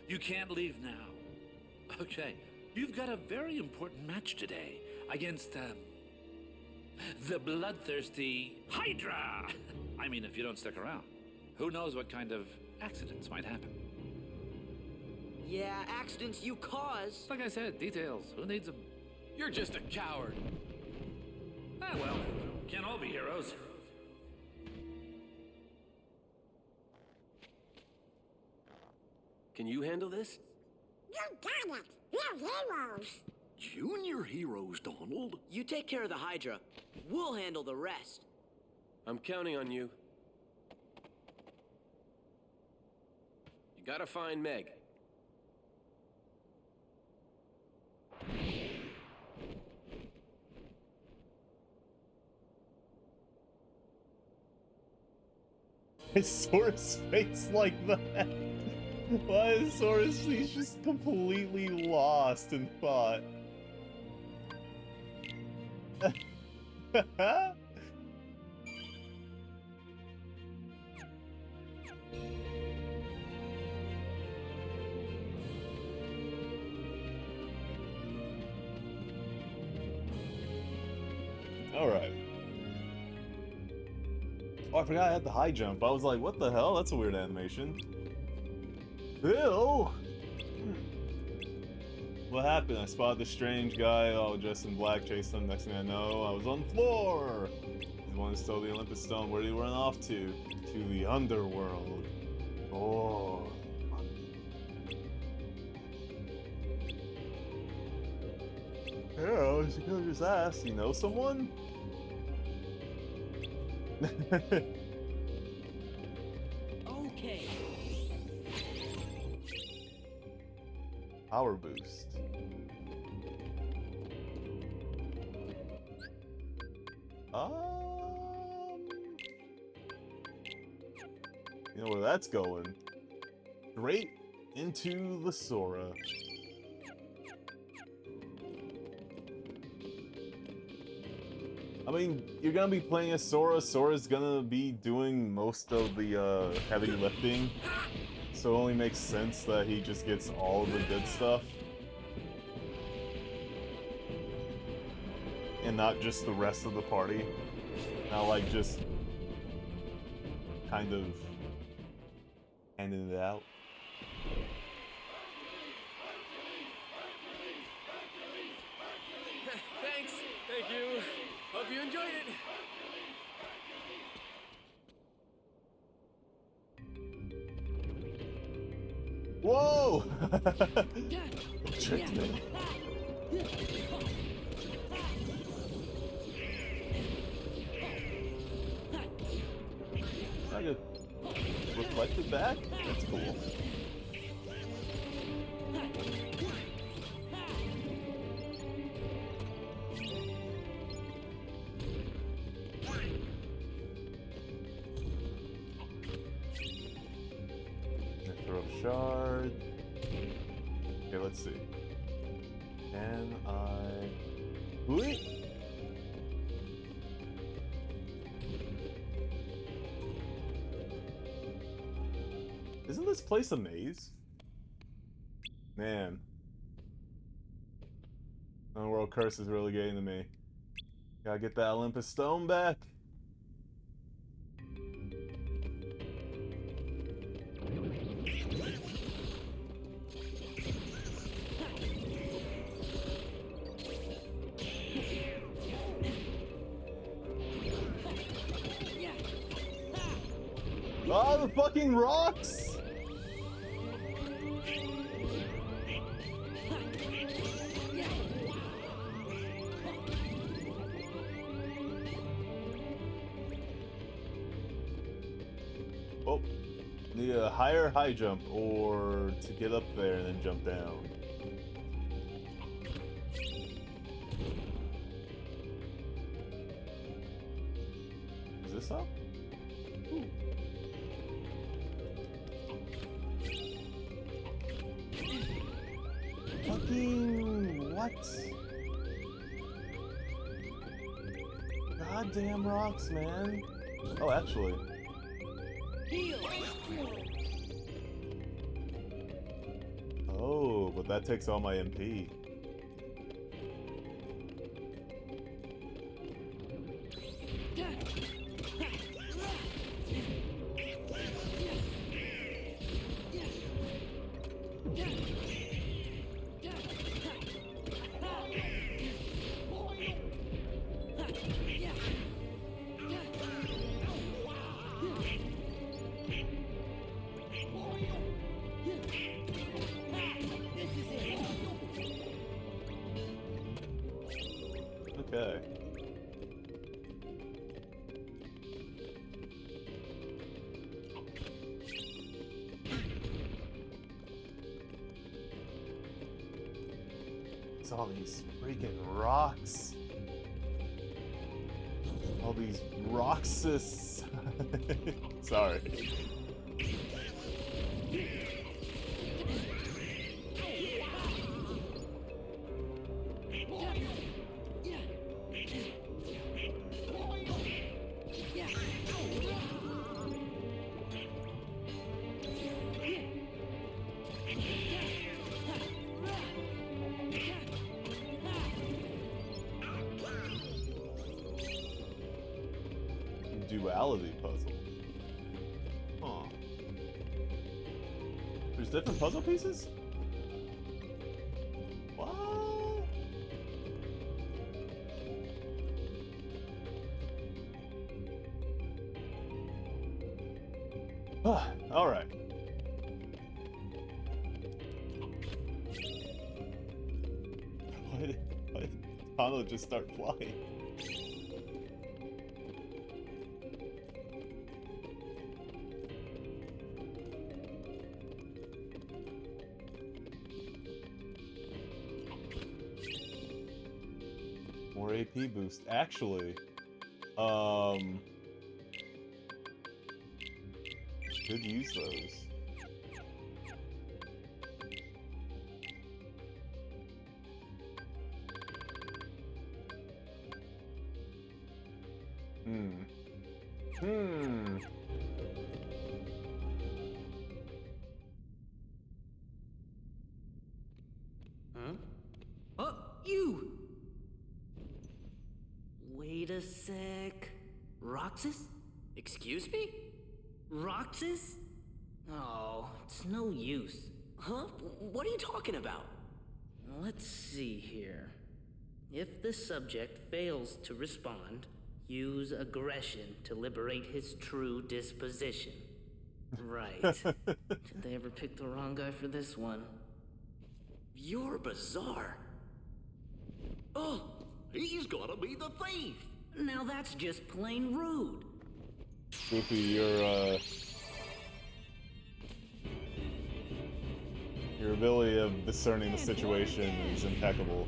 [SPEAKER 18] You can't leave now. Okay, you've got a very important match today against, the bloodthirsty Hydra! I mean, if you don't stick around, who knows what kind of accidents might happen.
[SPEAKER 4] Yeah, accidents you cause.
[SPEAKER 18] Like I said, details. Who needs them? You're just a coward. Ah, well, can't all be heroes.
[SPEAKER 20] Can you handle this?
[SPEAKER 5] You got it! We're heroes!
[SPEAKER 6] Junior heroes, Donald.
[SPEAKER 4] You take care of the Hydra. We'll handle the rest.
[SPEAKER 20] I'm counting on you. You gotta find Meg.
[SPEAKER 1] Is Sora's face like that? Why is Sora's face just completely lost in thought? Alright. Oh, I forgot I had the high jump. I was like, what the hell? That's a weird animation. Ew! What happened? I spotted this strange guy all dressed in black, chased him. Next thing I know, I was on the floor! He's the one who stole the Olympus Stone. Where did he run off to? To the underworld. Oh. Yeah, he could his ass. You know someone?
[SPEAKER 4] Okay.
[SPEAKER 1] Power boost. You know where that's going? Straight into the Sora. I mean, you're gonna be playing as Sora. Sora's gonna be doing most of the heavy lifting. So it only makes sense that he just gets all of the good stuff. And not just the rest of the party. Not like just kind of handing it out.
[SPEAKER 20] Thanks. Thank you. Hope you enjoyed it.
[SPEAKER 1] Whoa! Tricked me. I get reflected back? That's cool. shard. Okay, let's see. Can I... Wait. Isn't this place a maze? Man. Underworld Curse is really getting to me. Gotta get that Olympus Stone back. Oh, the fucking rocks! Oh, need a higher high jump or to get up there and then jump down. Is this up? Ooh. Fucking what? Goddamn rocks, man. Oh, actually. Oh, but that takes all my MP. Okay. It's all these freaking rocks. All these roxus. Sorry. Duality puzzle. Huh. There's different puzzle pieces? What? Alright. Why did Tano just start flying? More AP boost. Actually, could use those.
[SPEAKER 4] Huh? Oh, you! Wait a sec. Roxas? Excuse me? Roxas? Oh, it's no use. Huh? What are you talking about? Let's see here. If the subject fails to respond, use aggression to liberate his true disposition. Right. Did they ever pick the wrong guy for this one? You're bizarre.
[SPEAKER 6] Oh, he's gotta be the thief.
[SPEAKER 4] Now that's just plain rude.
[SPEAKER 1] Goofy, your ability of discerning the situation is impeccable.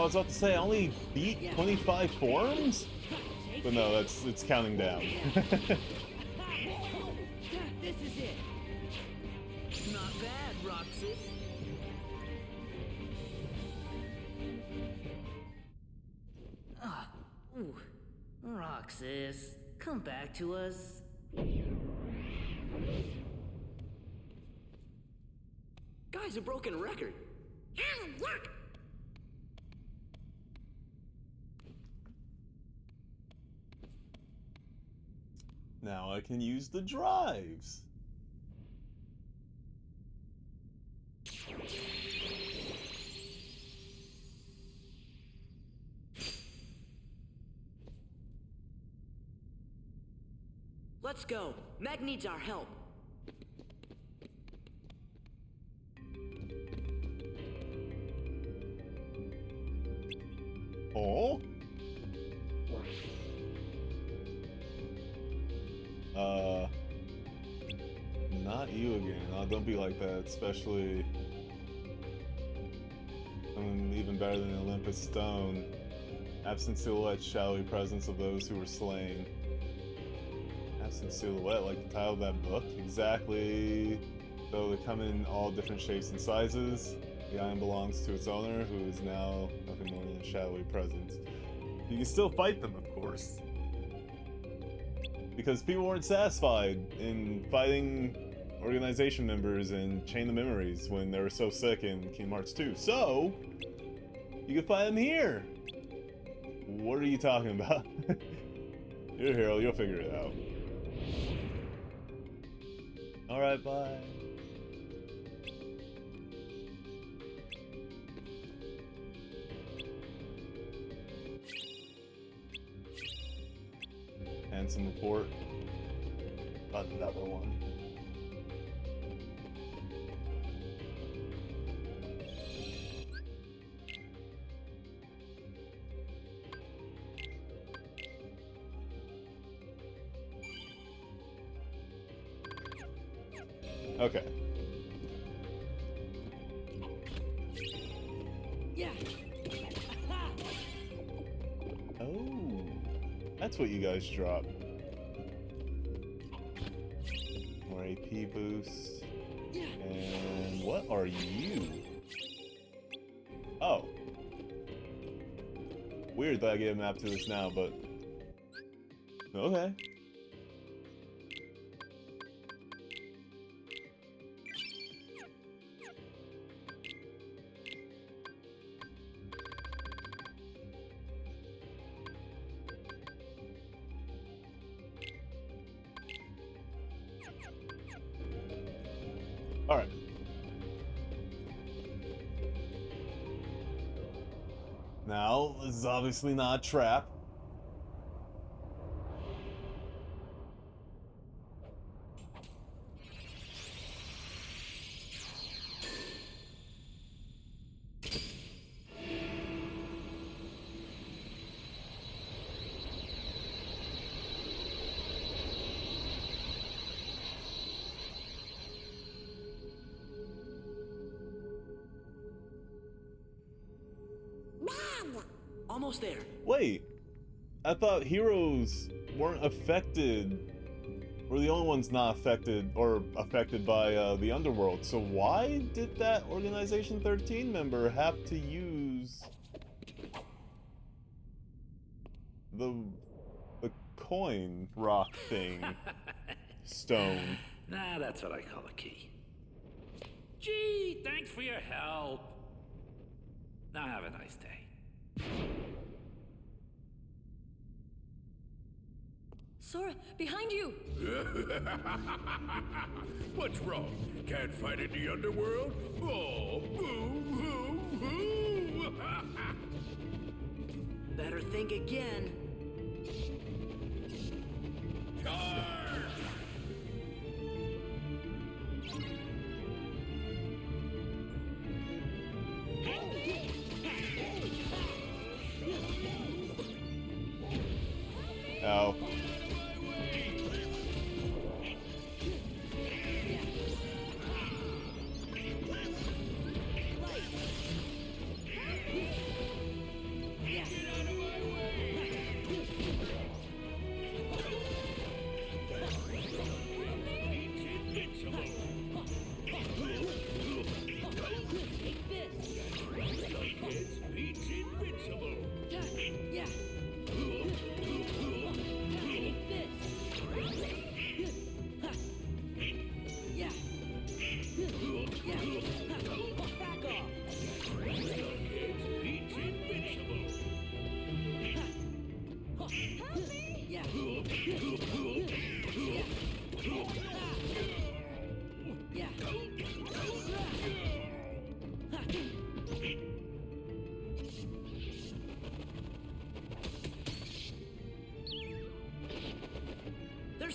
[SPEAKER 1] was about to say I only beat 25 forms? But no, it's counting down.
[SPEAKER 4] This is it. Not bad, Roxas. Ooh. Roxas, come back to us.
[SPEAKER 21] Guy's a broken record.
[SPEAKER 5] Yuck!
[SPEAKER 1] Now I can use the drives.
[SPEAKER 4] Let's go. Meg needs our help.
[SPEAKER 1] Oh? Not you again. Oh, don't be like that, especially... I'm even better than Olympus Stone. Absent silhouette, shadowy presence of those who were slain. Absent silhouette, like the title of that book? Exactly. Though they come in all different shapes and sizes, the item belongs to its owner, who is now nothing more than a shadowy presence. You can still fight them, of course. Because people weren't satisfied in fighting organization members and Chain of Memories when they were so sick in Kingdom Hearts 2. So, you can fight them here! What are you talking about? You're a hero, you'll figure it out. Alright, bye. Handsome report. Not another one. Okay.
[SPEAKER 4] Yeah.
[SPEAKER 1] Oh, that's what you guys drop. More AP boost. And what are you? Oh. Weird that I get a map to this now, but okay. Alright. Now, this is obviously not a trap.
[SPEAKER 4] Almost there.
[SPEAKER 1] Wait, I thought heroes weren't affected, or the only ones not affected, or affected by the underworld. So why did that Organization 13 member have to use the coin rock thing? Stone.
[SPEAKER 18] Nah, that's what I call a key. Gee, thanks for your help. Now have a nice day.
[SPEAKER 16] Sora, behind you!
[SPEAKER 7] What's wrong? Can't fight in the underworld? Oh, boo, boo, boo!
[SPEAKER 4] Better think again.
[SPEAKER 1] Ow.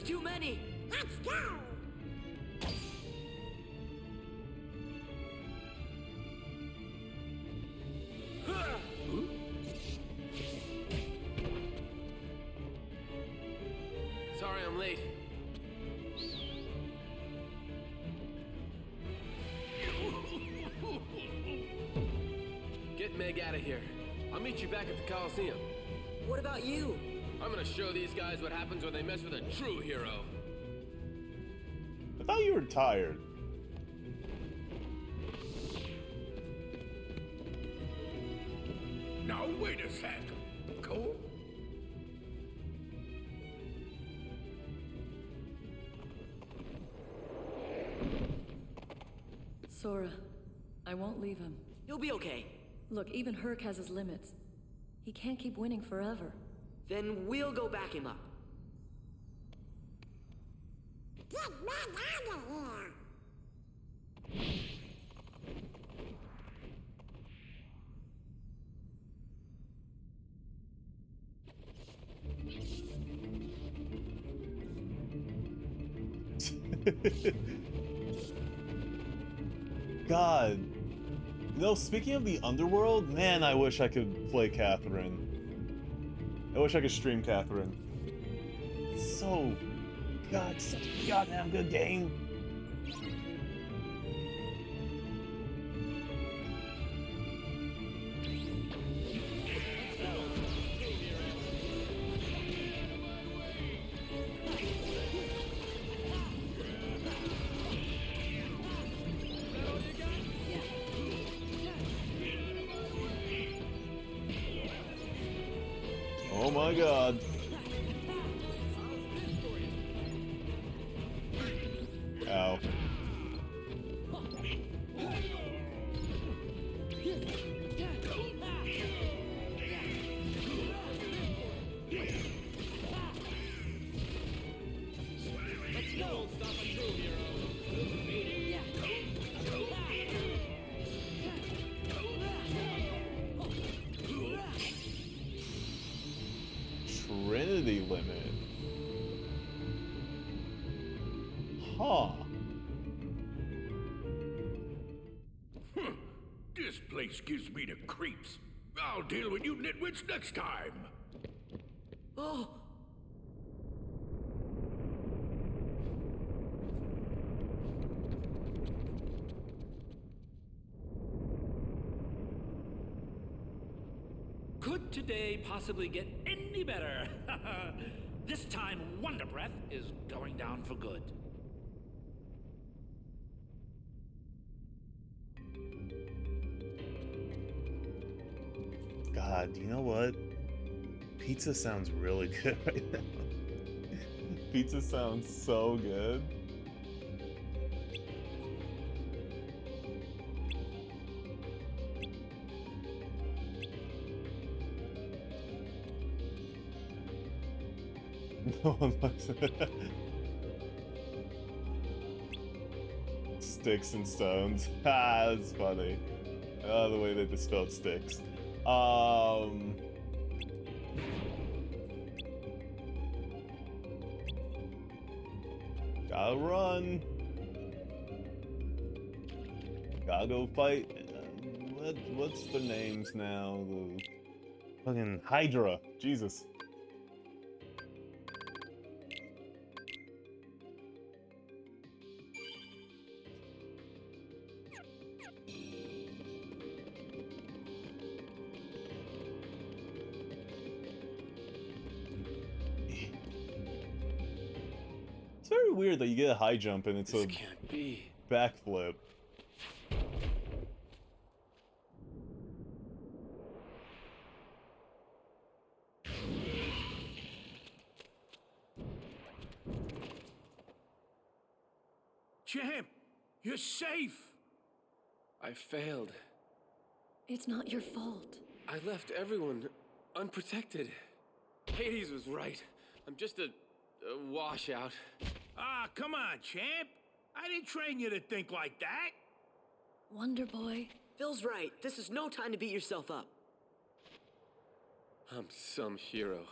[SPEAKER 4] There's too many.
[SPEAKER 5] Let's go!
[SPEAKER 20] Sorry I'm late. Get Meg out of here. I'll meet you back at the Coliseum.
[SPEAKER 4] What about you?
[SPEAKER 20] I'm gonna show these guys what happens when they mess with a true hero.
[SPEAKER 1] I thought you were tired.
[SPEAKER 7] Now, wait a sec. Cole?
[SPEAKER 16] Sora, I won't leave him.
[SPEAKER 4] He'll be okay.
[SPEAKER 16] Look, even Herc has his limits. He can't keep winning forever.
[SPEAKER 4] Then we'll go back him up.
[SPEAKER 5] Get Meg out of here!
[SPEAKER 1] God. You know, speaking of the underworld, man, I wish I could play Catherine. I wish I could stream Catherine. So, God, such a goddamn good game. Oh my God. Ow.
[SPEAKER 2] Let's go! Stop a true hero.
[SPEAKER 1] Trinity limit. Huh.
[SPEAKER 7] This place gives me the creeps. I'll deal with you nitwits next time.
[SPEAKER 4] Oh!
[SPEAKER 18] Could today possibly get any better? This time, Wonder Breath is going down for good.
[SPEAKER 1] God, you know what? Pizza sounds really good right now. Pizza sounds so good. No one likes it. Sticks and stones. Ah, that's funny. The way they spelled sticks. Gotta run. Gotta go fight. What's their names now? The fucking Hydra. Jesus. It's very weird that you get a high jump and it's a backflip.
[SPEAKER 17] Champ, you're safe.
[SPEAKER 20] I failed.
[SPEAKER 16] It's not your fault.
[SPEAKER 20] I left everyone unprotected. Hades was right. I'm just a washout.
[SPEAKER 17] Ah, come on, champ. I didn't train you to think like that.
[SPEAKER 16] Wonder Boy.
[SPEAKER 4] Phil's right. This is no time to beat yourself up.
[SPEAKER 20] I'm some hero.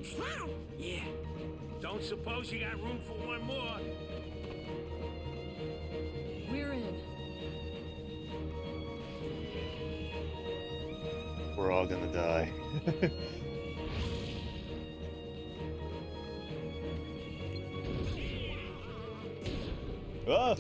[SPEAKER 5] Let's go.
[SPEAKER 17] Yeah. Don't suppose you got room for one more?
[SPEAKER 16] We're in.
[SPEAKER 1] We're all gonna die. Ah!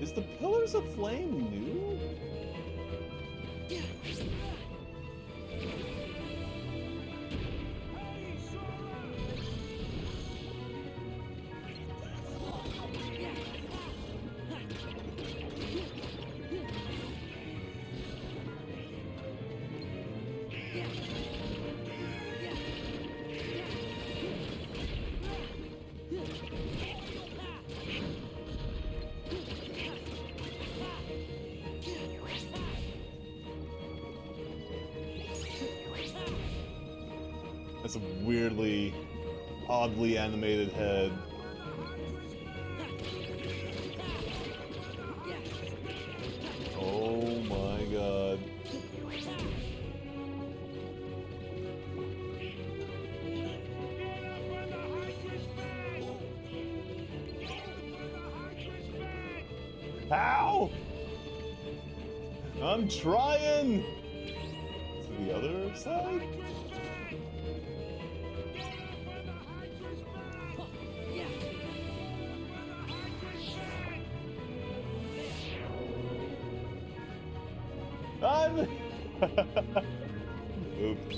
[SPEAKER 1] Is the Pillars of Flame new? That's a weirdly, oddly animated head. Oh my god. How? I'm trying! To the other side? I'm... Oops.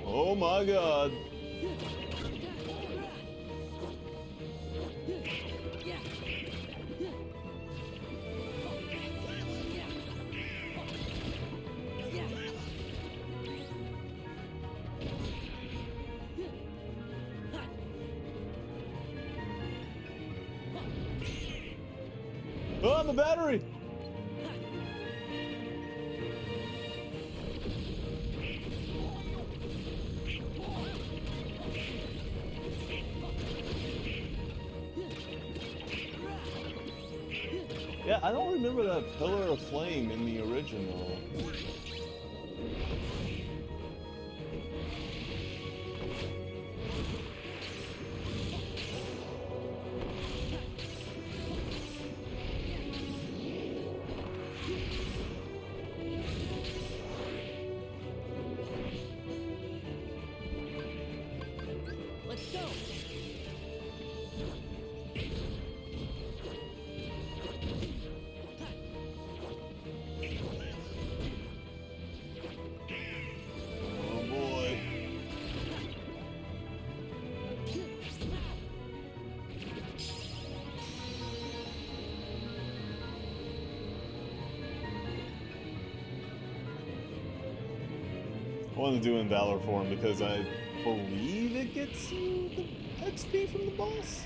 [SPEAKER 1] Oh my god. Oh, the battery! Yeah, I don't remember that Pillar of Flame in the original.
[SPEAKER 14] Let's go.
[SPEAKER 1] Oh boy. I want to do in Valor form because I believe it gets you the XP from the boss.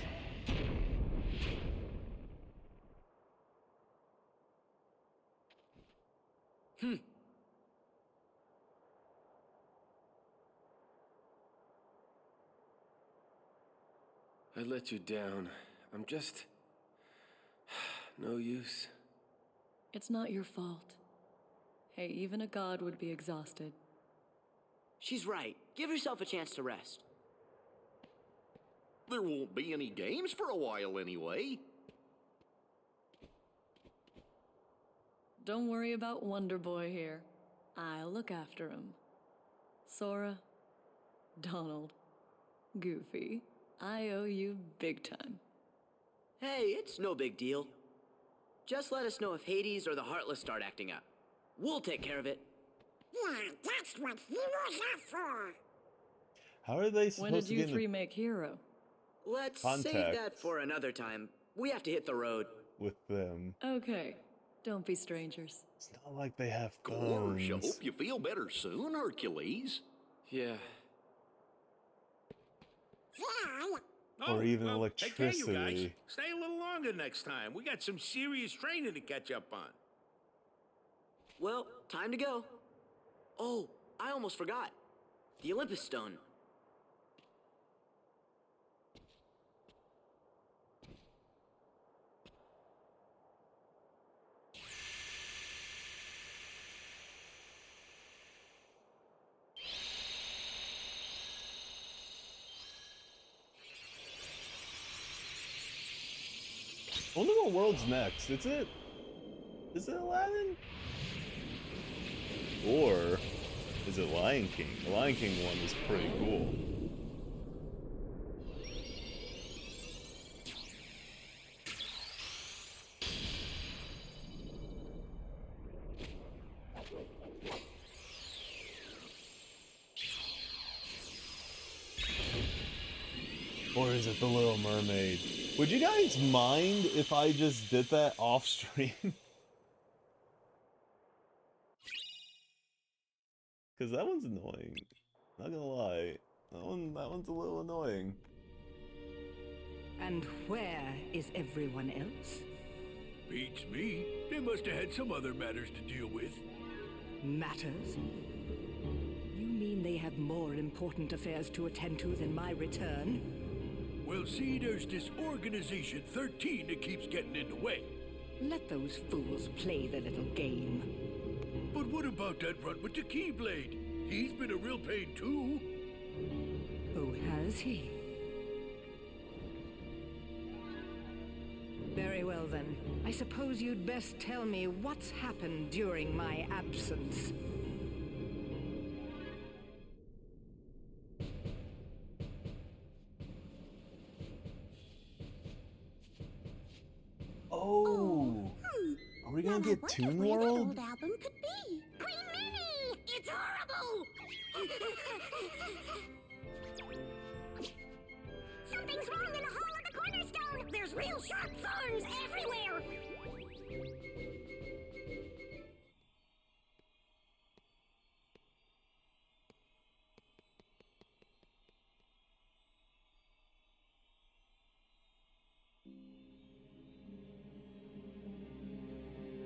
[SPEAKER 20] I let you down. I'm just... no use.
[SPEAKER 16] It's not your fault. Hey, even a god would be exhausted.
[SPEAKER 4] She's right. Give yourself a chance to rest.
[SPEAKER 6] There won't be any games for a while anyway.
[SPEAKER 16] don't worry about Wonder Boy here. I'll look after him. Sora, Donald, Goofy, I owe you big time.
[SPEAKER 21] Hey, it's no big deal. Just let us know if Hades or the Heartless start acting up. We'll take care of it.
[SPEAKER 5] Yeah, that's what heroes are for.
[SPEAKER 1] How are they supposed
[SPEAKER 16] When did
[SPEAKER 1] to
[SPEAKER 16] you
[SPEAKER 1] get
[SPEAKER 16] three make Hero?
[SPEAKER 21] Let's
[SPEAKER 1] Contact.
[SPEAKER 21] save that for another time. We have to hit the road.
[SPEAKER 1] with them?
[SPEAKER 16] Okay, don't be strangers.
[SPEAKER 1] It's not like they have
[SPEAKER 6] Gosh, I
[SPEAKER 1] phones.
[SPEAKER 6] hope you feel better soon, Hercules.
[SPEAKER 20] Yeah.
[SPEAKER 1] Or even
[SPEAKER 17] Take care, you guys.
[SPEAKER 1] electricity.
[SPEAKER 17] Stay a little longer next time. We got some serious training to catch up on.
[SPEAKER 21] Well, time to go. Oh, I almost forgot. The Olympus Stone.
[SPEAKER 1] I wonder what world's next. Is it Aladdin? Or is it Lion King? The Lion King one is pretty cool. Or is it The Little Mermaid? Would you guys mind if I just did that off stream? Because that one's annoying. Not gonna lie. That one's a little annoying.
[SPEAKER 8] And where is everyone else?
[SPEAKER 7] Beats me. They must have had some other matters to deal with.
[SPEAKER 8] Matters? You mean they have more important affairs to attend to than my return?
[SPEAKER 7] Well, see, there's this Organization 13 that keeps getting in the way.
[SPEAKER 8] Let those fools play their little game.
[SPEAKER 7] But what about that runt with the Keyblade? He's been a real pain, too.
[SPEAKER 8] Oh, has he? Very well, then. I suppose you'd best tell me what's happened during my absence.
[SPEAKER 1] Oh! Are we gonna get Toon World?
[SPEAKER 5] Old album could be. Queen Minnie! It's horrible! Something's wrong in the hall of the cornerstone! There's real sharp thorns everywhere!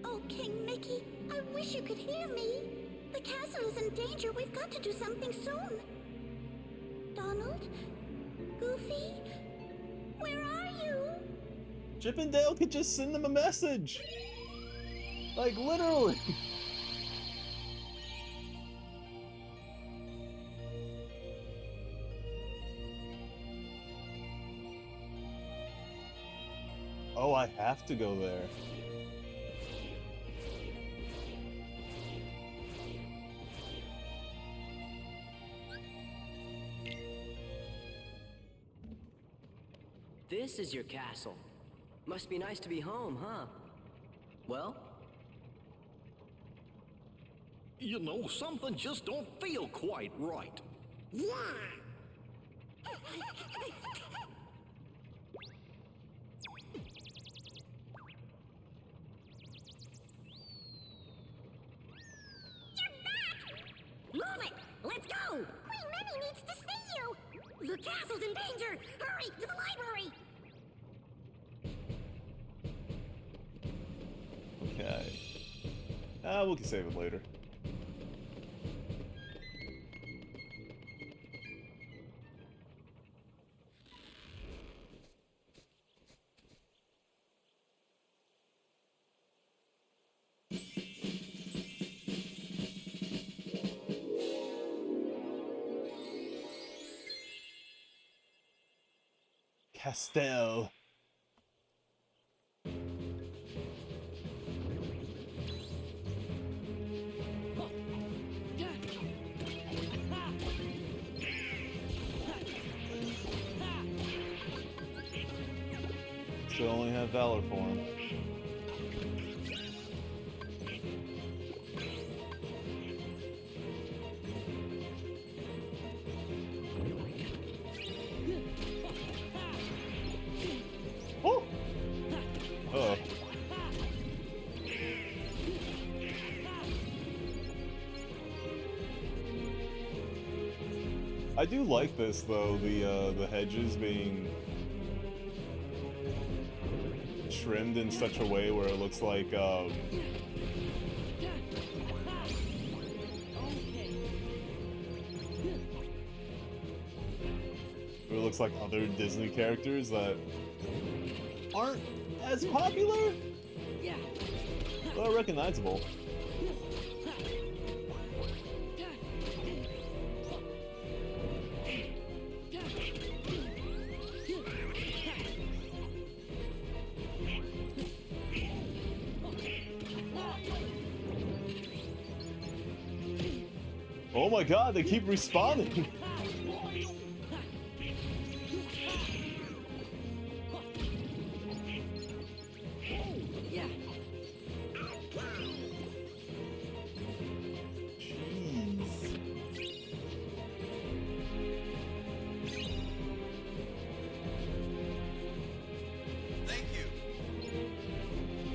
[SPEAKER 14] Oh, King Mickey, I wish you could hear me. The castle is in danger. We've got to do something soon. Donald? Goofy? Where are you?
[SPEAKER 1] Chip and Dale could just send them a message. Like, literally. Oh, I have to go there.
[SPEAKER 21] This is your castle. Must be nice to be home, huh? Well?
[SPEAKER 6] You know, something just don't feel quite right.
[SPEAKER 5] Yeah!
[SPEAKER 14] Move it! Let's go! Queen Minnie needs to see you! The castle's in danger! Hurry, to the library!
[SPEAKER 1] Okay. We can save it later. Still only have Valor form. Oh! Uh-oh. I do like this though, the hedges being trimmed in such a way where it looks like it looks like other Disney characters that aren't as popular, but are recognizable. Oh my god, they keep respawning!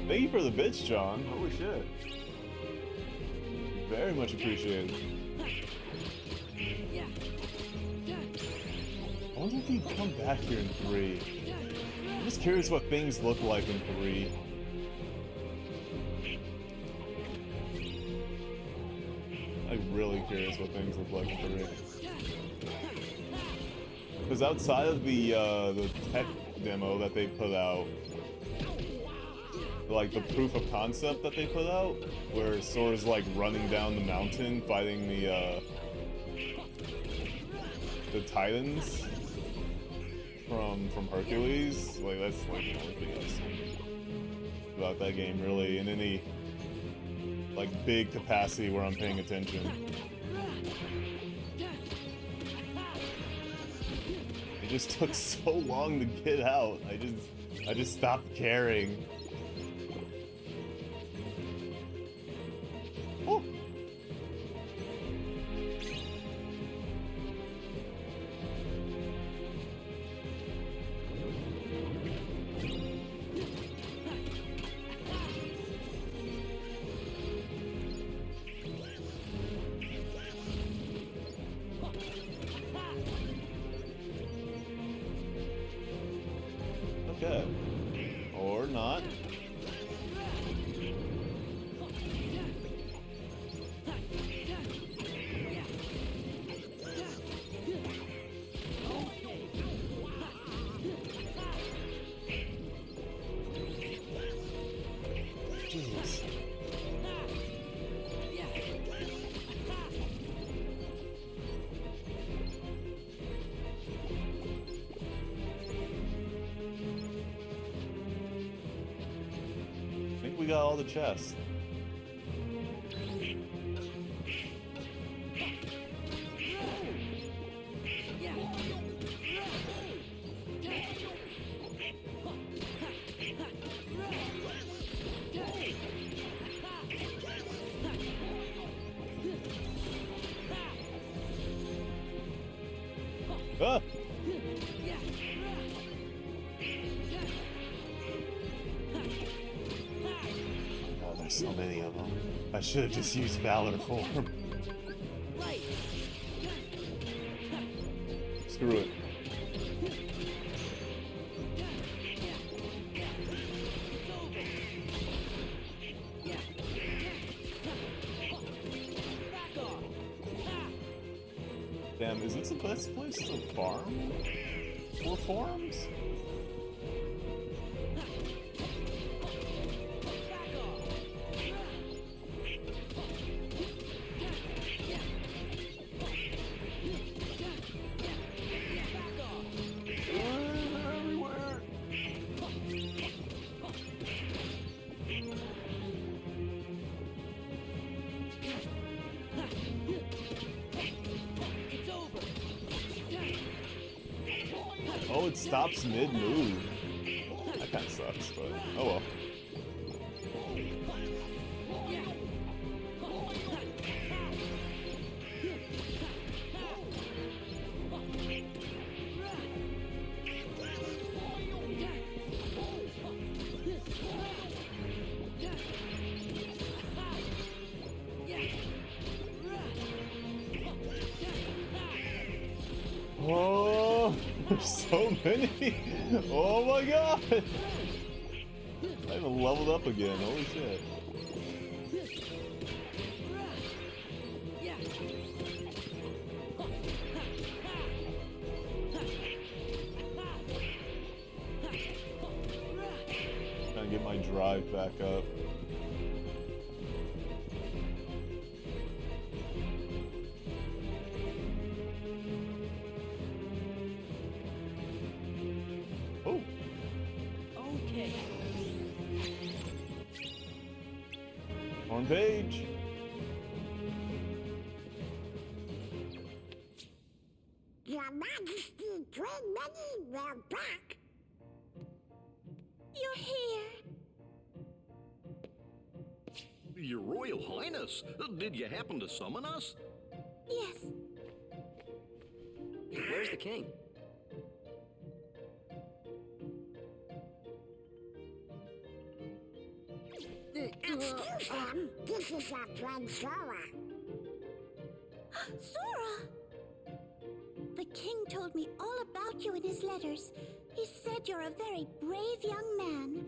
[SPEAKER 1] Thank you for the bits, John. Holy shit. Very much appreciated. I wonder if he'd come back here in 3. I'm just curious what things look like in 3. I'm really curious what things look like in 3. Because outside of the tech demo that they put out, like the proof of concept that they put out, where Sora's like running down the mountain fighting the Titans from Hercules, like that's like the only thing I've seen about that game really in any like big capacity where I'm paying attention. It just took so long to get out. I just stopped caring. Oh. Okay. Or not. Jeez. I think we got all the chests. Ah! Oh, there's so many of them. I should have just used Valor form. Screw it. Damn, is this the best place to farm for forms? Everywhere. Oh, it stops mid-move. That kind kind of sucks, but oh well. Oh, there's so many! Oh my god! I haven't leveled up again, holy shit. Trying to get my drive back up. Oh.
[SPEAKER 4] Okay.
[SPEAKER 1] On page.
[SPEAKER 5] Your Majesty, Queen Minnie, we're back.
[SPEAKER 14] You're here.
[SPEAKER 6] Your Royal Highness, did you happen to summon us?
[SPEAKER 14] Yes.
[SPEAKER 21] Where's the king?
[SPEAKER 5] Excuse him, this is our friend Sora.
[SPEAKER 14] Sora! The king told me all about you in his letters. He said you're a very brave young man.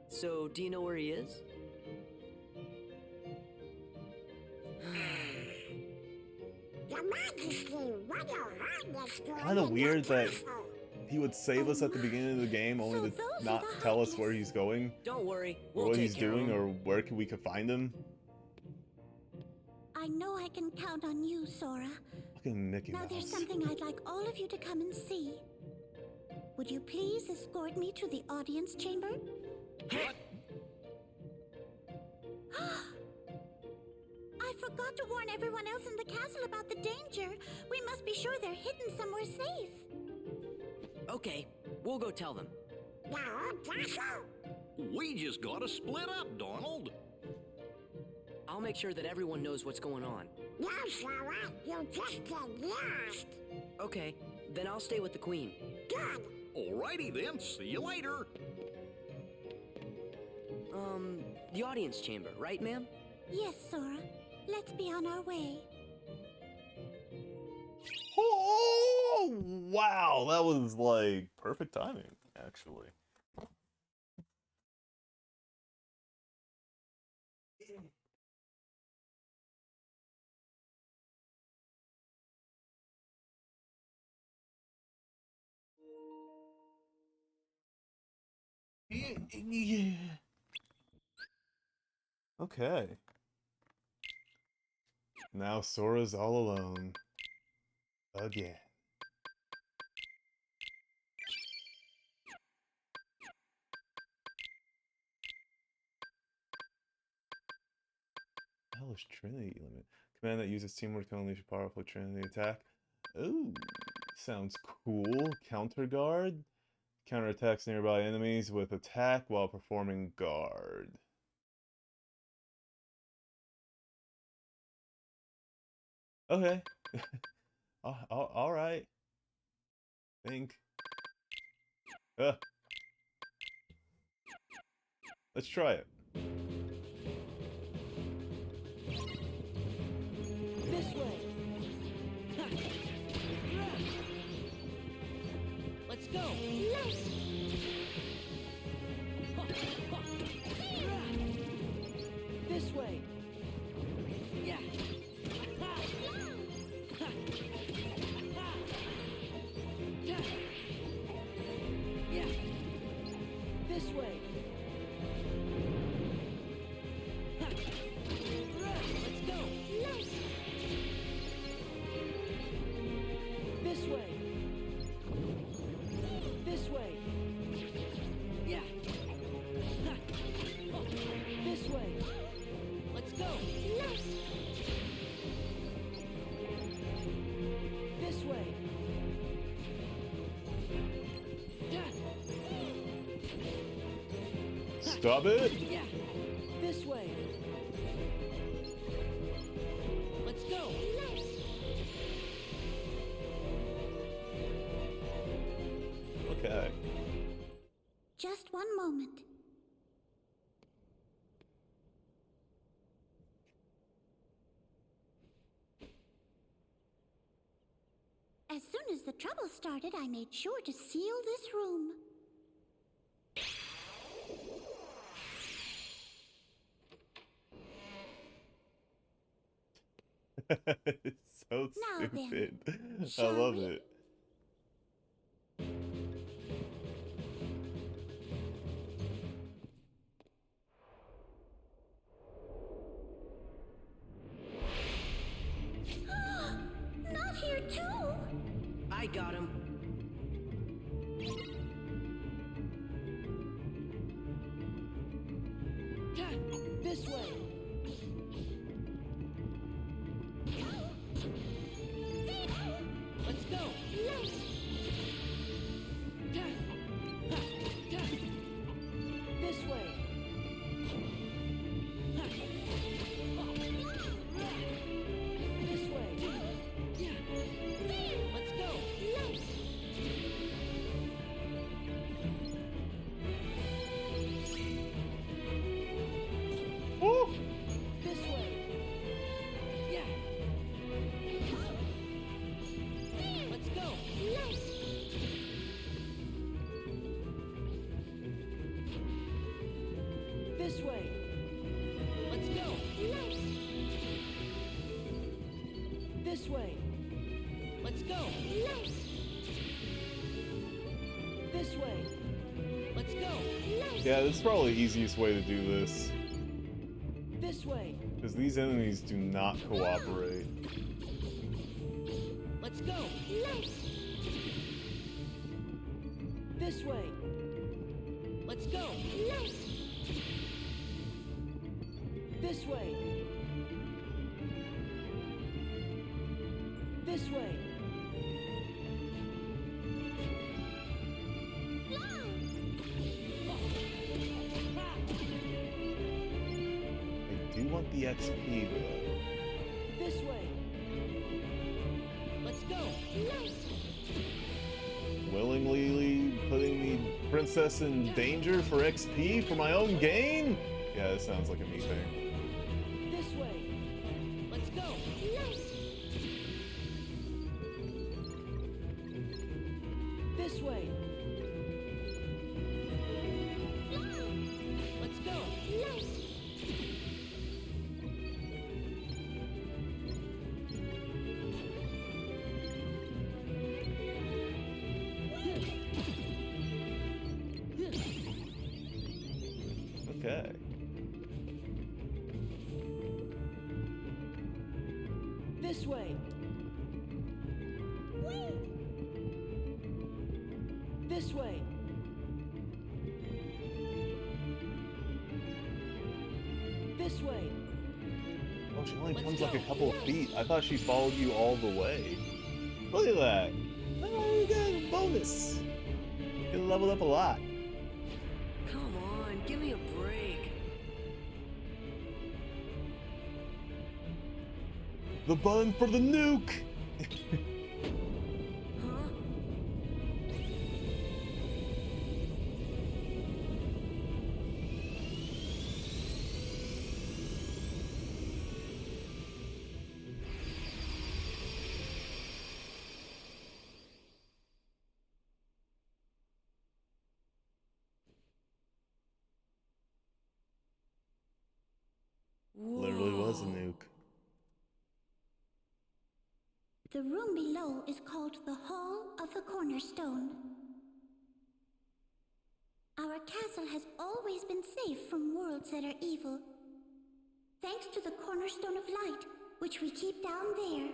[SPEAKER 21] So, do you know where he is?
[SPEAKER 5] Your Majesty, what a highness for
[SPEAKER 1] Kind of weird that he would save us at the beginning of the game, only to not tell us where he's going.
[SPEAKER 21] Don't worry,
[SPEAKER 1] Or
[SPEAKER 21] we'll
[SPEAKER 1] what
[SPEAKER 21] take
[SPEAKER 1] he's
[SPEAKER 21] care of
[SPEAKER 1] doing,
[SPEAKER 21] him.
[SPEAKER 1] or where we could find him.
[SPEAKER 14] I know I can count on you, Sora.
[SPEAKER 1] Fucking Mickey
[SPEAKER 14] Now
[SPEAKER 1] Mouse.
[SPEAKER 14] there's something I'd like all of you to come and see. Would you please escort me to the audience chamber? I forgot to warn everyone else in the castle about the danger. We must be sure they're hidden somewhere safe.
[SPEAKER 21] Okay, we'll go tell them.
[SPEAKER 5] The whole castle?
[SPEAKER 6] We just gotta split up, Donald.
[SPEAKER 21] I'll make sure that everyone knows what's going on.
[SPEAKER 5] No, Sora, you just get lost.
[SPEAKER 21] Okay, then I'll stay with the queen.
[SPEAKER 5] Good.
[SPEAKER 6] Alrighty then, see you later.
[SPEAKER 21] The audience chamber, right, ma'am?
[SPEAKER 14] Yes, Sora. Let's be on our way.
[SPEAKER 1] Oh, wow, that was like perfect timing, actually. Yeah. Okay. Now Sora's all alone. Again. What the hell is Trinity limit? Command that uses teamwork to unleash a powerful Trinity attack. Ooh, sounds cool. Counter guard. Counterattacks nearby enemies with attack while performing guard. Okay. All right. Think. Let's try it.
[SPEAKER 4] This way. Let's go. This way. Yeah. Yeah. This way. Let's go. This way. This way. Yeah. This way. Let's
[SPEAKER 1] Stop it!
[SPEAKER 4] Yeah. This way. Let's go.
[SPEAKER 1] Okay.
[SPEAKER 14] Just one moment. As soon as the trouble started, I made sure to seal this room.
[SPEAKER 1] It's so
[SPEAKER 14] Now then,
[SPEAKER 1] stupid. I
[SPEAKER 14] shall
[SPEAKER 1] love
[SPEAKER 14] we?
[SPEAKER 1] it.
[SPEAKER 14] Not here too.
[SPEAKER 4] I got him. This way. Let's go. This way. This way. Let's go.
[SPEAKER 1] Woo!
[SPEAKER 4] This way. Yeah. Let's go. This way. Let's go. This way. Let's go. This way. Let's go.
[SPEAKER 1] Yeah, this is probably the easiest way to do this.
[SPEAKER 4] This way.
[SPEAKER 1] Because these enemies do not cooperate.
[SPEAKER 4] Let's go. This way. Let's go. This way. This way.
[SPEAKER 1] I do want the XP though.
[SPEAKER 4] This way. Let's go.
[SPEAKER 1] Willingly putting the princess in danger for XP for my own gain? Yeah, this sounds like a me thing.
[SPEAKER 4] This way. Let's go. This way. Let's go.
[SPEAKER 1] Okay.
[SPEAKER 4] This way. This way. This way.
[SPEAKER 1] Oh, she only comes like a couple of feet. I thought she followed you all the way. Look at that. Oh, we got a bonus. It leveled up a lot.
[SPEAKER 4] Come on, give me a break.
[SPEAKER 1] The button for the nuke! Literally was a nuke.
[SPEAKER 14] The room below is called the Hall of the Cornerstone. Our castle has always been safe from worlds that are evil, thanks to the Cornerstone of Light, which we keep down there.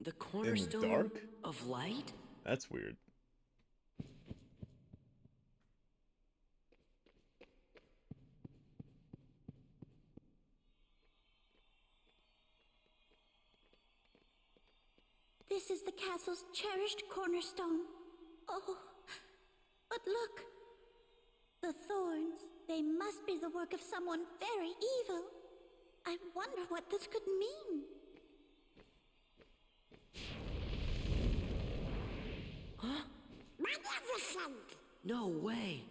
[SPEAKER 4] The Cornerstone
[SPEAKER 1] dark?
[SPEAKER 4] of Light?
[SPEAKER 1] That's weird.
[SPEAKER 14] This is the castle's cherished cornerstone. Oh, but look. The thorns, they must be the work of someone very evil. I wonder what this could mean.
[SPEAKER 21] Huh?
[SPEAKER 5] Magnificent!
[SPEAKER 21] No way.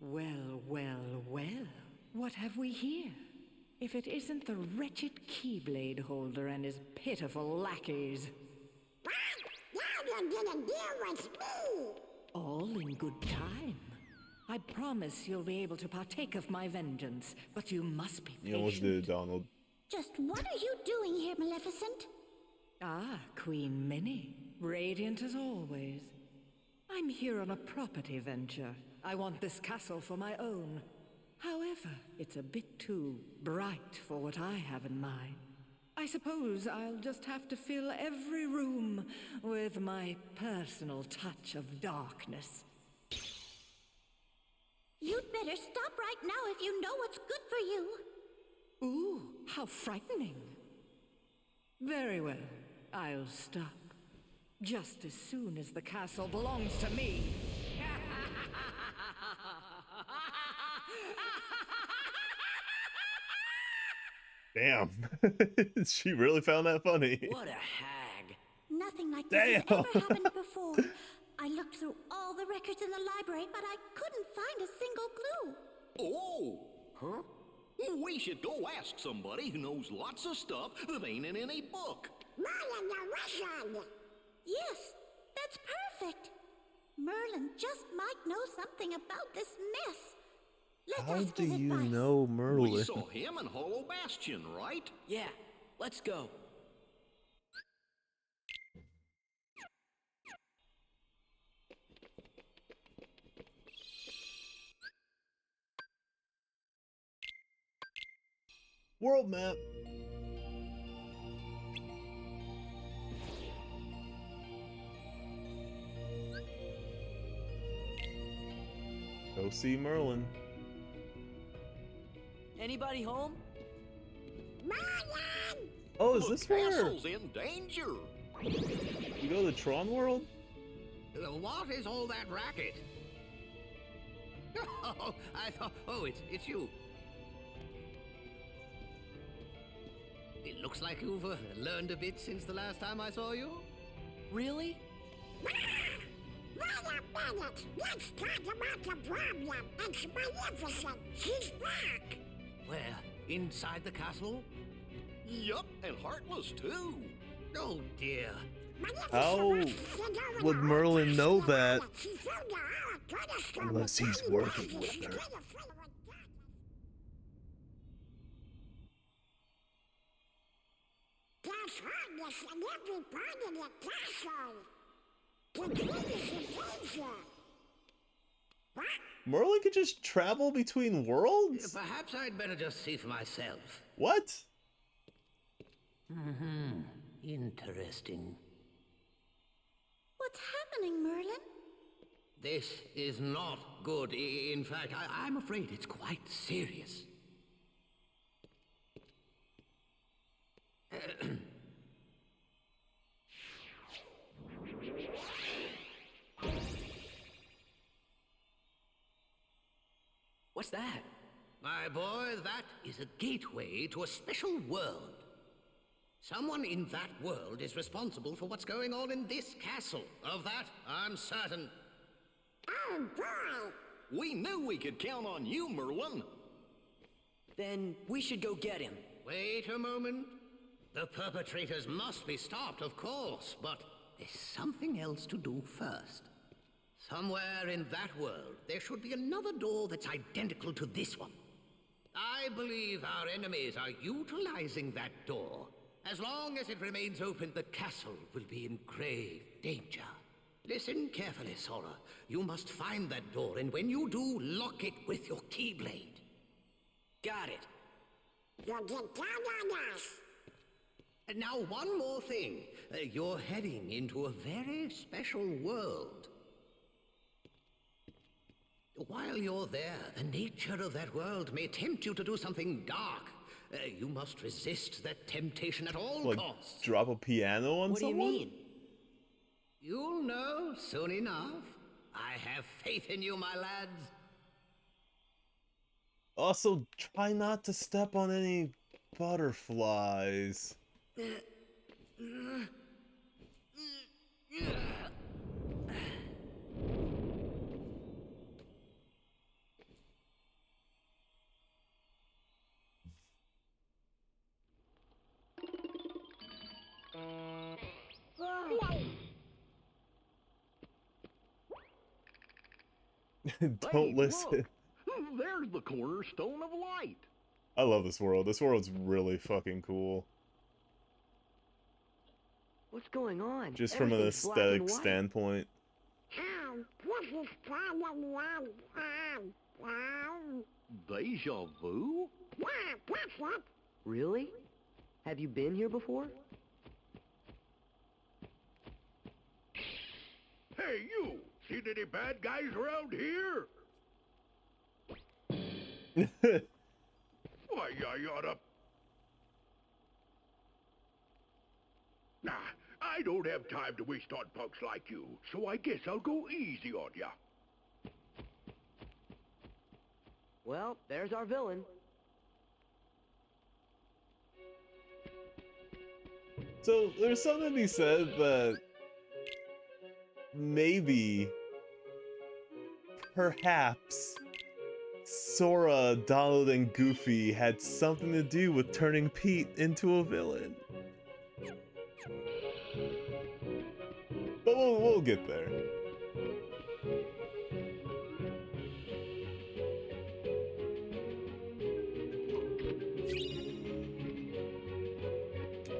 [SPEAKER 8] Well, well, well. What have we here? If it isn't the wretched Keyblade holder and his pitiful lackeys.
[SPEAKER 5] Now you're gonna deal with me!
[SPEAKER 8] All in good time. I promise you'll be able to partake of my vengeance, but you must be patient.
[SPEAKER 1] You almost did it, Donald.
[SPEAKER 14] Just what are you doing here, Maleficent?
[SPEAKER 8] Ah, Queen Minnie. Radiant as always. I'm here on a property venture. I want this castle for my own. However, it's a bit too bright for what I have in mind. I suppose I'll just have to fill every room with my personal touch of darkness.
[SPEAKER 14] You'd better stop right now if you know what's good for you.
[SPEAKER 8] Ooh, how frightening. Very well, I'll stop. Just as soon as the castle belongs to me.
[SPEAKER 1] Damn. She really found that funny.
[SPEAKER 21] What a hag.
[SPEAKER 14] Nothing like this has ever happened before. I looked through all the records in the library, but I couldn't find a single clue.
[SPEAKER 6] Oh! Huh? We should go ask somebody who knows lots of stuff that ain't in any book.
[SPEAKER 5] Merlin the Wizard!
[SPEAKER 14] Yes, that's perfect. Merlin just might know something about this mess. Let's
[SPEAKER 1] How
[SPEAKER 14] ask
[SPEAKER 1] do
[SPEAKER 14] his
[SPEAKER 1] you
[SPEAKER 14] advice.
[SPEAKER 1] know Merlin?
[SPEAKER 6] We saw him in Hollow Bastion, right?
[SPEAKER 21] Yeah, let's go.
[SPEAKER 1] World map. Go see Merlin.
[SPEAKER 21] Anybody home?
[SPEAKER 5] Merlin!
[SPEAKER 1] Oh, is this where
[SPEAKER 6] Castle's in danger.
[SPEAKER 1] you go to the Tron world?
[SPEAKER 9] What is all that racket? Oh, I thought. Oh, it's you. It looks like you've learned a bit since the last time I saw you.
[SPEAKER 21] Really?
[SPEAKER 5] Wait a minute! Let's talk about the problem. It's Magnificent. She's back!
[SPEAKER 9] Where? Inside the castle?
[SPEAKER 6] Yup, and Heartless too.
[SPEAKER 9] Oh dear.
[SPEAKER 1] How would Merlin know that unless he's working with her?
[SPEAKER 5] There's hardness in every part of the castle. The queen is in danger. What?
[SPEAKER 1] Merlin could just travel between worlds?
[SPEAKER 9] Perhaps I'd better just see for myself.
[SPEAKER 1] What?
[SPEAKER 9] Interesting.
[SPEAKER 14] What's happening, Merlin?
[SPEAKER 9] This is not good. In fact, I'm afraid it's quite serious.
[SPEAKER 21] What's that?
[SPEAKER 9] My boy, that is a gateway to a special world. Someone in that world is responsible for what's going on in this castle. Of that, I'm certain.
[SPEAKER 5] Oh, boy!
[SPEAKER 6] We knew we could count on you, Merlin.
[SPEAKER 21] Then we should go get him.
[SPEAKER 9] Wait a moment. The perpetrators must be stopped, of course, but there's something else to do first. Somewhere in that world, there should be another door that's identical to this one. I believe our enemies are utilizing that door. As long as it remains open, the castle will be in grave danger. Listen carefully, Sora. You must find that door, and when you do, lock it with your Keyblade.
[SPEAKER 21] Got it.
[SPEAKER 5] You'll get down on us.
[SPEAKER 9] And now, one more thing. You're heading into a very special world. While you're there, the nature of that world may tempt you to do something dark. You must resist that temptation at all
[SPEAKER 1] Like,
[SPEAKER 9] costs.
[SPEAKER 1] drop a piano on
[SPEAKER 21] What do you
[SPEAKER 1] someone?
[SPEAKER 21] mean?
[SPEAKER 9] You'll know soon enough. I have faith in you, my lads.
[SPEAKER 1] Also, try not to step on any butterflies. Don't listen.
[SPEAKER 6] Look, there's the cornerstone of light.
[SPEAKER 1] I love this world. This world's really fucking cool.
[SPEAKER 3] What's going on?
[SPEAKER 1] Just from an aesthetic standpoint.
[SPEAKER 6] Deja vu?
[SPEAKER 3] Really? Have you been here before?
[SPEAKER 13] Hey, you! Seen any bad guys around here? Why, you oughta... Nah, I don't have time to waste on punks like you, so I guess I'll go easy on ya.
[SPEAKER 3] Well, there's our villain.
[SPEAKER 1] So, there's something to be said that maybe, perhaps, Sora, Donald, and Goofy had something to do with turning Pete into a villain. But we'll get there.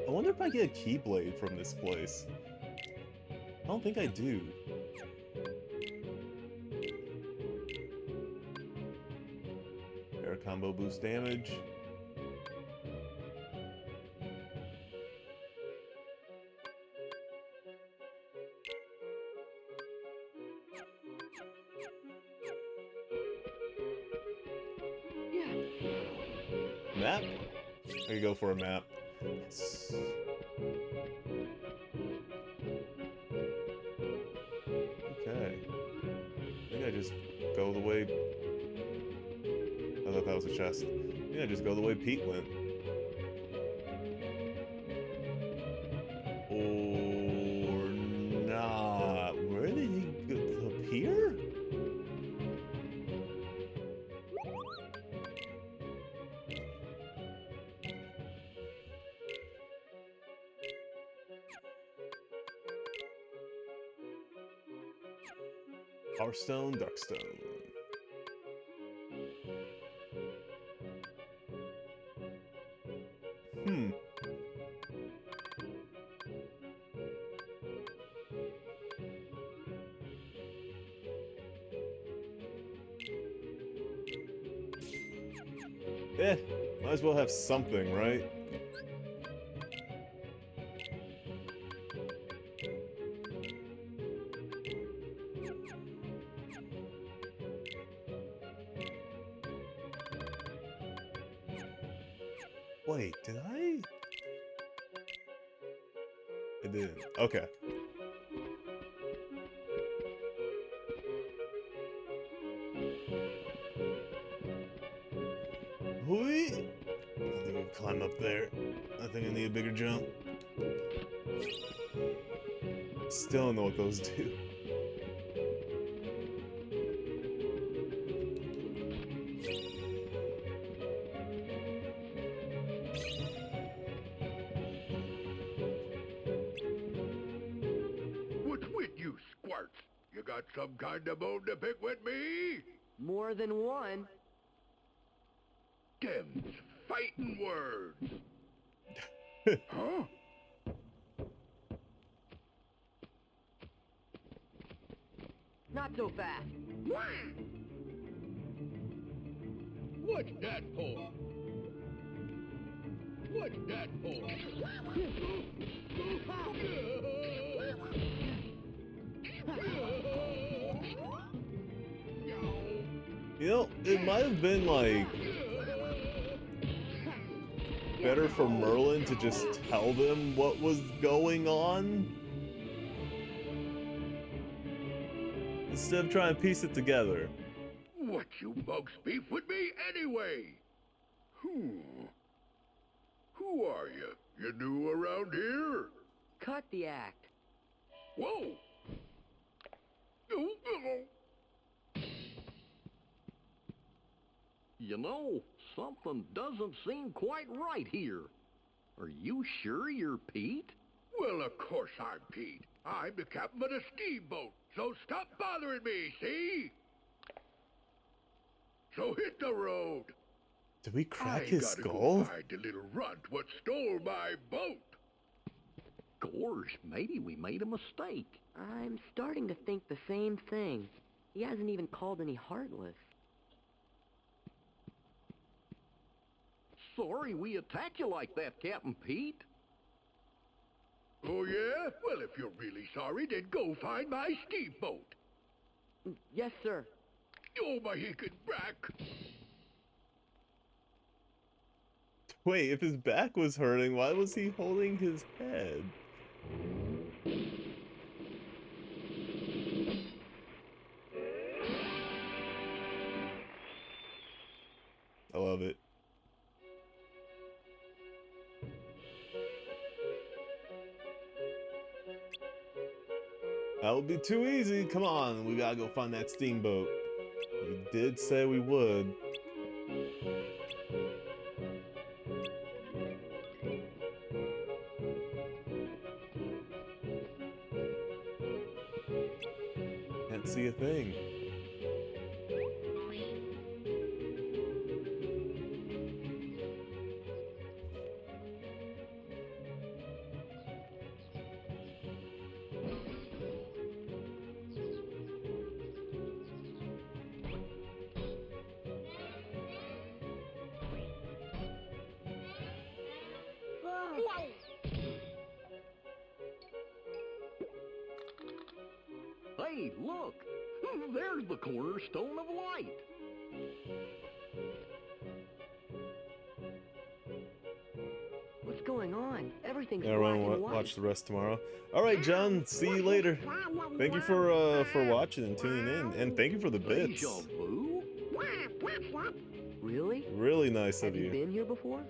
[SPEAKER 1] I wonder if I get a Keyblade from this place. I don't think I do. Air combo boost damage. Map? I could go for a map. Yes. Okay. I think I just go the way... I thought that was a chest. I think I just go the way Pete went. Or not. Where did he go? Up here? Hearthstone, Darkstone. Might as well have something, right? Wait, did I? I didn't. Okay. Hoi! I think we'll climb up there. I think I need a bigger jump. Still don't know what those do.
[SPEAKER 13] What's with you, squirts? You got some kind of bone to pick with me?
[SPEAKER 3] More than one.
[SPEAKER 13] Them's fighting words. Huh?
[SPEAKER 3] Not so fast.
[SPEAKER 13] What's that for? What's that for?
[SPEAKER 1] You know, it might have been like better for Merlin to just tell them what was going on. instead of trying to piece it together.
[SPEAKER 13] What you mugs beef with me anyway? Who are you? You new around here?
[SPEAKER 3] Cut the act.
[SPEAKER 13] Whoa!
[SPEAKER 6] You know, something doesn't seem quite right here. Are you sure you're Pete?
[SPEAKER 13] Well, of course I'm Pete. I'm the captain of the steamboat, so stop bothering me, see? So hit the road.
[SPEAKER 1] Did we crack
[SPEAKER 13] I
[SPEAKER 1] his
[SPEAKER 13] gotta
[SPEAKER 1] skull?
[SPEAKER 13] go find the little runt what stole my boat.
[SPEAKER 6] Gosh, maybe we made a mistake.
[SPEAKER 3] I'm starting to think the same thing. He hasn't even called any Heartless.
[SPEAKER 6] Sorry we attacked you like that, Captain Pete.
[SPEAKER 13] Oh, yeah? Well, if you're really sorry, then go find my steamboat.
[SPEAKER 3] Yes, sir.
[SPEAKER 13] Oh, my hickin' back.
[SPEAKER 1] Wait, if his back was hurting, why was he holding his head? I love it. That would be too easy. Come on, we gotta go find that steamboat. We did say we would. Can't see a thing.
[SPEAKER 6] Hey, look! There's the cornerstone of light.
[SPEAKER 3] What's going on? Everything's black
[SPEAKER 1] Everyone,
[SPEAKER 3] and white.
[SPEAKER 1] watch the rest tomorrow. All right, John. See you later. Thank you for watching and tuning in, and thank you for the bits.
[SPEAKER 3] Really?
[SPEAKER 1] Really nice of
[SPEAKER 3] Have you
[SPEAKER 1] you.
[SPEAKER 3] been here before?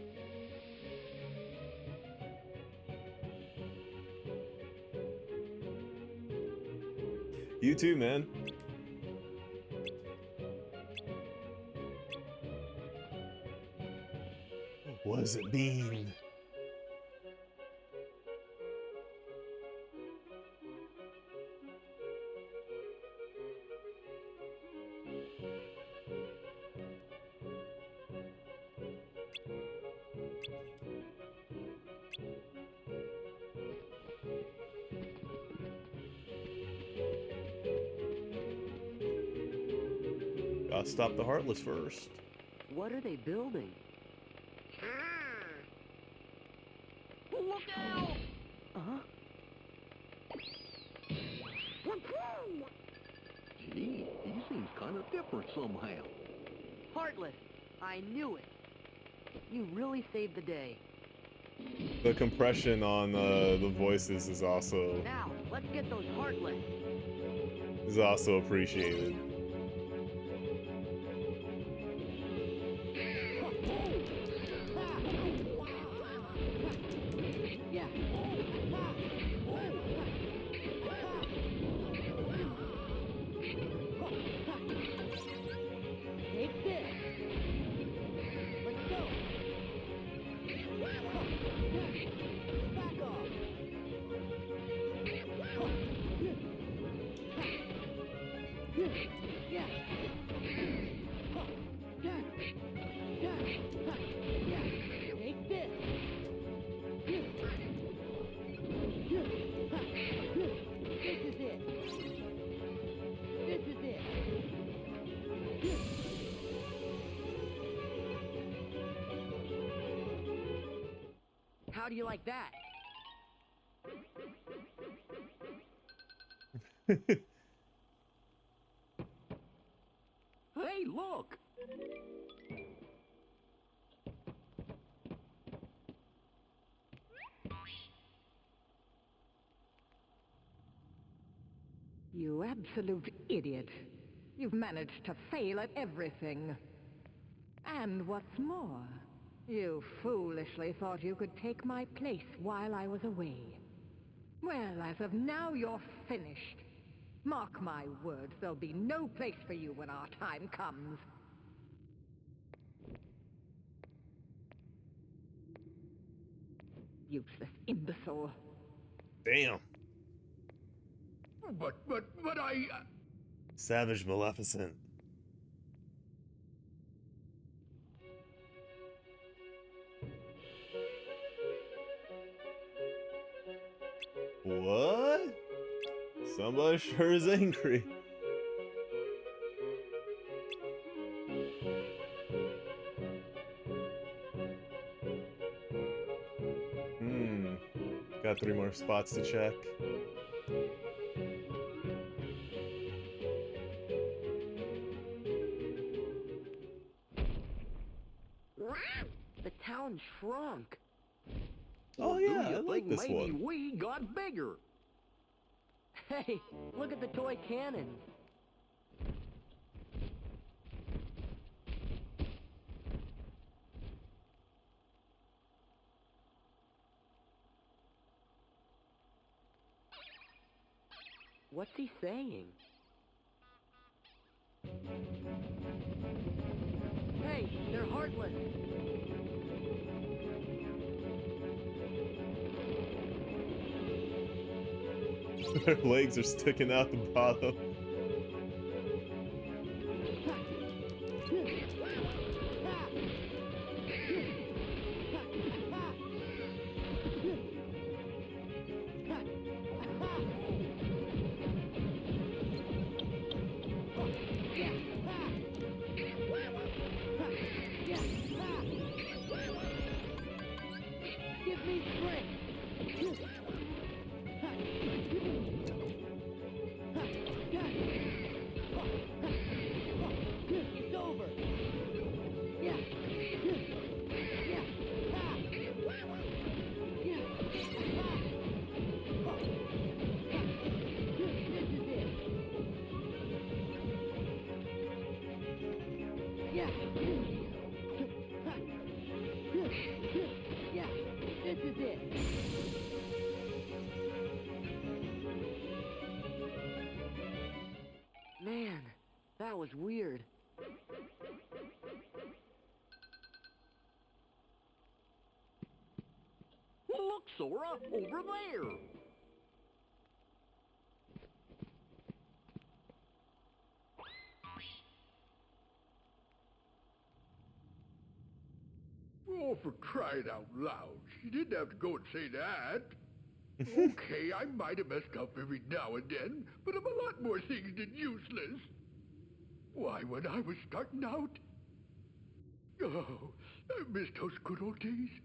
[SPEAKER 1] You too, man. What does it mean? Gotta stop the Heartless first.
[SPEAKER 3] What are they building?
[SPEAKER 6] Look out!
[SPEAKER 3] Uh-huh.
[SPEAKER 6] Gee, he seems kind of different somehow.
[SPEAKER 3] Heartless! I knew it. You really saved the day.
[SPEAKER 1] The compression on the voices is also
[SPEAKER 3] Now, let's get those Heartless.
[SPEAKER 1] appreciated.
[SPEAKER 3] Yeah. Take this. Let's go. Back off. Yeah. Yeah. Take this. This is it. This is it. How do you like that?
[SPEAKER 6] Hey, look!
[SPEAKER 8] You absolute idiot. You've managed to fail at everything. And what's more, you foolishly thought you could take my place while I was away. Well, as of now, you're finished. Mark my words, there'll be no place for you when our time comes. Useless imbecile.
[SPEAKER 1] Damn.
[SPEAKER 7] But I...
[SPEAKER 1] Savage Maleficent. What? Somebody sure is angry. Got 3 more spots to check.
[SPEAKER 3] The town shrunk.
[SPEAKER 1] Oh
[SPEAKER 3] Or
[SPEAKER 1] yeah,
[SPEAKER 3] do you
[SPEAKER 1] I like
[SPEAKER 3] think
[SPEAKER 1] this
[SPEAKER 3] maybe
[SPEAKER 1] one.
[SPEAKER 3] we got bigger? Hey, look at the toy cannons. What's he saying? Hey, they're heartless.
[SPEAKER 1] Their legs are sticking out the bottom.
[SPEAKER 3] Give me strength. It's over. Yeah. Yeah. Yeah. Yeah, this is it. Man, that was weird. Look, Sora, over there.
[SPEAKER 7] Oh, for crying out loud. She didn't have to go and say that. Okay, I might have messed up every now and then, but I'm a lot more things than useless. Why, when I was starting out... Oh, I miss those good old days.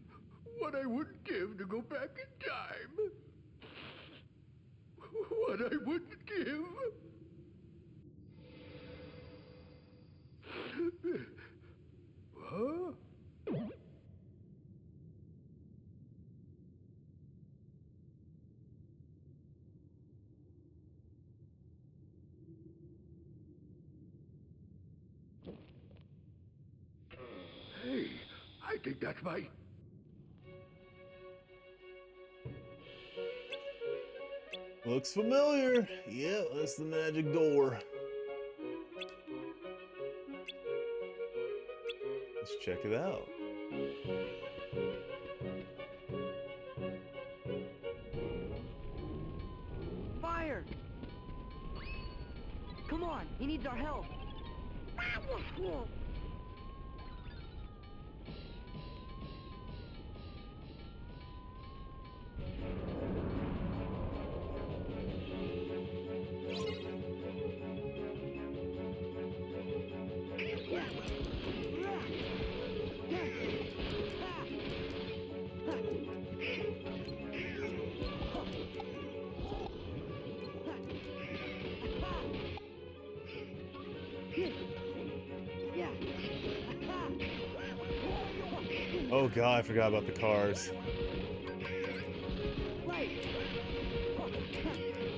[SPEAKER 7] What I wouldn't give to go back in time. What I wouldn't give. Huh? Hey, I think that's my...
[SPEAKER 1] Looks familiar. Yeah, that's the magic door. Let's check it out.
[SPEAKER 3] Fire! Come on, he needs our help.
[SPEAKER 1] Oh god, I forgot about the cars.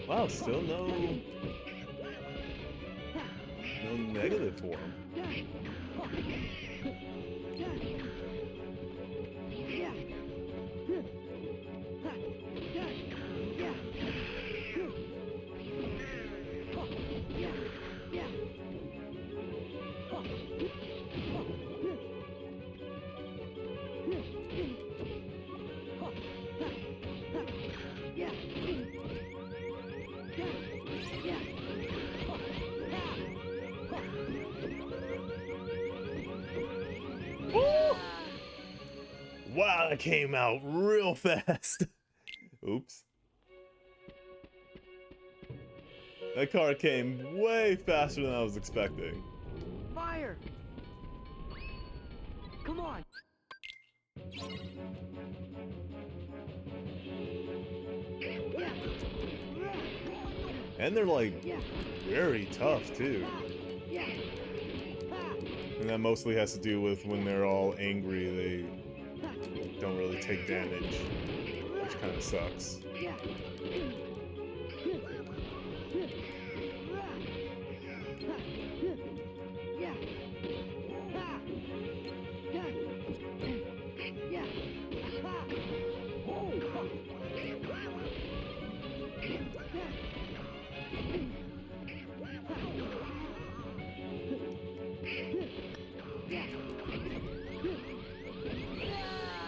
[SPEAKER 1] Wow, still no negative form. Woo! Wow, that came out real fast. Oops. That car came way faster than I was expecting.
[SPEAKER 3] Fire! Come on!
[SPEAKER 1] And they're like very tough too. And that mostly has to do with when they're all angry, they don't really take damage, which kind of sucks.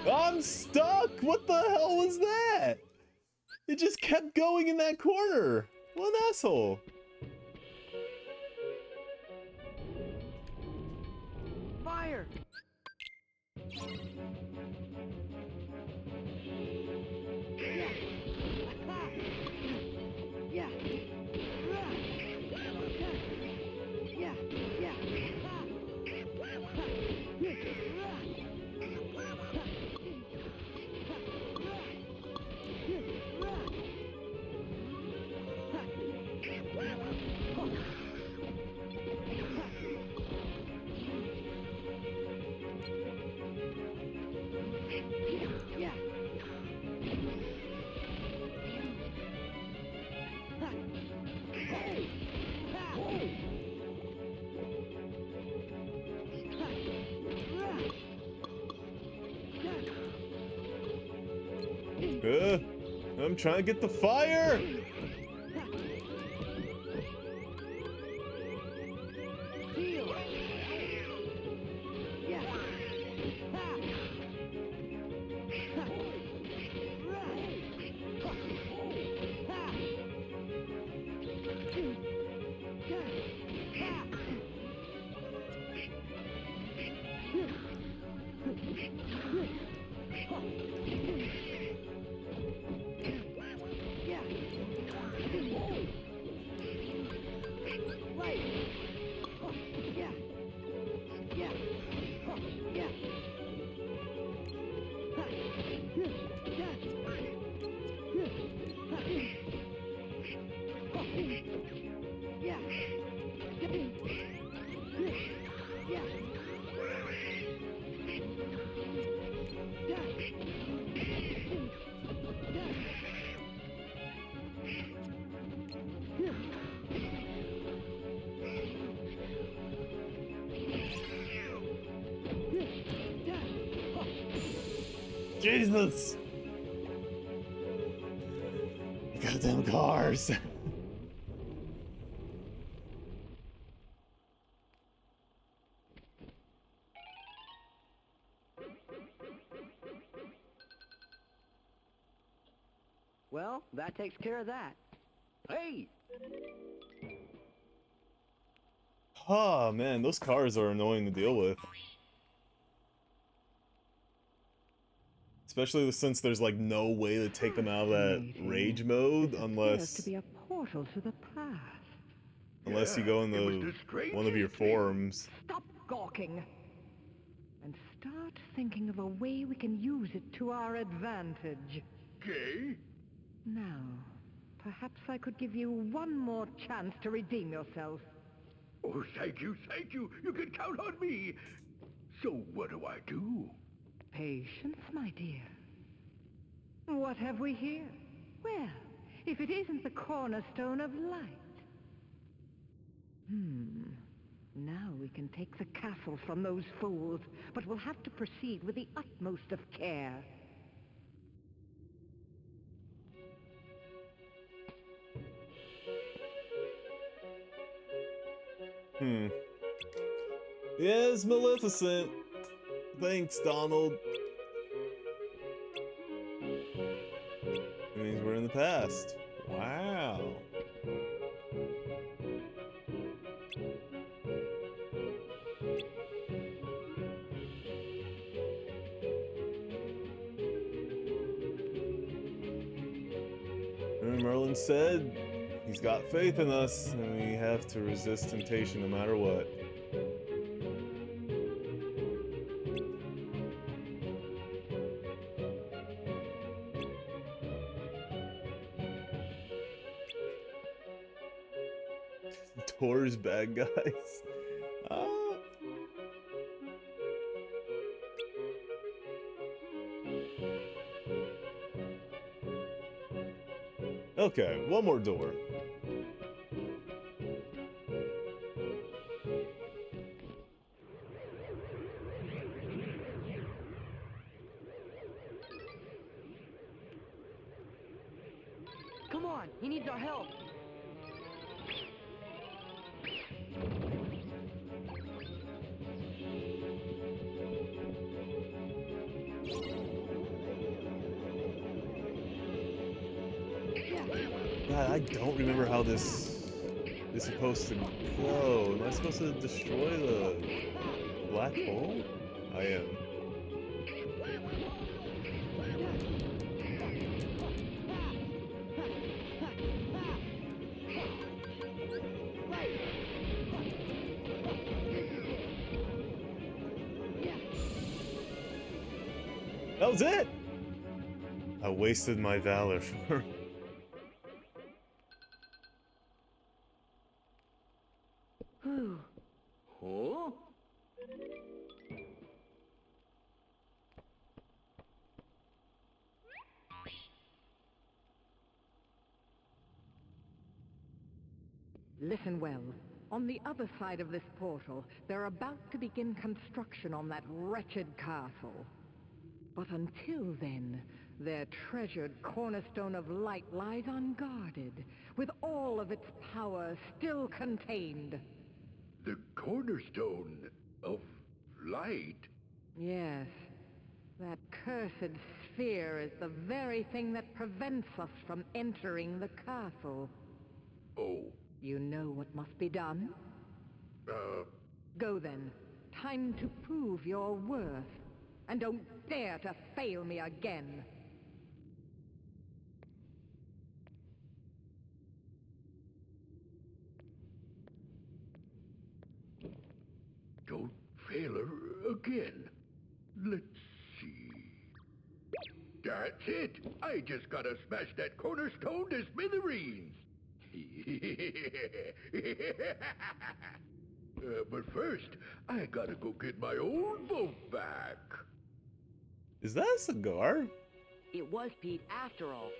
[SPEAKER 1] I'm stuck! What the hell was that? It just kept going in that corner. What an asshole.
[SPEAKER 3] Fire!
[SPEAKER 1] I'm trying to get the fire! Jesus! Goddamn cars!
[SPEAKER 3] Well, that takes care of that. Hey!
[SPEAKER 1] Oh man, those cars are annoying to deal with. Especially since there's like no way to take them out of that rage mode unless
[SPEAKER 8] to be a portal to the past.
[SPEAKER 1] unless you go in the one of your forms.
[SPEAKER 8] Stop gawking and start thinking of a way we can use it to our advantage.
[SPEAKER 13] Okay.
[SPEAKER 8] Now, perhaps I could give you one more chance to redeem yourself.
[SPEAKER 13] Oh, thank you, thank you. You can count on me. So what do I do?
[SPEAKER 8] Patience, my dear. What have we here? Well, if it isn't the cornerstone of light. Now we can take the castle from those fools, but we'll have to proceed with the utmost of care.
[SPEAKER 1] Yes, Maleficent. Thanks, Donald. It means we're in the past. Wow. And Merlin said he's got faith in us, and we have to resist temptation no matter what. Thor's bad guys. Ah. Okay, one more door.
[SPEAKER 3] Come on, he needs our help.
[SPEAKER 1] God, I don't remember how this is supposed to go. Am I supposed to destroy the black hole? I am. That was it! I wasted my valor for...
[SPEAKER 21] Huh?
[SPEAKER 8] Listen well. On the other side of this portal, they're about to begin construction on that wretched castle. But until then, their treasured cornerstone of light lies unguarded, with all of its power still contained.
[SPEAKER 7] The cornerstone of light?
[SPEAKER 8] Yes. That cursed sphere is the very thing that prevents us from entering the castle.
[SPEAKER 7] Oh.
[SPEAKER 8] You know what must be done? Go then. Time to prove your worth. And don't dare to fail me again.
[SPEAKER 7] Don't fail her again. Let's see. That's it! I just gotta smash that cornerstone to smithereens! But first, I gotta go get my old boat back.
[SPEAKER 1] Is that a cigar?
[SPEAKER 3] It was Pete after all.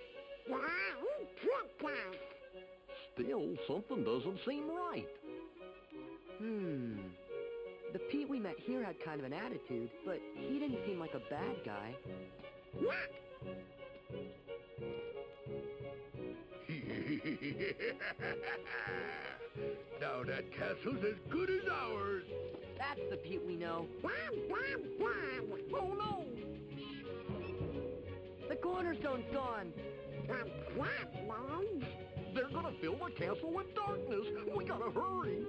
[SPEAKER 5] Wow, who took that?
[SPEAKER 9] Still, something doesn't seem right.
[SPEAKER 3] The Pete we met here had kind of an attitude, but he didn't seem like a bad guy.
[SPEAKER 5] What?
[SPEAKER 7] Now that castle's as good as ours.
[SPEAKER 3] That's the Pete we know.
[SPEAKER 5] Wham, wham, wham.
[SPEAKER 3] Oh no! The cornerstone's gone.
[SPEAKER 5] That's what, Mom?
[SPEAKER 9] They're gonna fill the castle with darkness. We gotta hurry.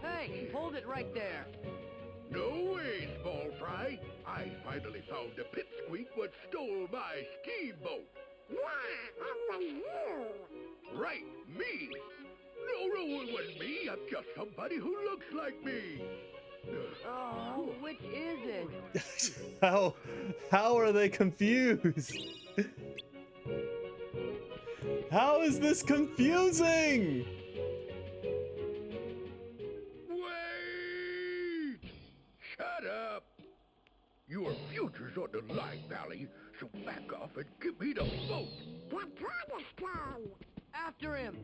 [SPEAKER 3] Hey, hold it right there.
[SPEAKER 7] No way, small fry. I finally found the pipsqueak what stole my steamboat.
[SPEAKER 5] Why, only you.
[SPEAKER 7] Right, me. No, it wasn't me. I'm just somebody who looks like me.
[SPEAKER 3] Oh, which is it?
[SPEAKER 1] How are they confused? How is this confusing?
[SPEAKER 7] Wait! Shut up! Your future's on the line, Valley, so back off and give me the boat.
[SPEAKER 5] The cornerstone.
[SPEAKER 3] After him.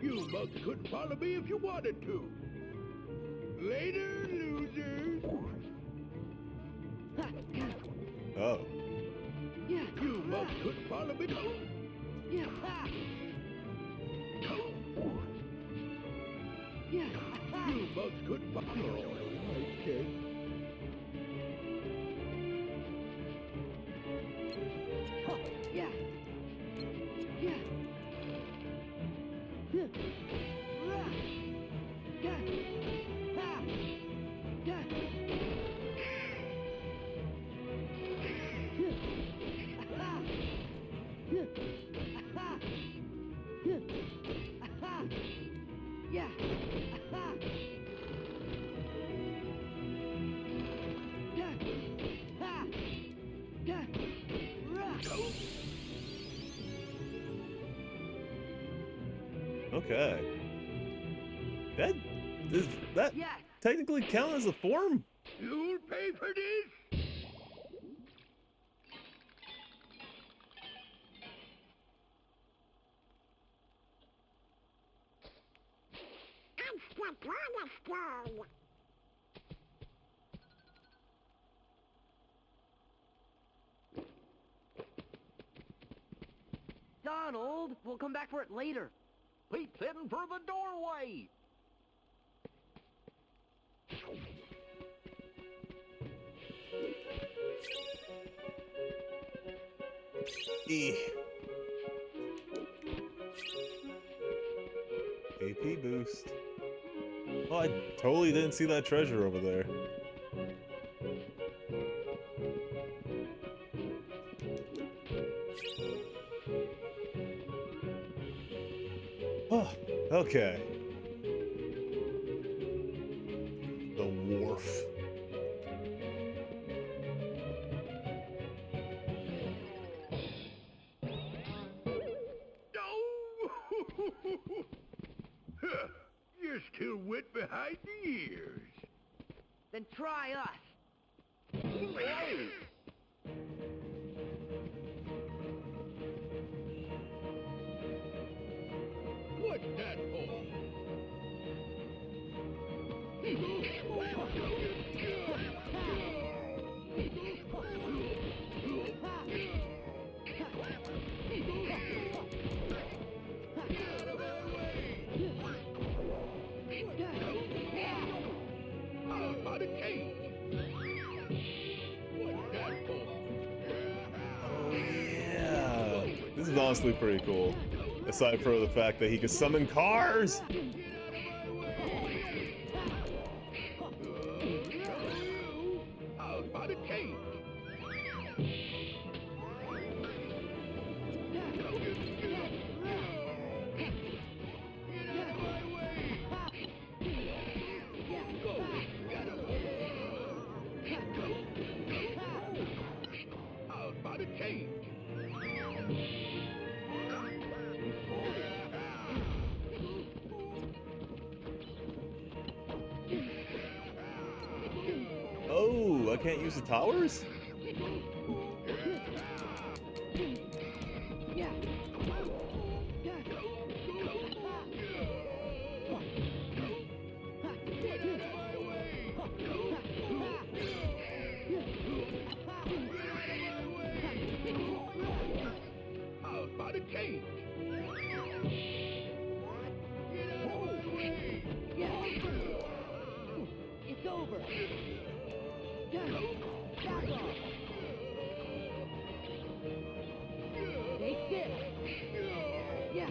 [SPEAKER 7] You mugs couldn't follow me if you wanted to. Later, losers.
[SPEAKER 1] Oh.
[SPEAKER 7] You mugs couldn't follow me.
[SPEAKER 3] Yeah.
[SPEAKER 7] You mugs couldn't follow me. I can't.
[SPEAKER 3] Yeah. Yeah. Yeah.
[SPEAKER 1] Okay. Does that technically count as a form?
[SPEAKER 7] You'll pay for this.
[SPEAKER 5] Extra cornerstone.
[SPEAKER 3] Donald, we'll come back for it later.
[SPEAKER 6] Pete's heading for the doorway.
[SPEAKER 1] AP boost. Oh, I totally didn't see that treasure over there. Oh, okay. The wharf.
[SPEAKER 7] You're still wet behind the ears.
[SPEAKER 3] Then try us.
[SPEAKER 7] What's that for?
[SPEAKER 1] Yeah. This is honestly pretty cool. Aside from the fact that he can summon cars! Oh, I can't use the towers?
[SPEAKER 3] It's over. Take this. Yeah.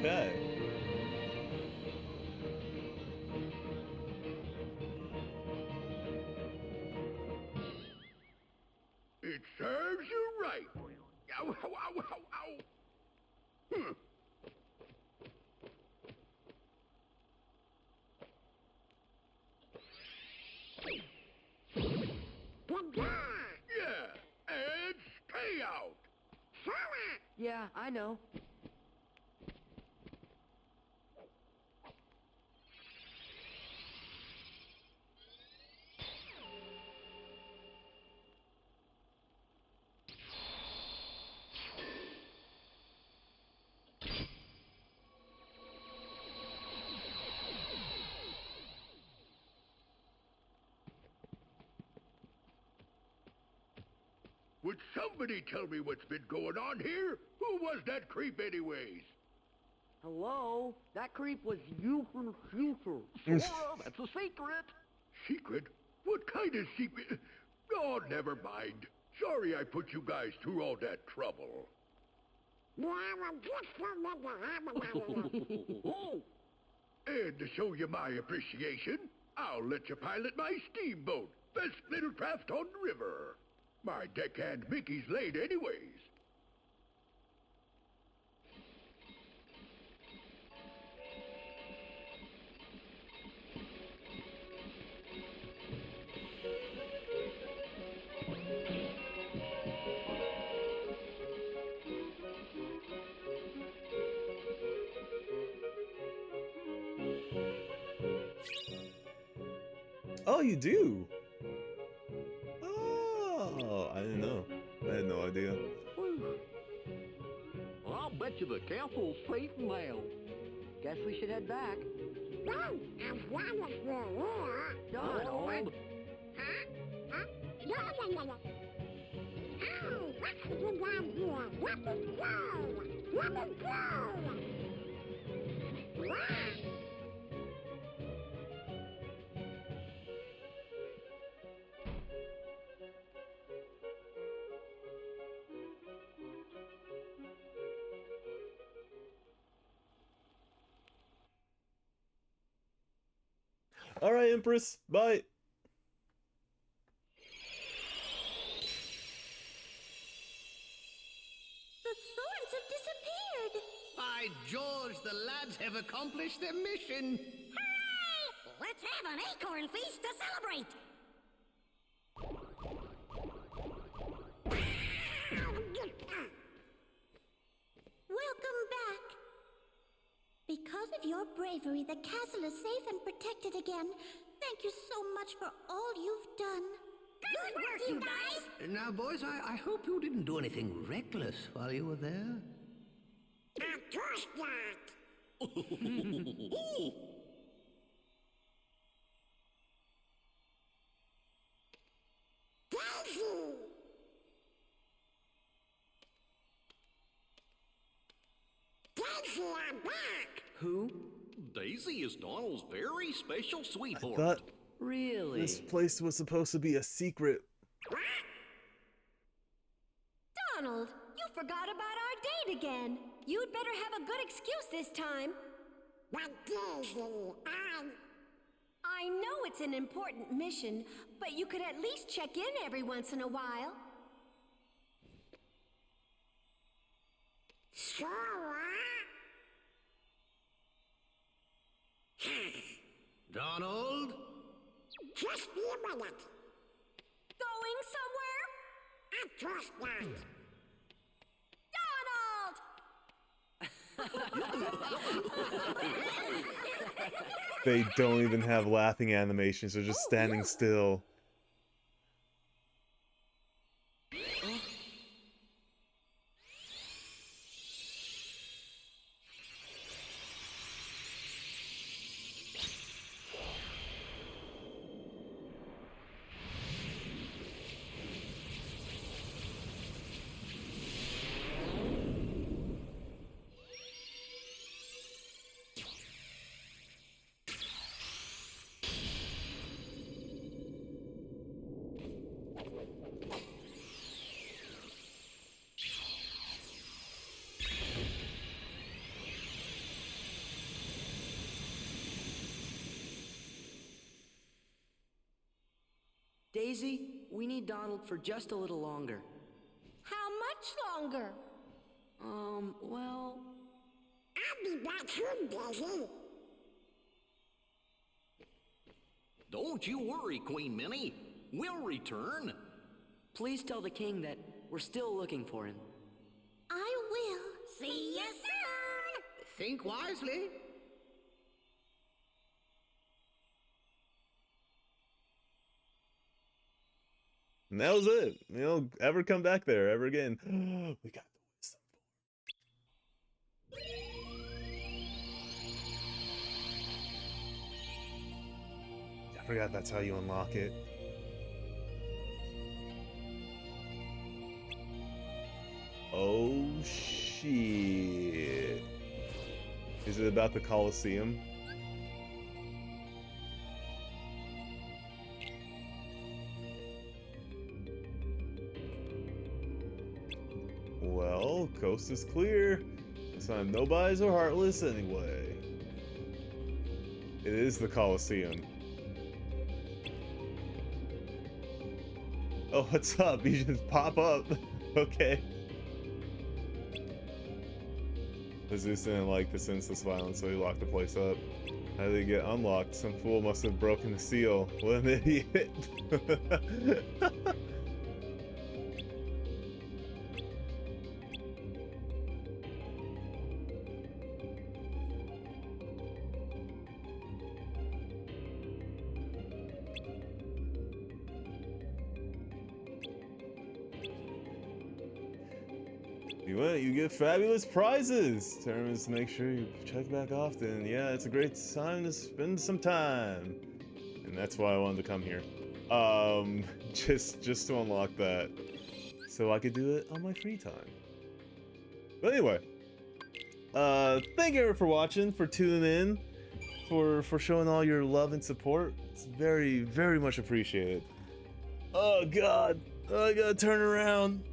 [SPEAKER 1] Okay.
[SPEAKER 7] It serves you right. Ow, ow, ow, ow, ow. Yeah, and stay out.
[SPEAKER 5] Sora,
[SPEAKER 3] Yeah, I know.
[SPEAKER 11] Would somebody tell me what's been going on here? Who was that creep anyways?
[SPEAKER 3] Hello? That creep was you from the future. Sora, that's a secret.
[SPEAKER 11] Secret? What kind of secret? Oh, never mind. Sorry I put you guys through all that trouble. And to show you my appreciation, I'll let you pilot my steamboat. Best little craft on the river. My deckhand Mickey's late anyways.
[SPEAKER 1] Oh, you do? Oh, I didn't know. I had no idea.
[SPEAKER 3] Well, I'll bet you the castle's safe now. Guess we should head back.
[SPEAKER 5] No, as long as we're here.
[SPEAKER 3] Donald!
[SPEAKER 5] No. Oh, what's the good idea? Let me go! Let me go! What?
[SPEAKER 1] All right, Empress. Bye.
[SPEAKER 14] The thorns have disappeared.
[SPEAKER 9] By George, the lads have accomplished their mission.
[SPEAKER 14] Hooray! Let's have an acorn feast to celebrate. Welcome back. Because of your bravery, the castle is safe and protected again. Thank you so much for all you've done. Good work, you guys!
[SPEAKER 9] Now, boys, I hope you didn't do anything reckless while you were there.
[SPEAKER 5] Of course not. Daisy! Daisy, I'm back!
[SPEAKER 21] Who?
[SPEAKER 6] Daisy is Donald's very special
[SPEAKER 1] I
[SPEAKER 6] sweetheart.
[SPEAKER 1] thought
[SPEAKER 21] Really?
[SPEAKER 1] this place was supposed to be a secret.
[SPEAKER 14] Donald, you forgot about our date again. You'd better have a good excuse this time.
[SPEAKER 5] But Daisy,
[SPEAKER 14] I know it's an important mission, but you could at least check in every once in a while.
[SPEAKER 5] Sora?
[SPEAKER 9] Donald?
[SPEAKER 5] Just be a minute.
[SPEAKER 14] Going somewhere?
[SPEAKER 5] Of course not.
[SPEAKER 1] They don't even have laughing animations. They're just standing still.
[SPEAKER 21] Daisy, we need Donald for just a little longer.
[SPEAKER 14] How much longer?
[SPEAKER 21] Well...
[SPEAKER 5] I'll be back soon, Daisy.
[SPEAKER 6] Don't you worry, Queen Minnie. We'll return.
[SPEAKER 21] Please tell the king that we're still looking for him.
[SPEAKER 14] I will. See you soon!
[SPEAKER 9] Think wisely.
[SPEAKER 1] And that was it. You know, ever come back there ever again? We got the wisdom. I forgot that's how you unlock it. Oh shit. Is it about the Colosseum? Well, coast is clear. This time nobody's or heartless anyway. It is the Colosseum. Oh, what's up? You just pop up. Okay. Zeus didn't like the senseless violence, so he locked the place up. How did it get unlocked? Some fool must have broken the seal. What an idiot. You win, you get fabulous prizes. Determines to make sure you check back often. Yeah, it's a great time to spend some time. And that's why I wanted to come here. Just to unlock that. So I could do it on my free time. But anyway. Thank you for watching, for tuning in, for showing all your love and support. It's very, very much appreciated. Oh god. I gotta turn around.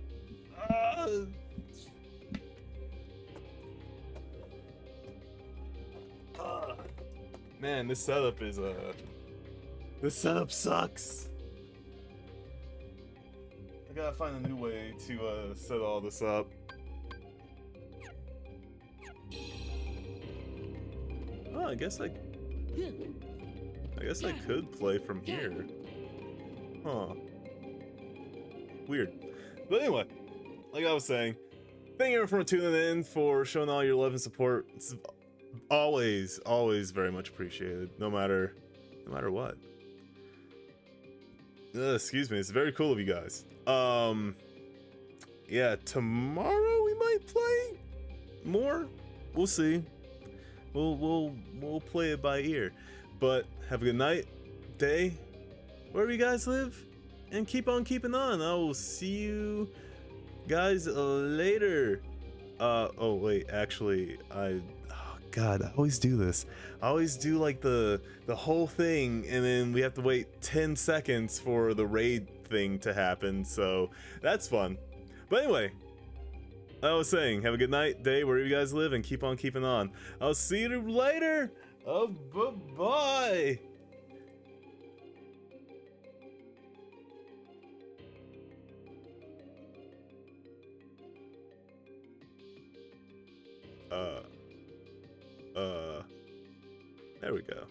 [SPEAKER 1] Man, this setup is this setup sucks. I gotta find a new way to set all this up. Oh, I guess I could play from here. Huh. Weird. But anyway, like I was saying, thank you for tuning in, for showing all your love and support. It's always very much appreciated, no matter what. Excuse me, it's very cool of you guys. Yeah, tomorrow we might play more. We'll see. We'll play it by ear. But have a good night, day, wherever you guys live, and keep on keeping on. I will see you guys later. Oh wait, actually, God, I always do this. I always do like the whole thing, and then we have to wait 10 seconds for the raid thing to happen, so that's fun. But anyway, I was saying, have a good night, day, wherever you guys live, and keep on keeping on. I'll see you later. Oh, bye-bye. There we go.